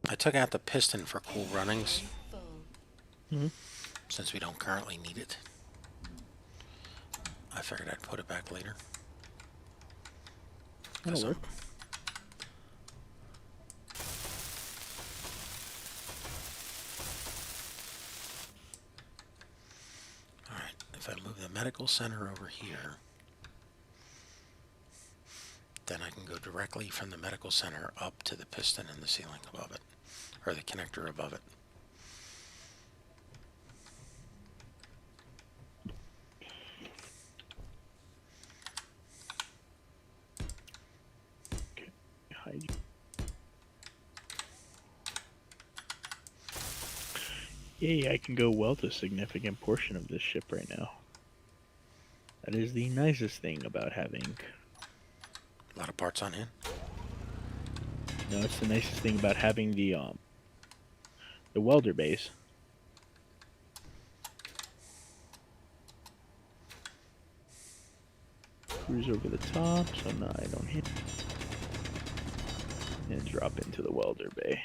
I took out the piston for cool runnings full. since we don't currently need it. I figured I'd put it back later. That'll work. Alright, if I move the medical center over here, then I can go directly from the medical center up to the piston in the ceiling above it, or the connector above it. Hide. Yay, I can go weld a significant portion of this ship right now. That is the nicest thing about having... A lot of parts on hand. No, it's the nicest thing about having the welder base. Cruise over the top, so now I don't hit. And drop into the welder bay.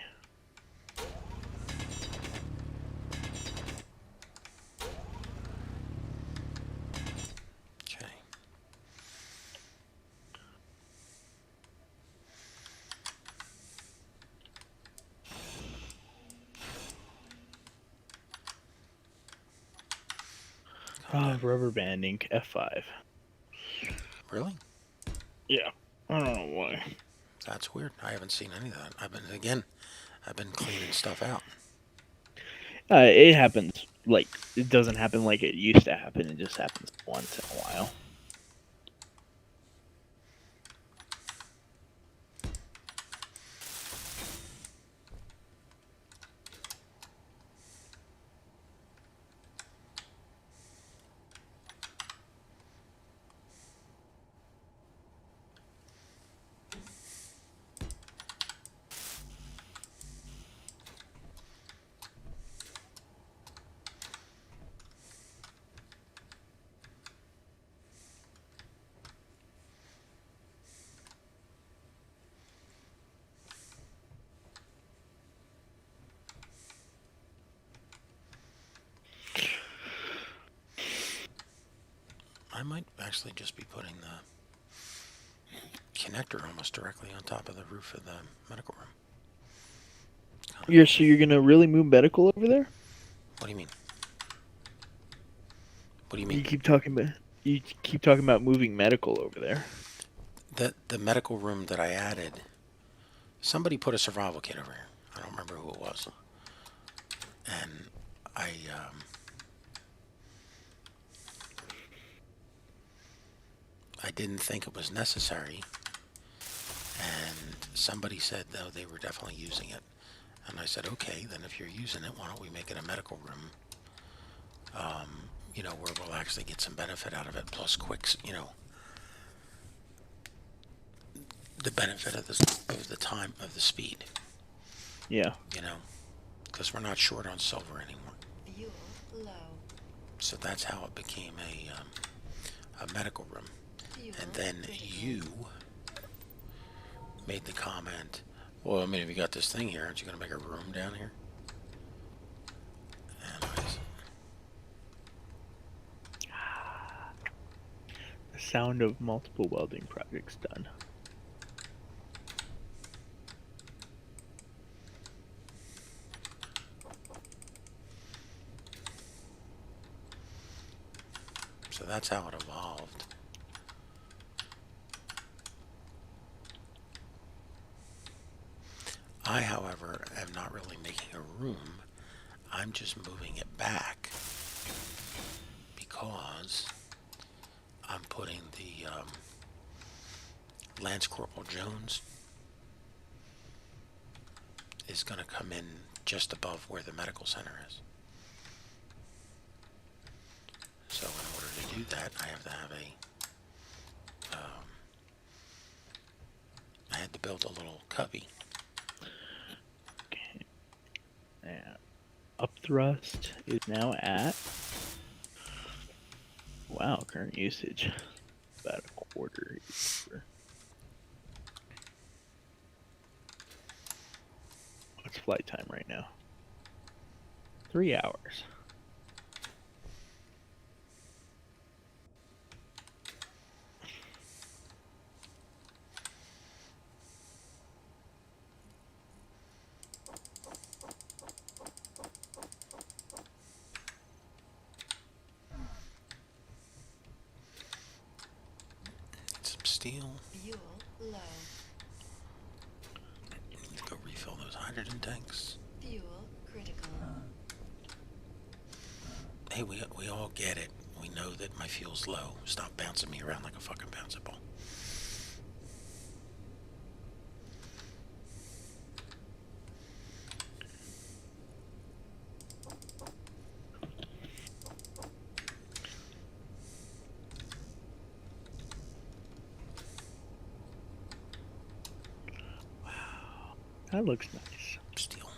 Okay. Rubber banding, F5. Really? Yeah, I don't know why. That's weird. I haven't seen any of that. I've been cleaning stuff out. It happens, like, it doesn't happen like it used to happen. It just happens once in a while. I might actually just be putting the connector almost directly on top of the roof of the medical room. So you're gonna really move medical over there? What do you mean? What do you mean? You keep talking about moving medical over there. The medical room that I added, somebody put a survival kit over here. I don't remember who it was. And I didn't think it was necessary. And somebody said, no, they were definitely using it. And I said, okay, then if you're using it, why don't we make it a medical room? You know, where we'll actually get some benefit out of it, plus the benefit of the time of the speed. Yeah. You know, because we're not short on silver anymore. Fuel low. So that's how it became a medical room. Fuel And then critical. you made the comment, well, I mean, if you got this thing here, aren't you going to make a room down here? And I said, The sound of multiple welding projects done. so that's how it evolved. I, however, am not really making a room. I'm just moving it back because I'm putting the Lance Corporal Jones is going to come in just above where the medical center is. So in order to do that, I have to have I had to build a little cubby. Okay. Yeah. Upthrust is now at... Wow, current usage. About a quarter. Let's flight time right now? 3 hours. Some steel. Fuel low. Need to go refill those hydrogen tanks. Fuel critical. Hey, we all get it. We know that my fuel's low. Stop bouncing me around like a fucking bouncy ball. That looks nice. Steel.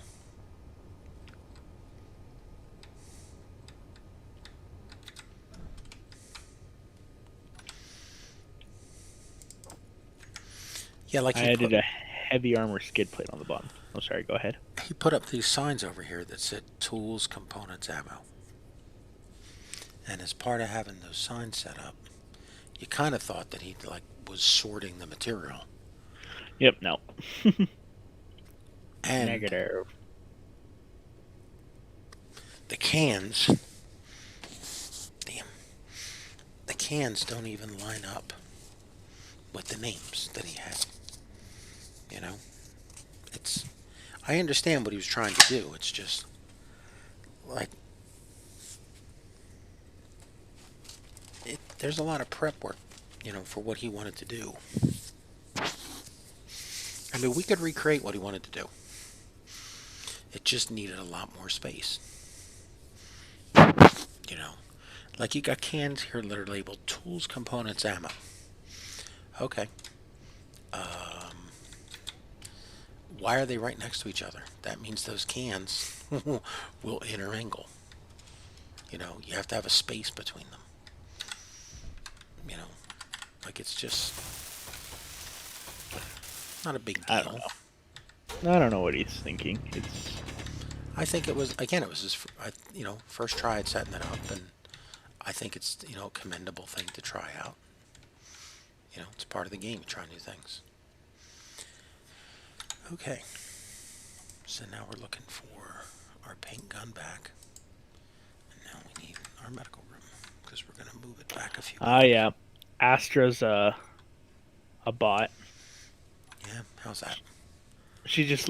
Yeah, like I added a heavy armor skid plate on the bottom. Oh, sorry. Go ahead. he put up these signs over here that said tools, components, ammo. And as part of having those signs set up, you kind of thought that he was sorting the material. Yep. No. And Negative. the cans, damn, the cans don't even line up with the names that he had. You know, I understand what he was trying to do. It's just like there's a lot of prep work, for what he wanted to do. I mean, we could recreate what he wanted to do. It just needed a lot more space. Like you got cans here that are labeled tools, components, ammo. Okay. Why are they right next to each other? That means those cans will intermingle. You have to have a space between them. Like it's just not a big deal. I don't know. I don't know what he's thinking. I think it was his first try at setting it up, and I think it's a commendable thing to try out. It's part of the game to try new things. Okay, so now we're looking for our paint gun back, and now we need our medical room because we're gonna move it back a few. Yeah, Astra's a bot. Yeah, how's that? She just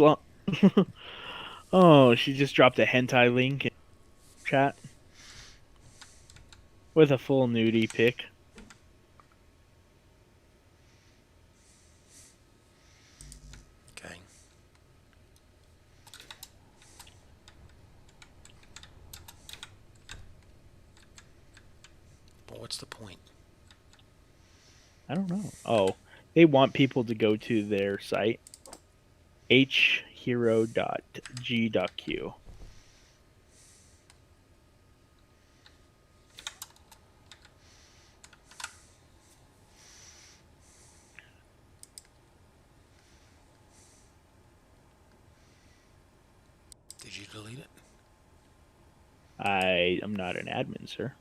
oh, she just dropped a hentai link in chat with a full nudie pic. Okay. But what's the point? I don't know. Oh, they want people to go to their site, hero.g.q. Did you delete it? I am not an admin, sir.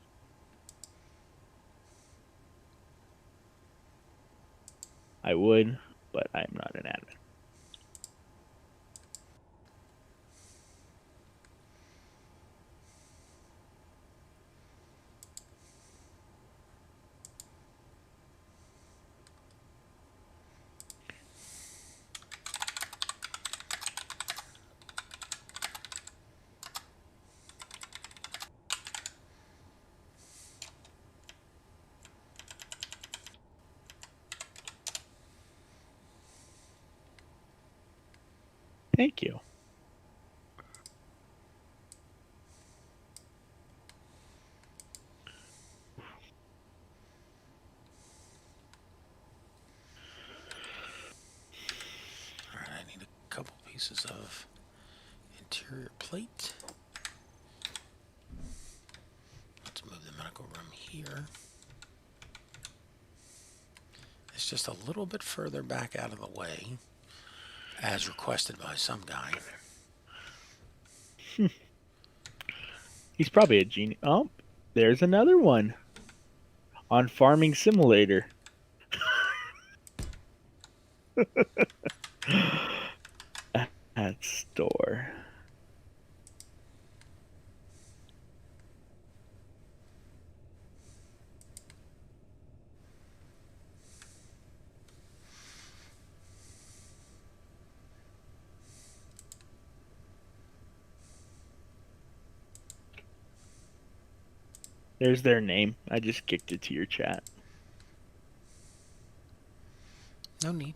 I would, but I'm not an admin. Thank you. Alright, I need a couple pieces of interior plate. Let's move the medical room here. It's just a little bit further back out of the way, as requested by some guy. He's probably a genius. Oh, there's another one on Farming Simulator. At store. There's their name. I just kicked it to your chat. No need.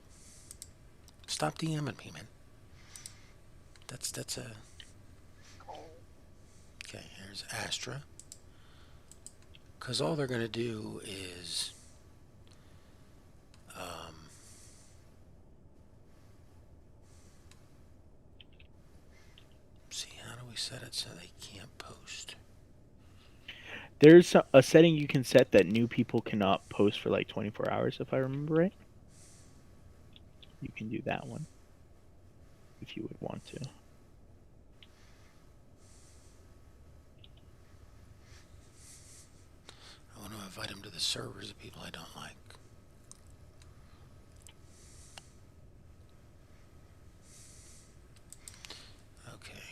Stop DMing me, man. That's a... Okay, here's Astra. Because all they're going to do is... see, how do we set it so they can't post? There's a setting you can set that new people cannot post for like 24 hours, if I remember right. You can do that one if you would want to. I want to invite them to the servers of people I don't like. Okay.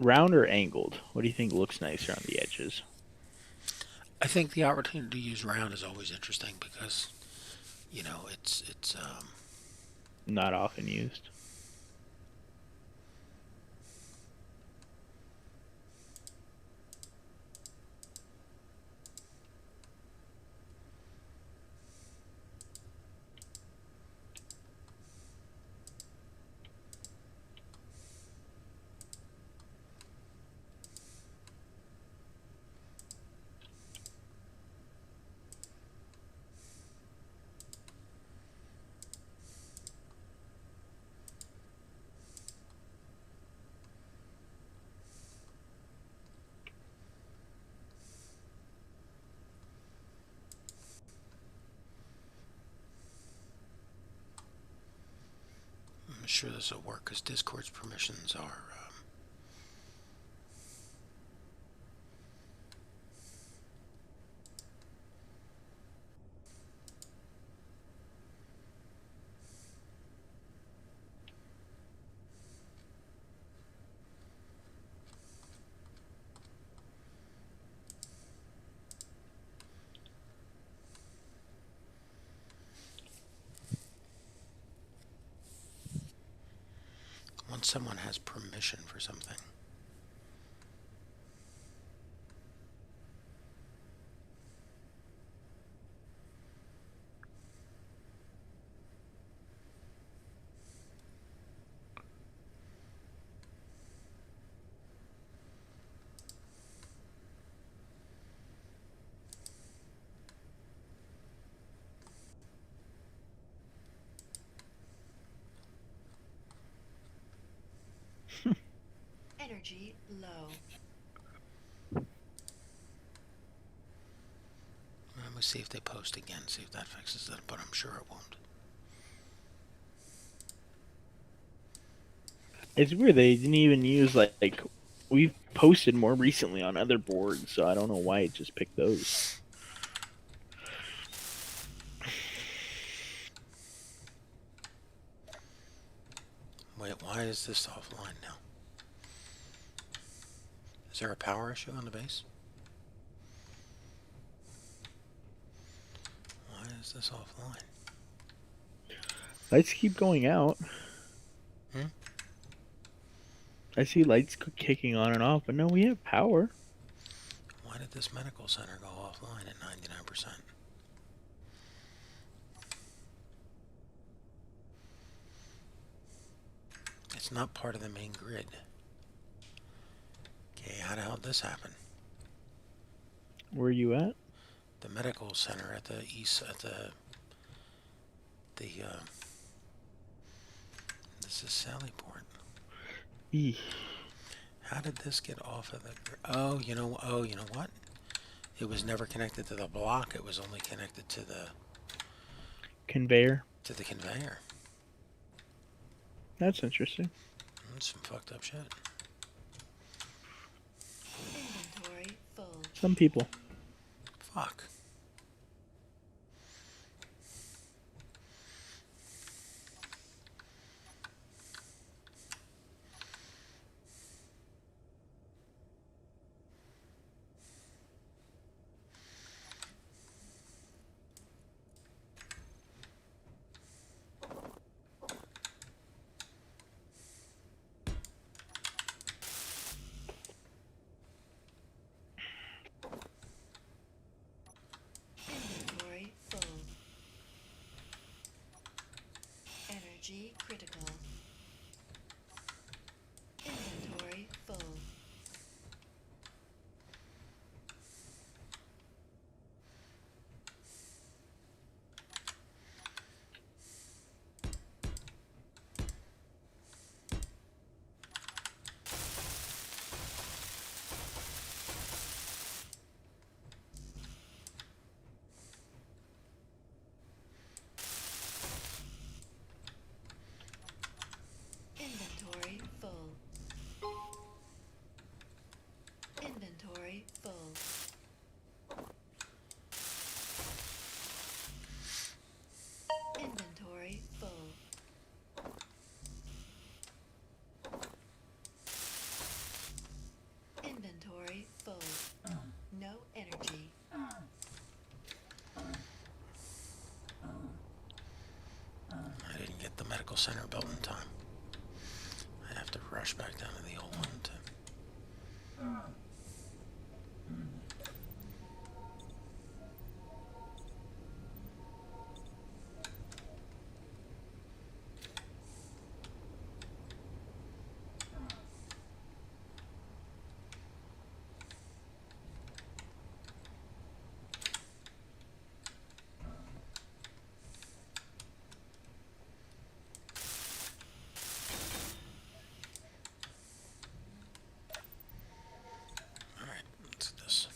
Round or angled? What do you think looks nicer on the edges? I think the opportunity to use round is always interesting because, you know, it's Not often used. I'm sure this will work because Discord's permissions are. Once someone has permission for something. Energy low. Let me see if they post again, see if that fixes it, but I'm sure it won't. It's weird they didn't even use like we've posted more recently on other boards, so I don't know why it just picked those. Wait, why is this offline now? Is there a power issue on the base? Why is this offline? Lights keep going out. Hmm? I see lights kicking on and off, but no, we have power. Why did this medical center go offline at 99%? It's not part of the main grid. Okay, how the hell did this happen? Where are you at? The medical center at the east, at this is Sallyport. Eeh. How did this get off of the grid? Oh, you know what? It was never connected to the block. It was only connected to the Conveyor. conveyor. That's interesting. That's some fucked up shit. Inventory full. Some people. Fuck. Inventory full. Energy critical. Inventory full. Inventory full. Inventory full. Inventory full. Inventory full. No energy. I didn't get the medical center built in time. I have to rush back down to the old one to... Alright, let's do this.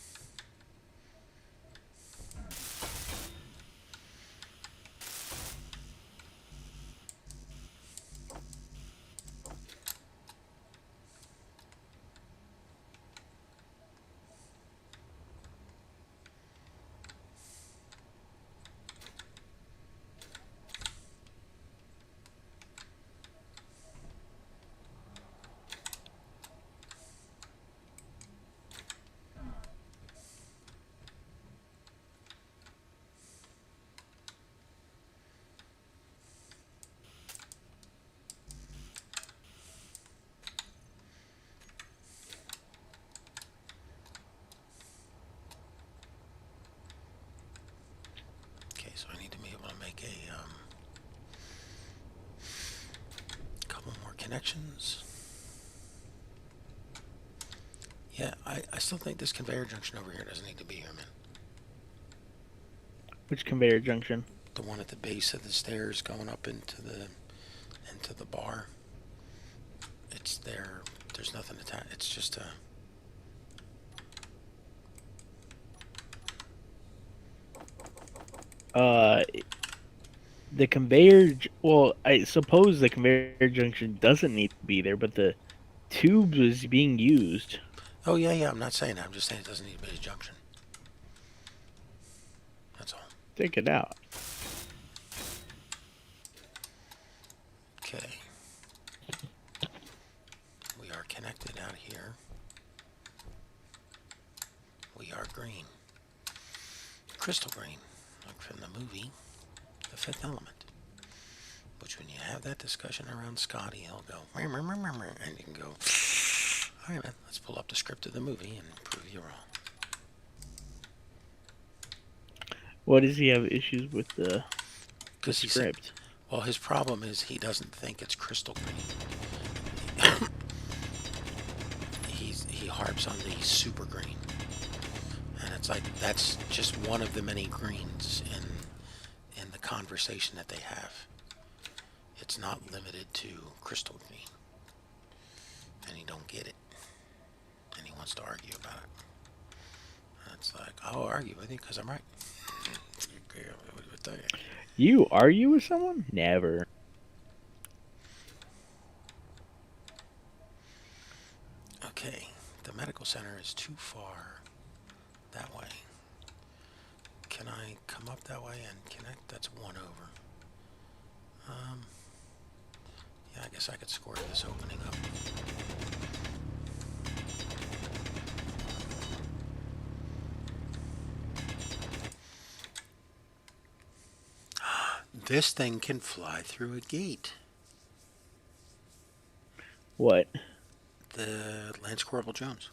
Okay, so I need to be able to make a couple more connections. Yeah, I still think this conveyor junction over here doesn't need to be here, man. Which conveyor junction? The one at the base of the stairs going up into the bar. It's there. There's nothing It's just a. The conveyor. Well, I suppose the conveyor junction doesn't need to be there, but the tubes is being used. Oh yeah, yeah. I'm not saying that. I'm just saying it doesn't need to be a junction. That's all. Take it out. Okay. We are connected out here. We are green. Crystal green, like from the movie, The Fifth Element. Which when you have that discussion around Scotty, he'll go, "Meow, meow, meow, meow, meow," and you can go, all right, man, let's pull up the script of the movie and prove you wrong. What does he have issues with the Because he script? said, well, his problem is he doesn't think it's crystal green. He harps on the super green. And it's like, that's just one of the many greens in the conversation that they have. It's not limited to crystal green. And he don't get it. And he wants to argue about it. And it's like, I'll argue with you because I'm right. Okay, what do you tell you? You argue with someone? Never. Okay, the medical center is too far that way. Can I come up that way and connect? That's one over. Yeah, I guess I could score this opening up. This thing can fly through a gate. What? The Lance Corporal Jones.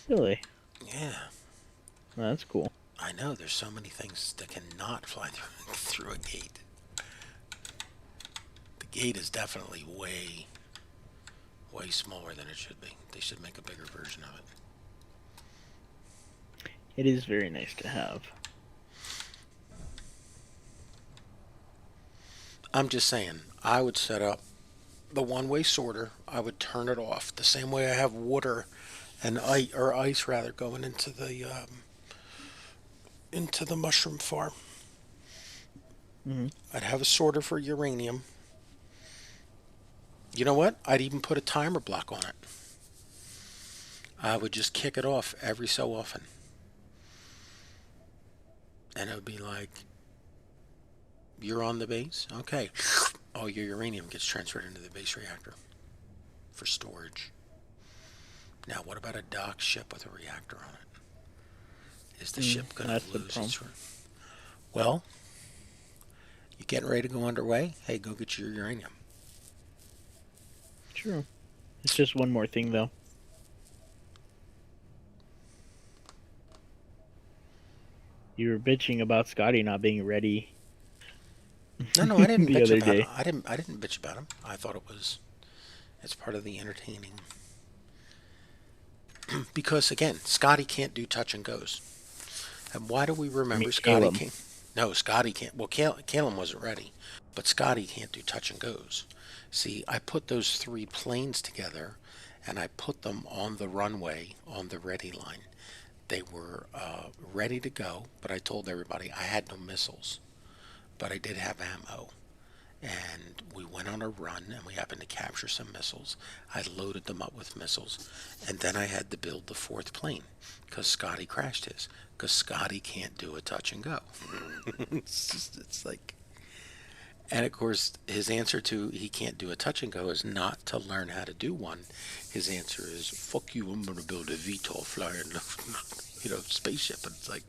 Really? Yeah. Well, that's cool. I know, there's so many things that cannot fly through a gate. The gate is definitely way smaller than it should be. They should make a bigger version of it. It is very nice to have. I'm just saying, I would set up the one-way sorter. I would turn it off the same way I have water and ice rather going into the mushroom farm. Mm-hmm. I'd have a sorter for uranium. You know what? I'd even put a timer block on it. I would just kick it off every so often. And it would be like, you're on the base? Okay. All your uranium gets transferred into the base reactor for storage. Now, what about a docked ship with a reactor on it? Is the ship going to lose its... Well, you getting ready to go underway? Hey, go get your uranium. True. It's just one more thing, though. You were bitching about Scotty not being ready. No, I didn't the bitch other about day. him. I didn't bitch about him. I thought it's part of the entertaining. Because again, Scotty can't do touch and goes. And why do we remember Scotty Caleb. can't? No, Scotty can't. Well, Caleb wasn't ready, but Scotty can't do touch and goes. See, I put those three planes together, and I put them on the runway on the ready line. They were ready to go, but I told everybody I had no missiles, but I did have ammo. And we went on a run, and we happened to capture some missiles. I loaded them up with missiles, and then I had to build the fourth plane because Scotty crashed his. Because Scotty can't do a touch and go. It's like, and of course, his answer to he can't do a touch and go is not to learn how to do one. His answer is, "Fuck you! I'm gonna build a VTOL flying, spaceship." And it's like,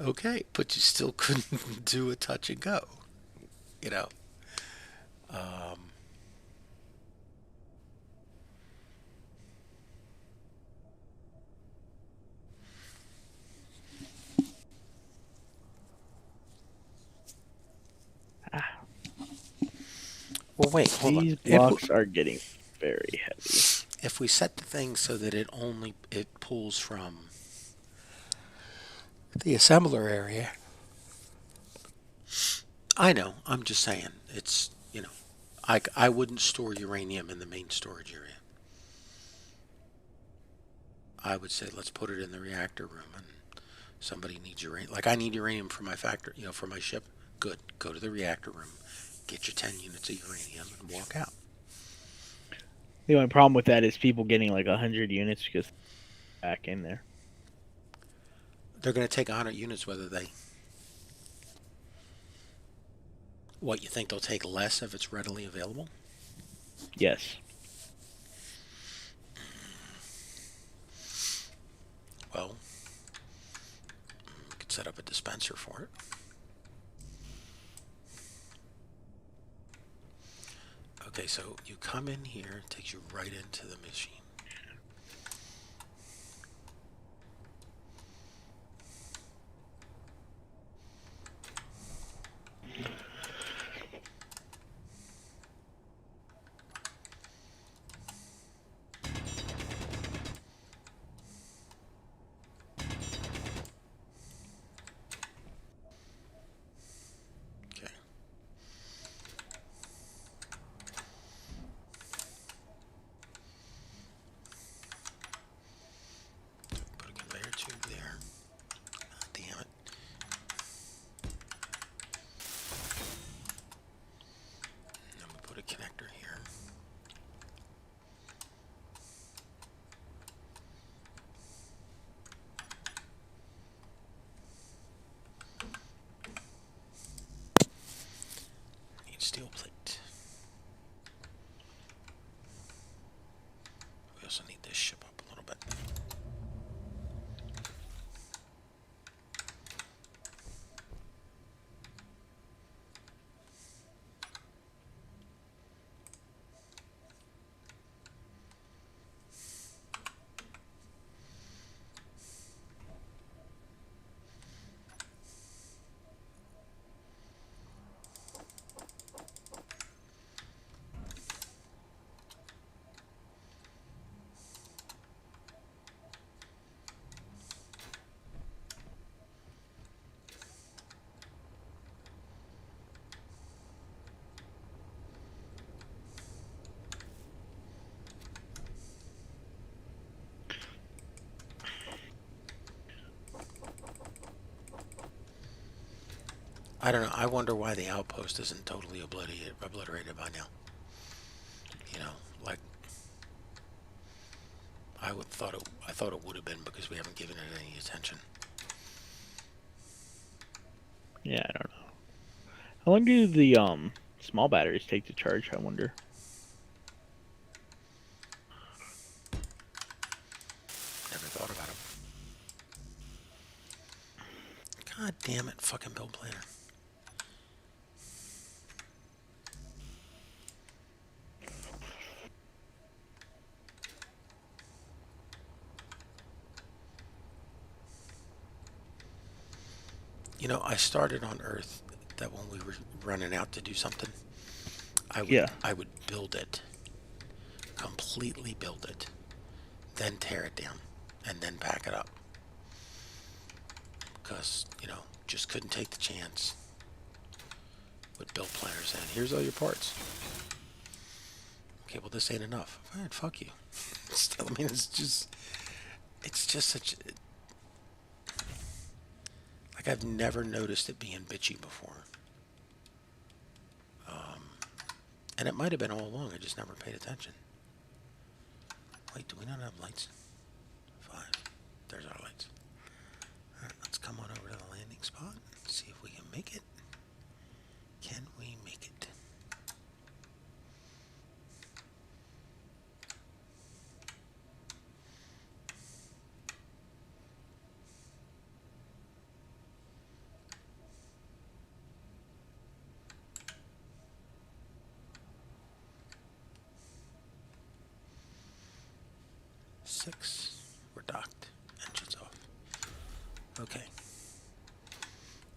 okay, but you still couldn't do a touch and go, you know. Well, wait, hold These on. blocks are getting very heavy. If we set the thing so that it pulls from the assembler area, I know. I'm just saying. It's I wouldn't store uranium in the main storage area. I would say let's put it in the reactor room, and somebody needs uranium. Like I need uranium for my factory, for my ship. Good. Go to the reactor room, get your 10 units of uranium, and walk out. The only problem with that is people getting like 100 units because back in there. They're going to take 100 units whether they... What, you think they'll take less if it's readily available? Yes. Well, we could set up a dispenser for it. Okay, so you come in here, it takes you right into the machine. Okay. Put a conveyor tube there. Ah, damn it. And then we put a connector here. Need steel plate. We also need this ship up a little bit. I don't know. I wonder why the outpost isn't totally obliterated by now. Like I thought it would have been because we haven't given it any attention. Yeah, I don't know. How long do the small batteries take to charge? I wonder. Never thought about it. God damn it, fucking build planner. I started on Earth that when we were running out to do something, I would build it, completely build it, then tear it down, and then pack it up. Because, just couldn't take the chance with build planners saying, here's all your parts. Okay, well this ain't enough. All right, fuck you. Still, it's just such... Like, I've never noticed it being bitchy before. And it might have been all along, I just never paid attention. Wait, do we not have lights? 5. There's our lights. Alright, let's come on over to the landing spot. See if we can make it. Can we make it? Six. We're docked. Engines off. Okay.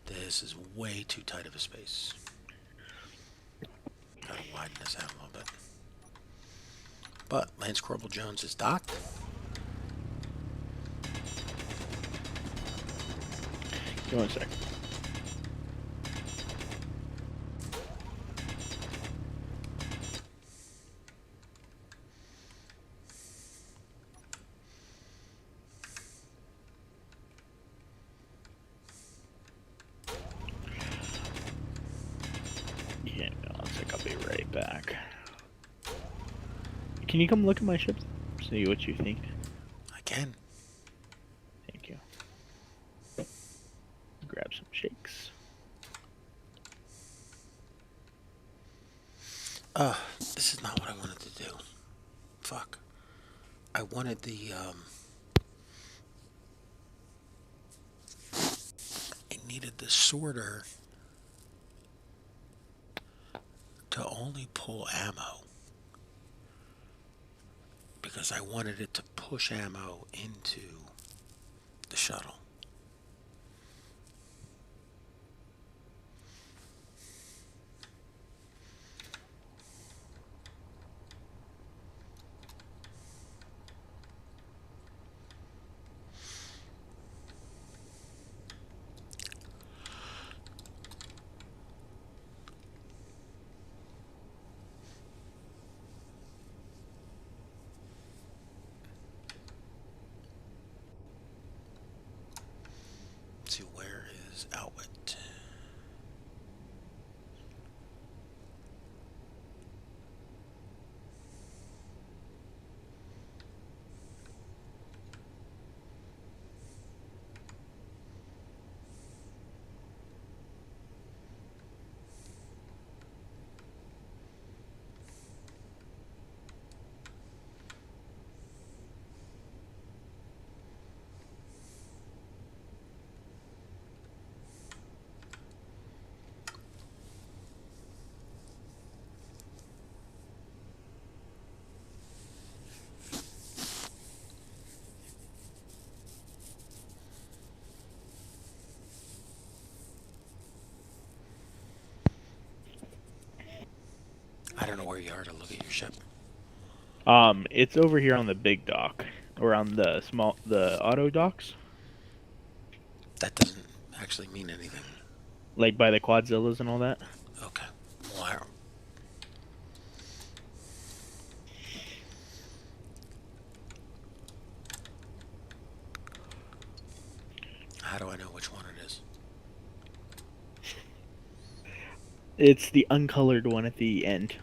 This is way too tight of a space. Gotta widen this out a little bit. But Lance Corporal Jones is docked. Give me 1 sec. Can you come look at my ship? See what you think. I can. Thank you. Grab some shakes. This is not what I wanted to do. Fuck. I wanted the, I needed the sorter to only pull ammo. Because I wanted it to push ammo into the shuttle. Let's see, where is outlet? I don't know where you are to look at your ship. It's over here on the big dock, or on the auto docks, That doesn't actually mean anything. like by the Quadzillas and all that. Okay. Well, how do I know which one it is? It's the uncolored one at the end.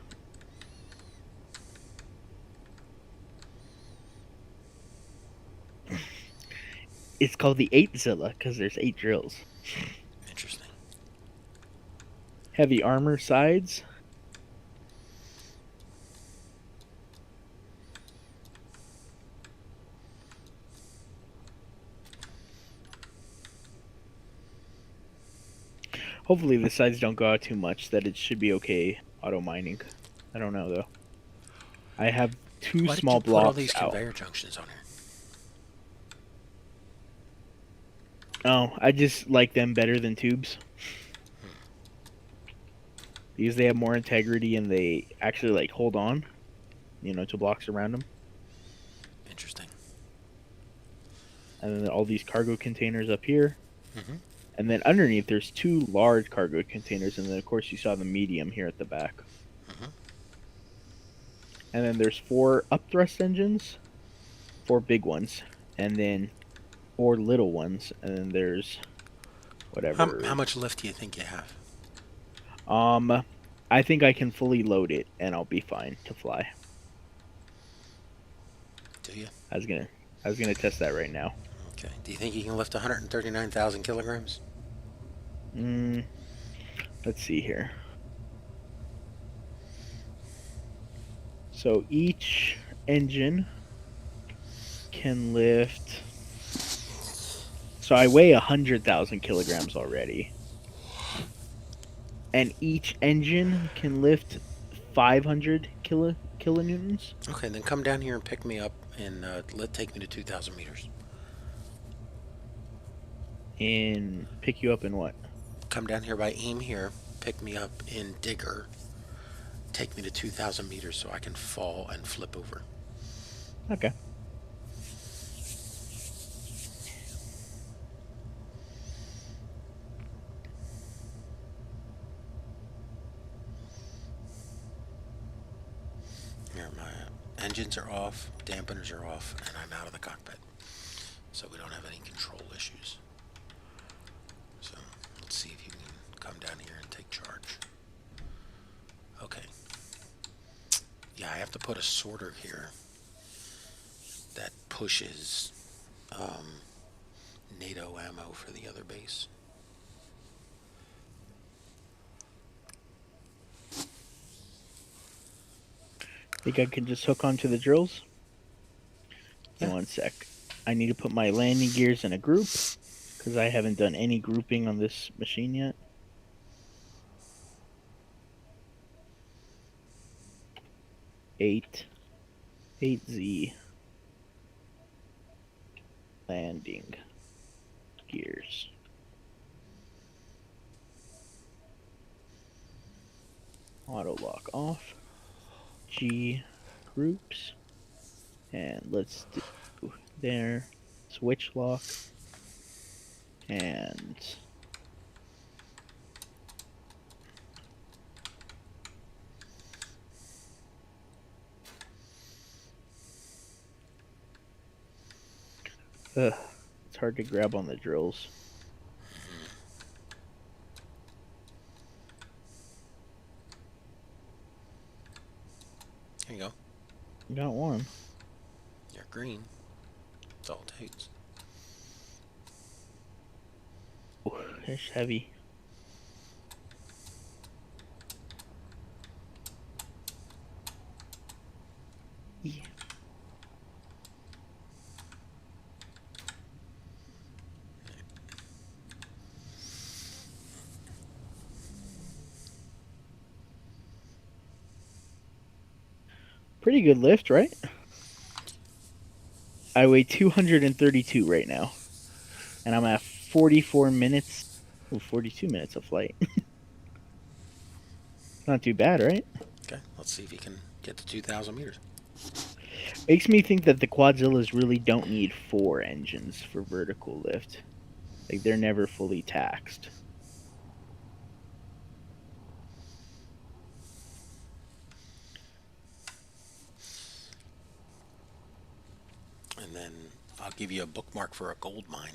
It's called the 8-Zilla because there's 8 drills. Interesting. Heavy armor sides. Hopefully the sides don't go out too much, that it should be okay auto mining. I don't know though. I have 2 Why small did you put all blocks these out. conveyor junctions on here? Oh, I just like them better than tubes. Because they have more integrity and they actually like hold on, to blocks around them. Interesting. And then all these cargo containers up here. Mm-hmm. And then underneath there's 2 large cargo containers, and then of course you saw the medium here at the back. Mm-hmm. And then there's 4 upthrust engines, 4 big ones, and then 4 little ones, and then there's whatever. How much lift do you think you have? I think I can fully load it, and I'll be fine to fly. Do you? I was gonna test that right now. Okay. Do you think you can lift 139,000 kilograms? Let's see here. So each engine can lift. So I weigh 100,000 kilograms already. And each engine can lift 500 kilonewtons. Okay, then come down here and pick me up and take me to 2,000 meters. And pick you up in what? Come down here by aim here, pick me up in digger, take me to 2,000 meters so I can fall and flip over. Okay. Here, my engines are off, dampeners are off, and I'm out of the cockpit. So we don't have any control issues. So let's see if you can come down here and take charge. Okay. Yeah, I have to put a sorter here that pushes NATO ammo for the other base. Think I can just hook onto the drills? Give me Yeah. 1 sec. I need to put my landing gears in a group because I haven't done any grouping on this machine yet. Eight 8Z landing gears. Auto lock off. G groups. And let's do there. Switch lock. And it's hard to grab on the drills. There you go. Got one. You're green. That's all it takes. Ooh, it's heavy. Yeah. Pretty good lift, right? I weigh 232 right now. And I'm at 44 minutes, 42 minutes of flight. Not too bad, right? Okay, let's see if he can get to 2,000 meters. Makes me think that the Quadzillas really don't need 4 engines for vertical lift. Like, they're never fully taxed. And then I'll give you a bookmark for a gold mine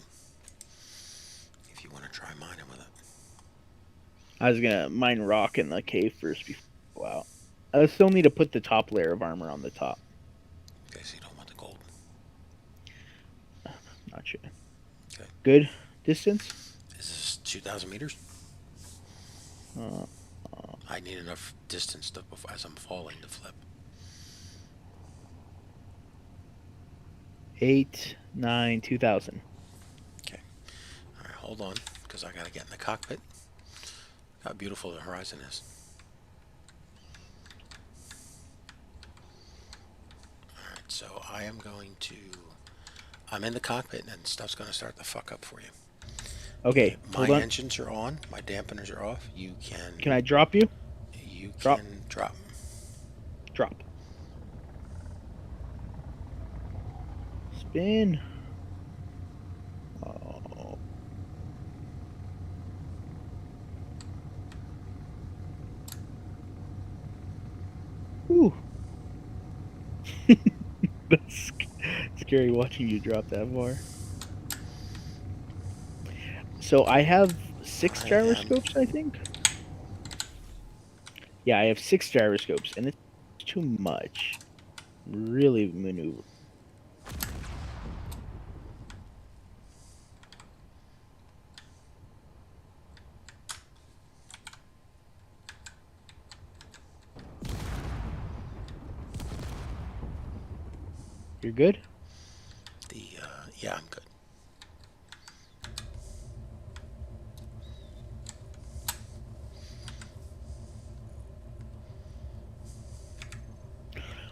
if you want to try mining with it. I was gonna mine rock in the cave first before I go out. I still need to put the top layer of armor on the top. Okay, so you don't want the gold. Not sure. Okay. Good distance? Is this 2,000 meters? I need enough distance to, as I'm falling to flip. 8, 9, 2,000. Okay. All right, hold on, because I got to get in the cockpit. How beautiful the horizon is. All right, so I am going to... I'm in the cockpit, and stuff's going to start to fuck up for you. Okay, My hold on. engines are on. My dampeners are off. You can... Can I drop you? You Drop. can drop. Drop. Spin. Oh. Ooh. That's scary watching you drop that far. So I have 6 gyroscopes, I think. Yeah, I have 6 gyroscopes, and it's too much. Really maneuver. You're good? Yeah, I'm good.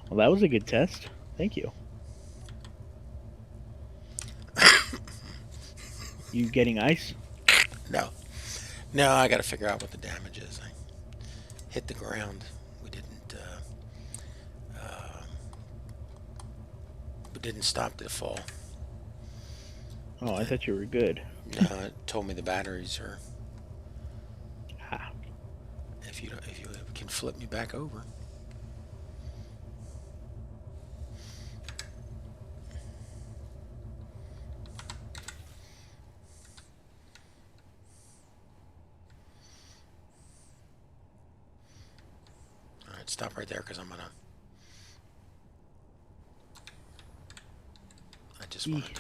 Well, that was a good test. Thank you. You getting ice? No. No, I got to figure out what the damage is. I hit the ground. We didn't stop the fall. Oh, I thought you were good. It told me the batteries are... Ah. If you can flip me back over. All right, stop right there because I'm gonna just wanted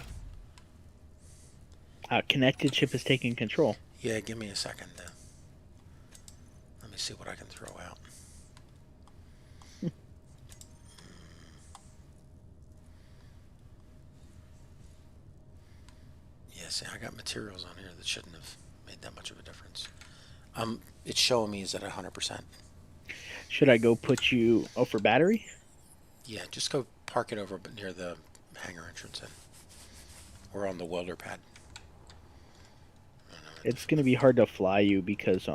to. Connected ship is taking control. Yeah, give me a second. Let me see what I can throw out. Yeah, see, I got materials on here that shouldn't have made that much of a difference. It's showing me is at 100%. Should I go put you... Oh, for battery? Yeah, just go park it over near the hangar entrance in. Or on the welder pad. It's going to be hard to fly you because,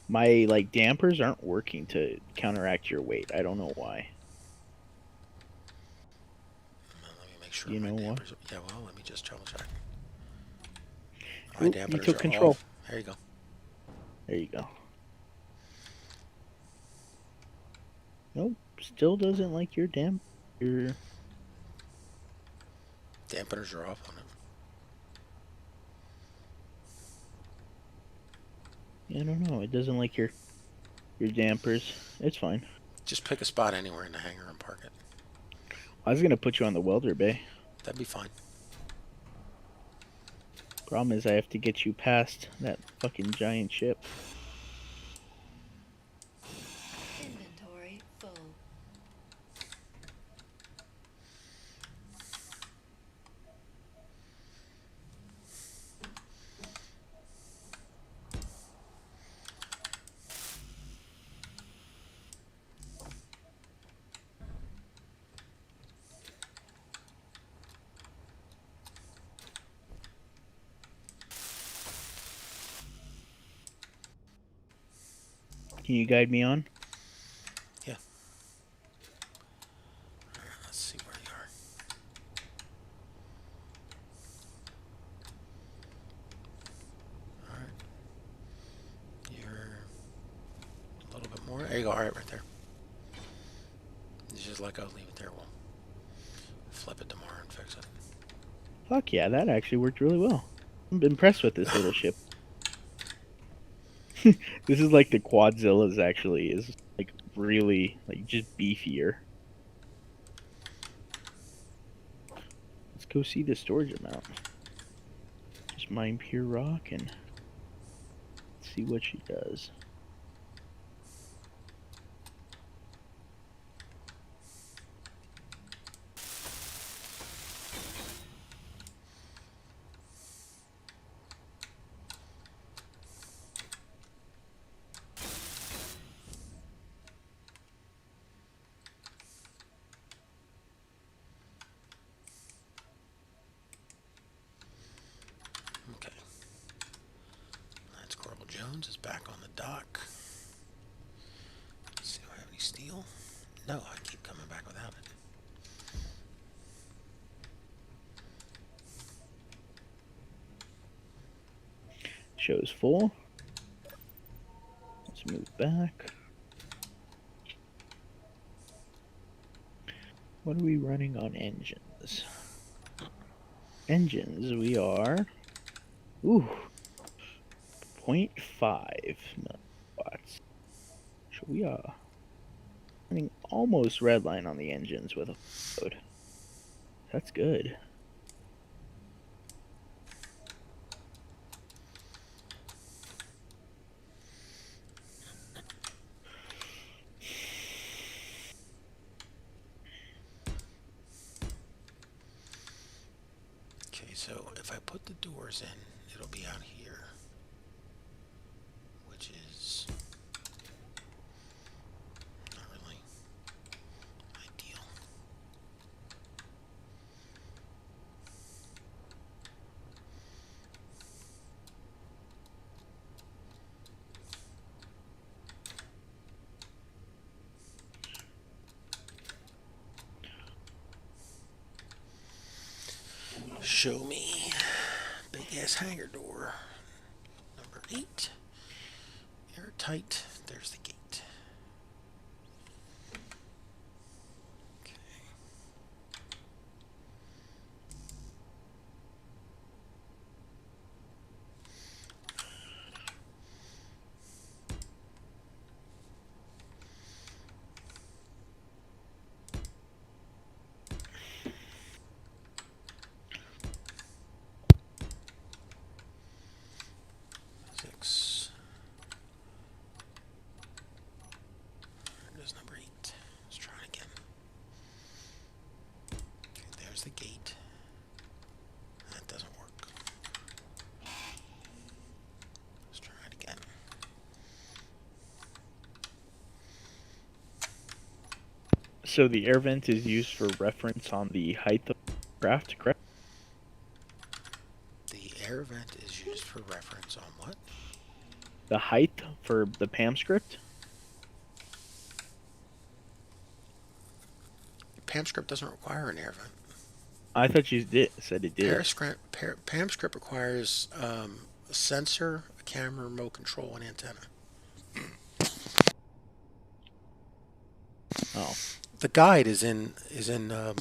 my, like, dampers aren't working to counteract your weight. I don't know why. Let me make sure You my know what? dampers. Yeah, well, let me just double check. Ooh, My you dampers took are control. off. There you go. There you go. Nope, still doesn't like your your... Dampeners are off on it. I don't know. It doesn't like your dampers. It's fine. Just pick a spot anywhere in the hangar and park it. I was gonna put you on the welder bay. That'd be fine. Problem is, I have to get you past that fucking giant ship. Inventory full. Can you guide me on? Yeah. Let's see where you are. Alright. You're a little bit more. There you go. Alright, right there. You just let go, leave it there. We'll flip it tomorrow and fix it. Fuck yeah, that actually worked really well. I'm impressed with this little ship. This is like the Quadzilla's actually is like really like just beefier. Let's go see the storage amount. Just mine pure rock and see what she does. Okay. That's Kerbal Jones is back on the dock. Let's see if I have any steel. No, I keep coming back without it. Show's full. Let's move back. What are we running on engines? Engines, we are... Ooh. 0.5 watts. So we are running almost redline on the engines with a load. That's good. Okay, so if I put the doors in, it'll be out here, which is not really ideal. Show me big ass hangar door. Number 8. Airtight. There's the gate. Okay. There's the gate. That doesn't work. Let's try it again. So the air vent is used for reference on the height of the craft, correct? The air vent is used for reference on what? The height for the PAM script? PAM script doesn't require an air vent. I thought you said it did. PAM script requires a sensor, a camera, remote control, and antenna. Oh. The guide is in the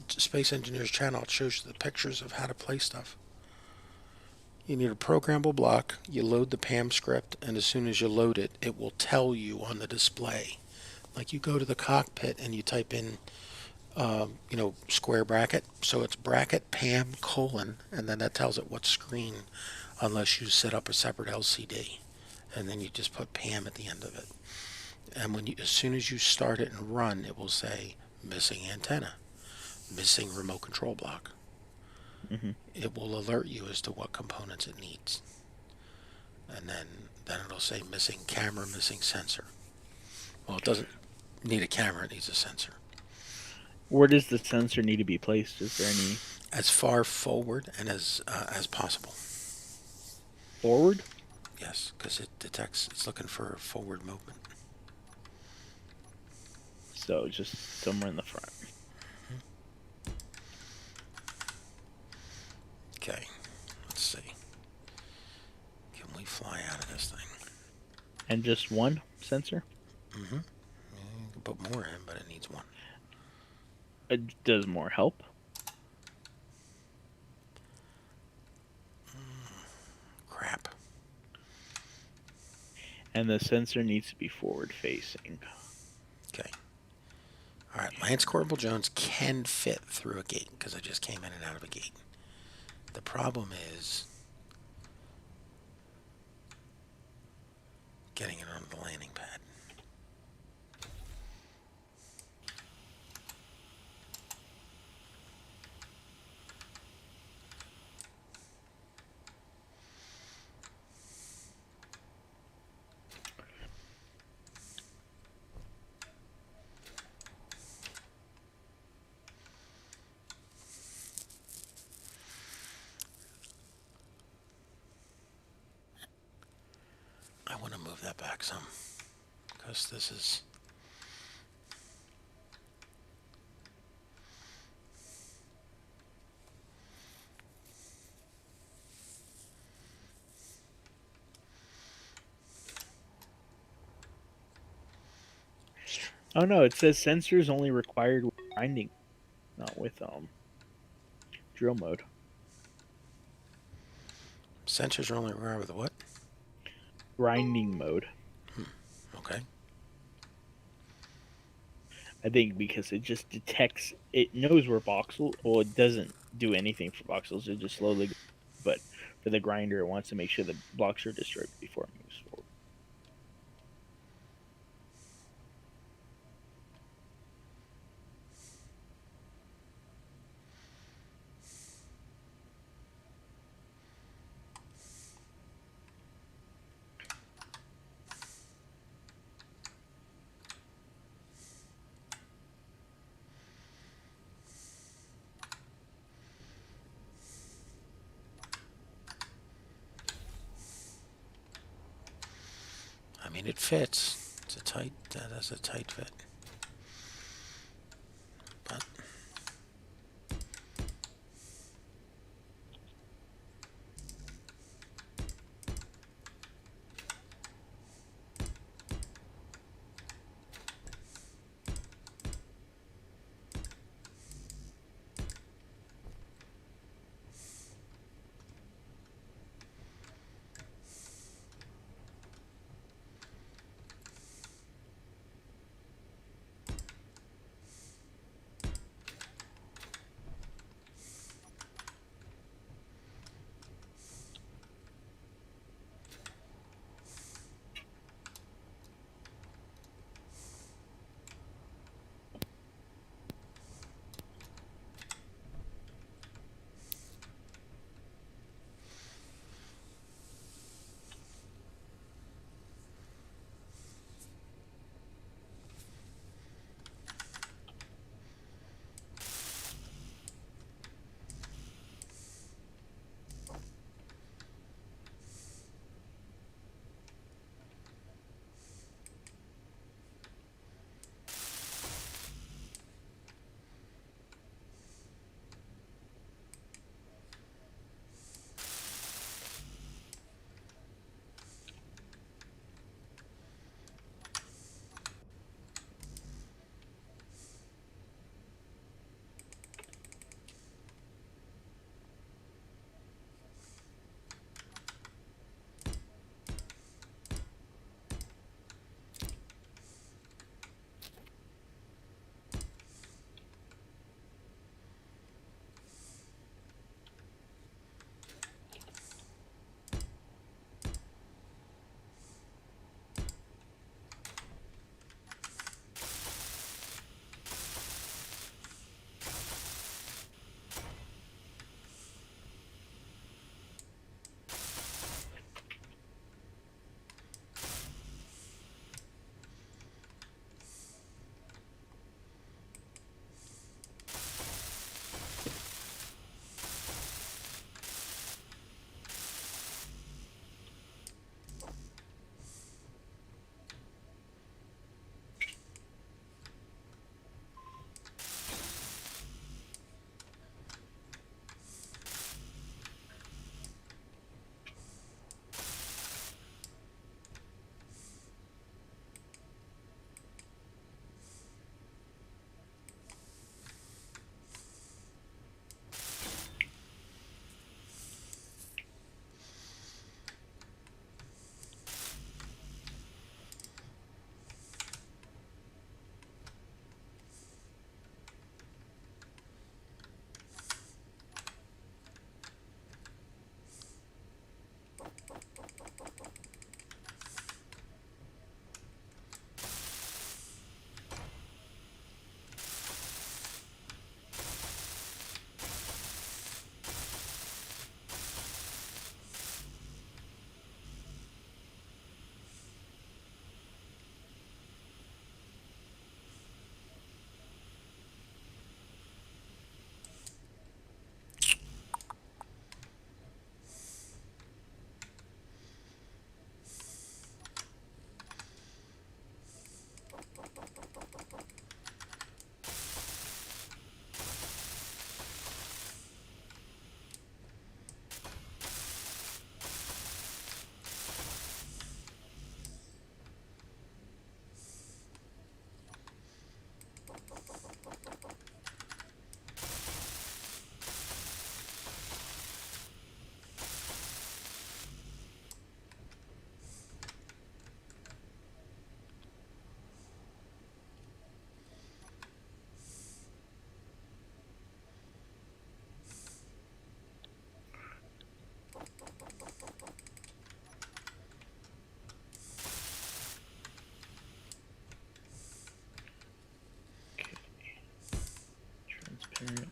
Space Engineers channel. It shows you the pictures of how to play stuff. You need a programmable block. You load the PAM script, and as soon as you load it, it will tell you on the display. Like you go to the cockpit and you type in, square bracket. So it's bracket PAM : and then that tells it what screen, unless you set up a separate LCD, and then you just put PAM at the end of it. And as soon as you start it and run, it will say missing antenna, missing remote control block. Mm-hmm. It will alert you as to what components it needs. And then it'll say missing camera, missing sensor. Well, it doesn't need a camera, it needs a sensor. Where does the sensor need to be placed? Is there any... As far forward and as possible. Forward? Yes, because it's looking for forward movement. So just somewhere in the front. Okay, let's see. Can we fly out of this thing? And just one sensor? Mm-hmm. You can put more in, but it needs one. Does more help? Crap. And the sensor needs to be forward facing. Okay. All right, Lance Corporal Jones can fit through a gate because I just came in and out of a gate. The problem is getting it onto the landing pad. I want to move that back some because this is... Oh no, it says sensors only required with grinding, not with drill mode. Sensors are only required with what? Grinding mode. Okay. I think because it just detects, it knows where voxels. Well, it doesn't do anything for voxels. It just slowly. But for the grinder, it wants to make sure the blocks are destroyed before it moves forward. I mean, it fits. That's a tight fit. But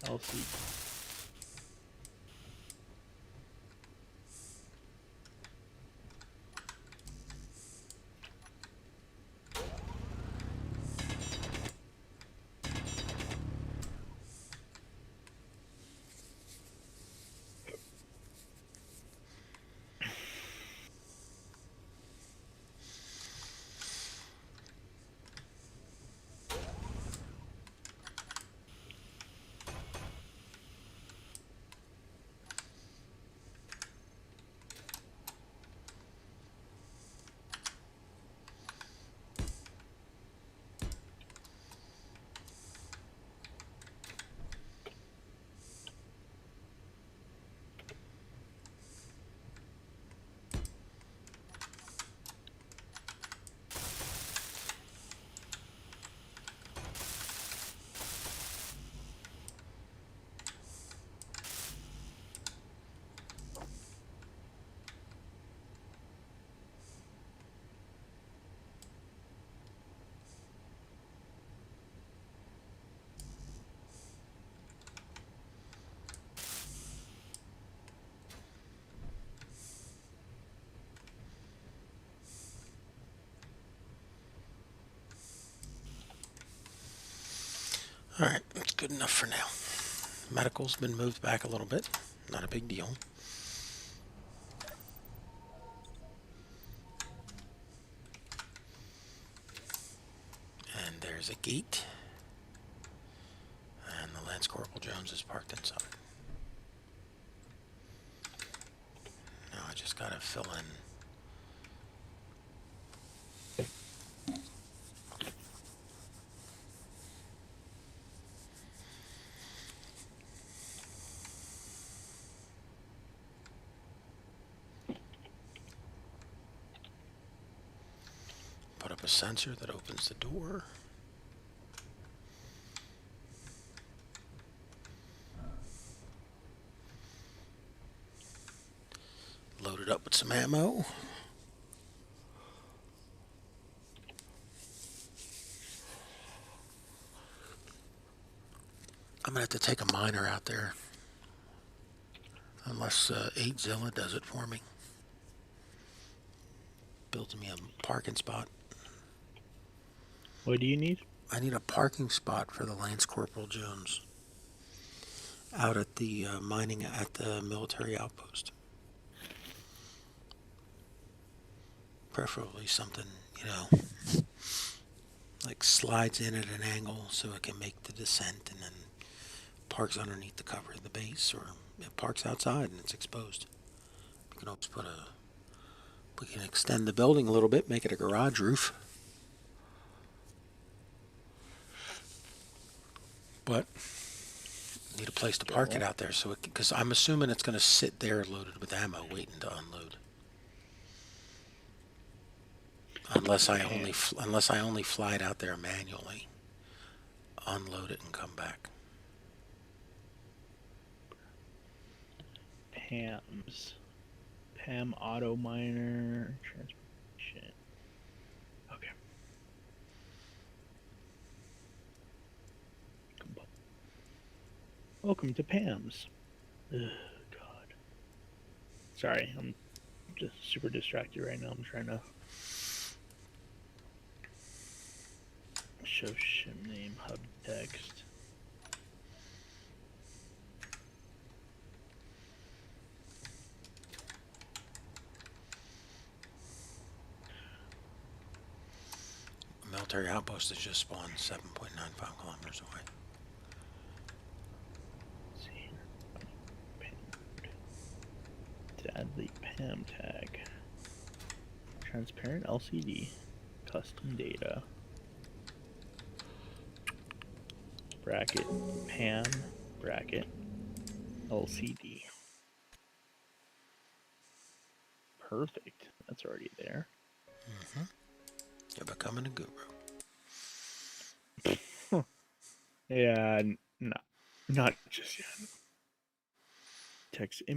LC. All right, that's good enough for now. Medical's been moved back a little bit. Not a big deal. And there's a gate. And the Lance Corporal Jones is parked inside. Now I just gotta fill in. Put up a sensor that opens the door. Load it up with some ammo. I'm gonna have to take a miner out there. Unless 8Zilla does it for me. Builds me a parking spot. What do you need? I need a parking spot for the Lance Corporal Jones. Out at the mining at the military outpost. Preferably something, you know, like slides in at an angle so it can make the descent and then parks underneath the cover of the base, or it parks outside and it's exposed. We can always we can extend the building a little bit, make it a garage roof. But need a place to park it out there, so because I'm assuming it's going to sit there loaded with ammo, waiting to unload. Unless I only fly it out there manually, unload it and come back. Pam auto miner transportation. Okay. Welcome to Pam's. Ugh, God. Sorry, I'm just super distracted right now. I'm trying to show ship name, hub text. Military outpost has just spawned 7.95 kilometers away. Let's see here. To add the Pam tag. Transparent LCD. Custom data. Bracket Pam bracket LCD. Perfect. That's already there. Mm-hmm. You're becoming a guru. Yeah, not just yet. Text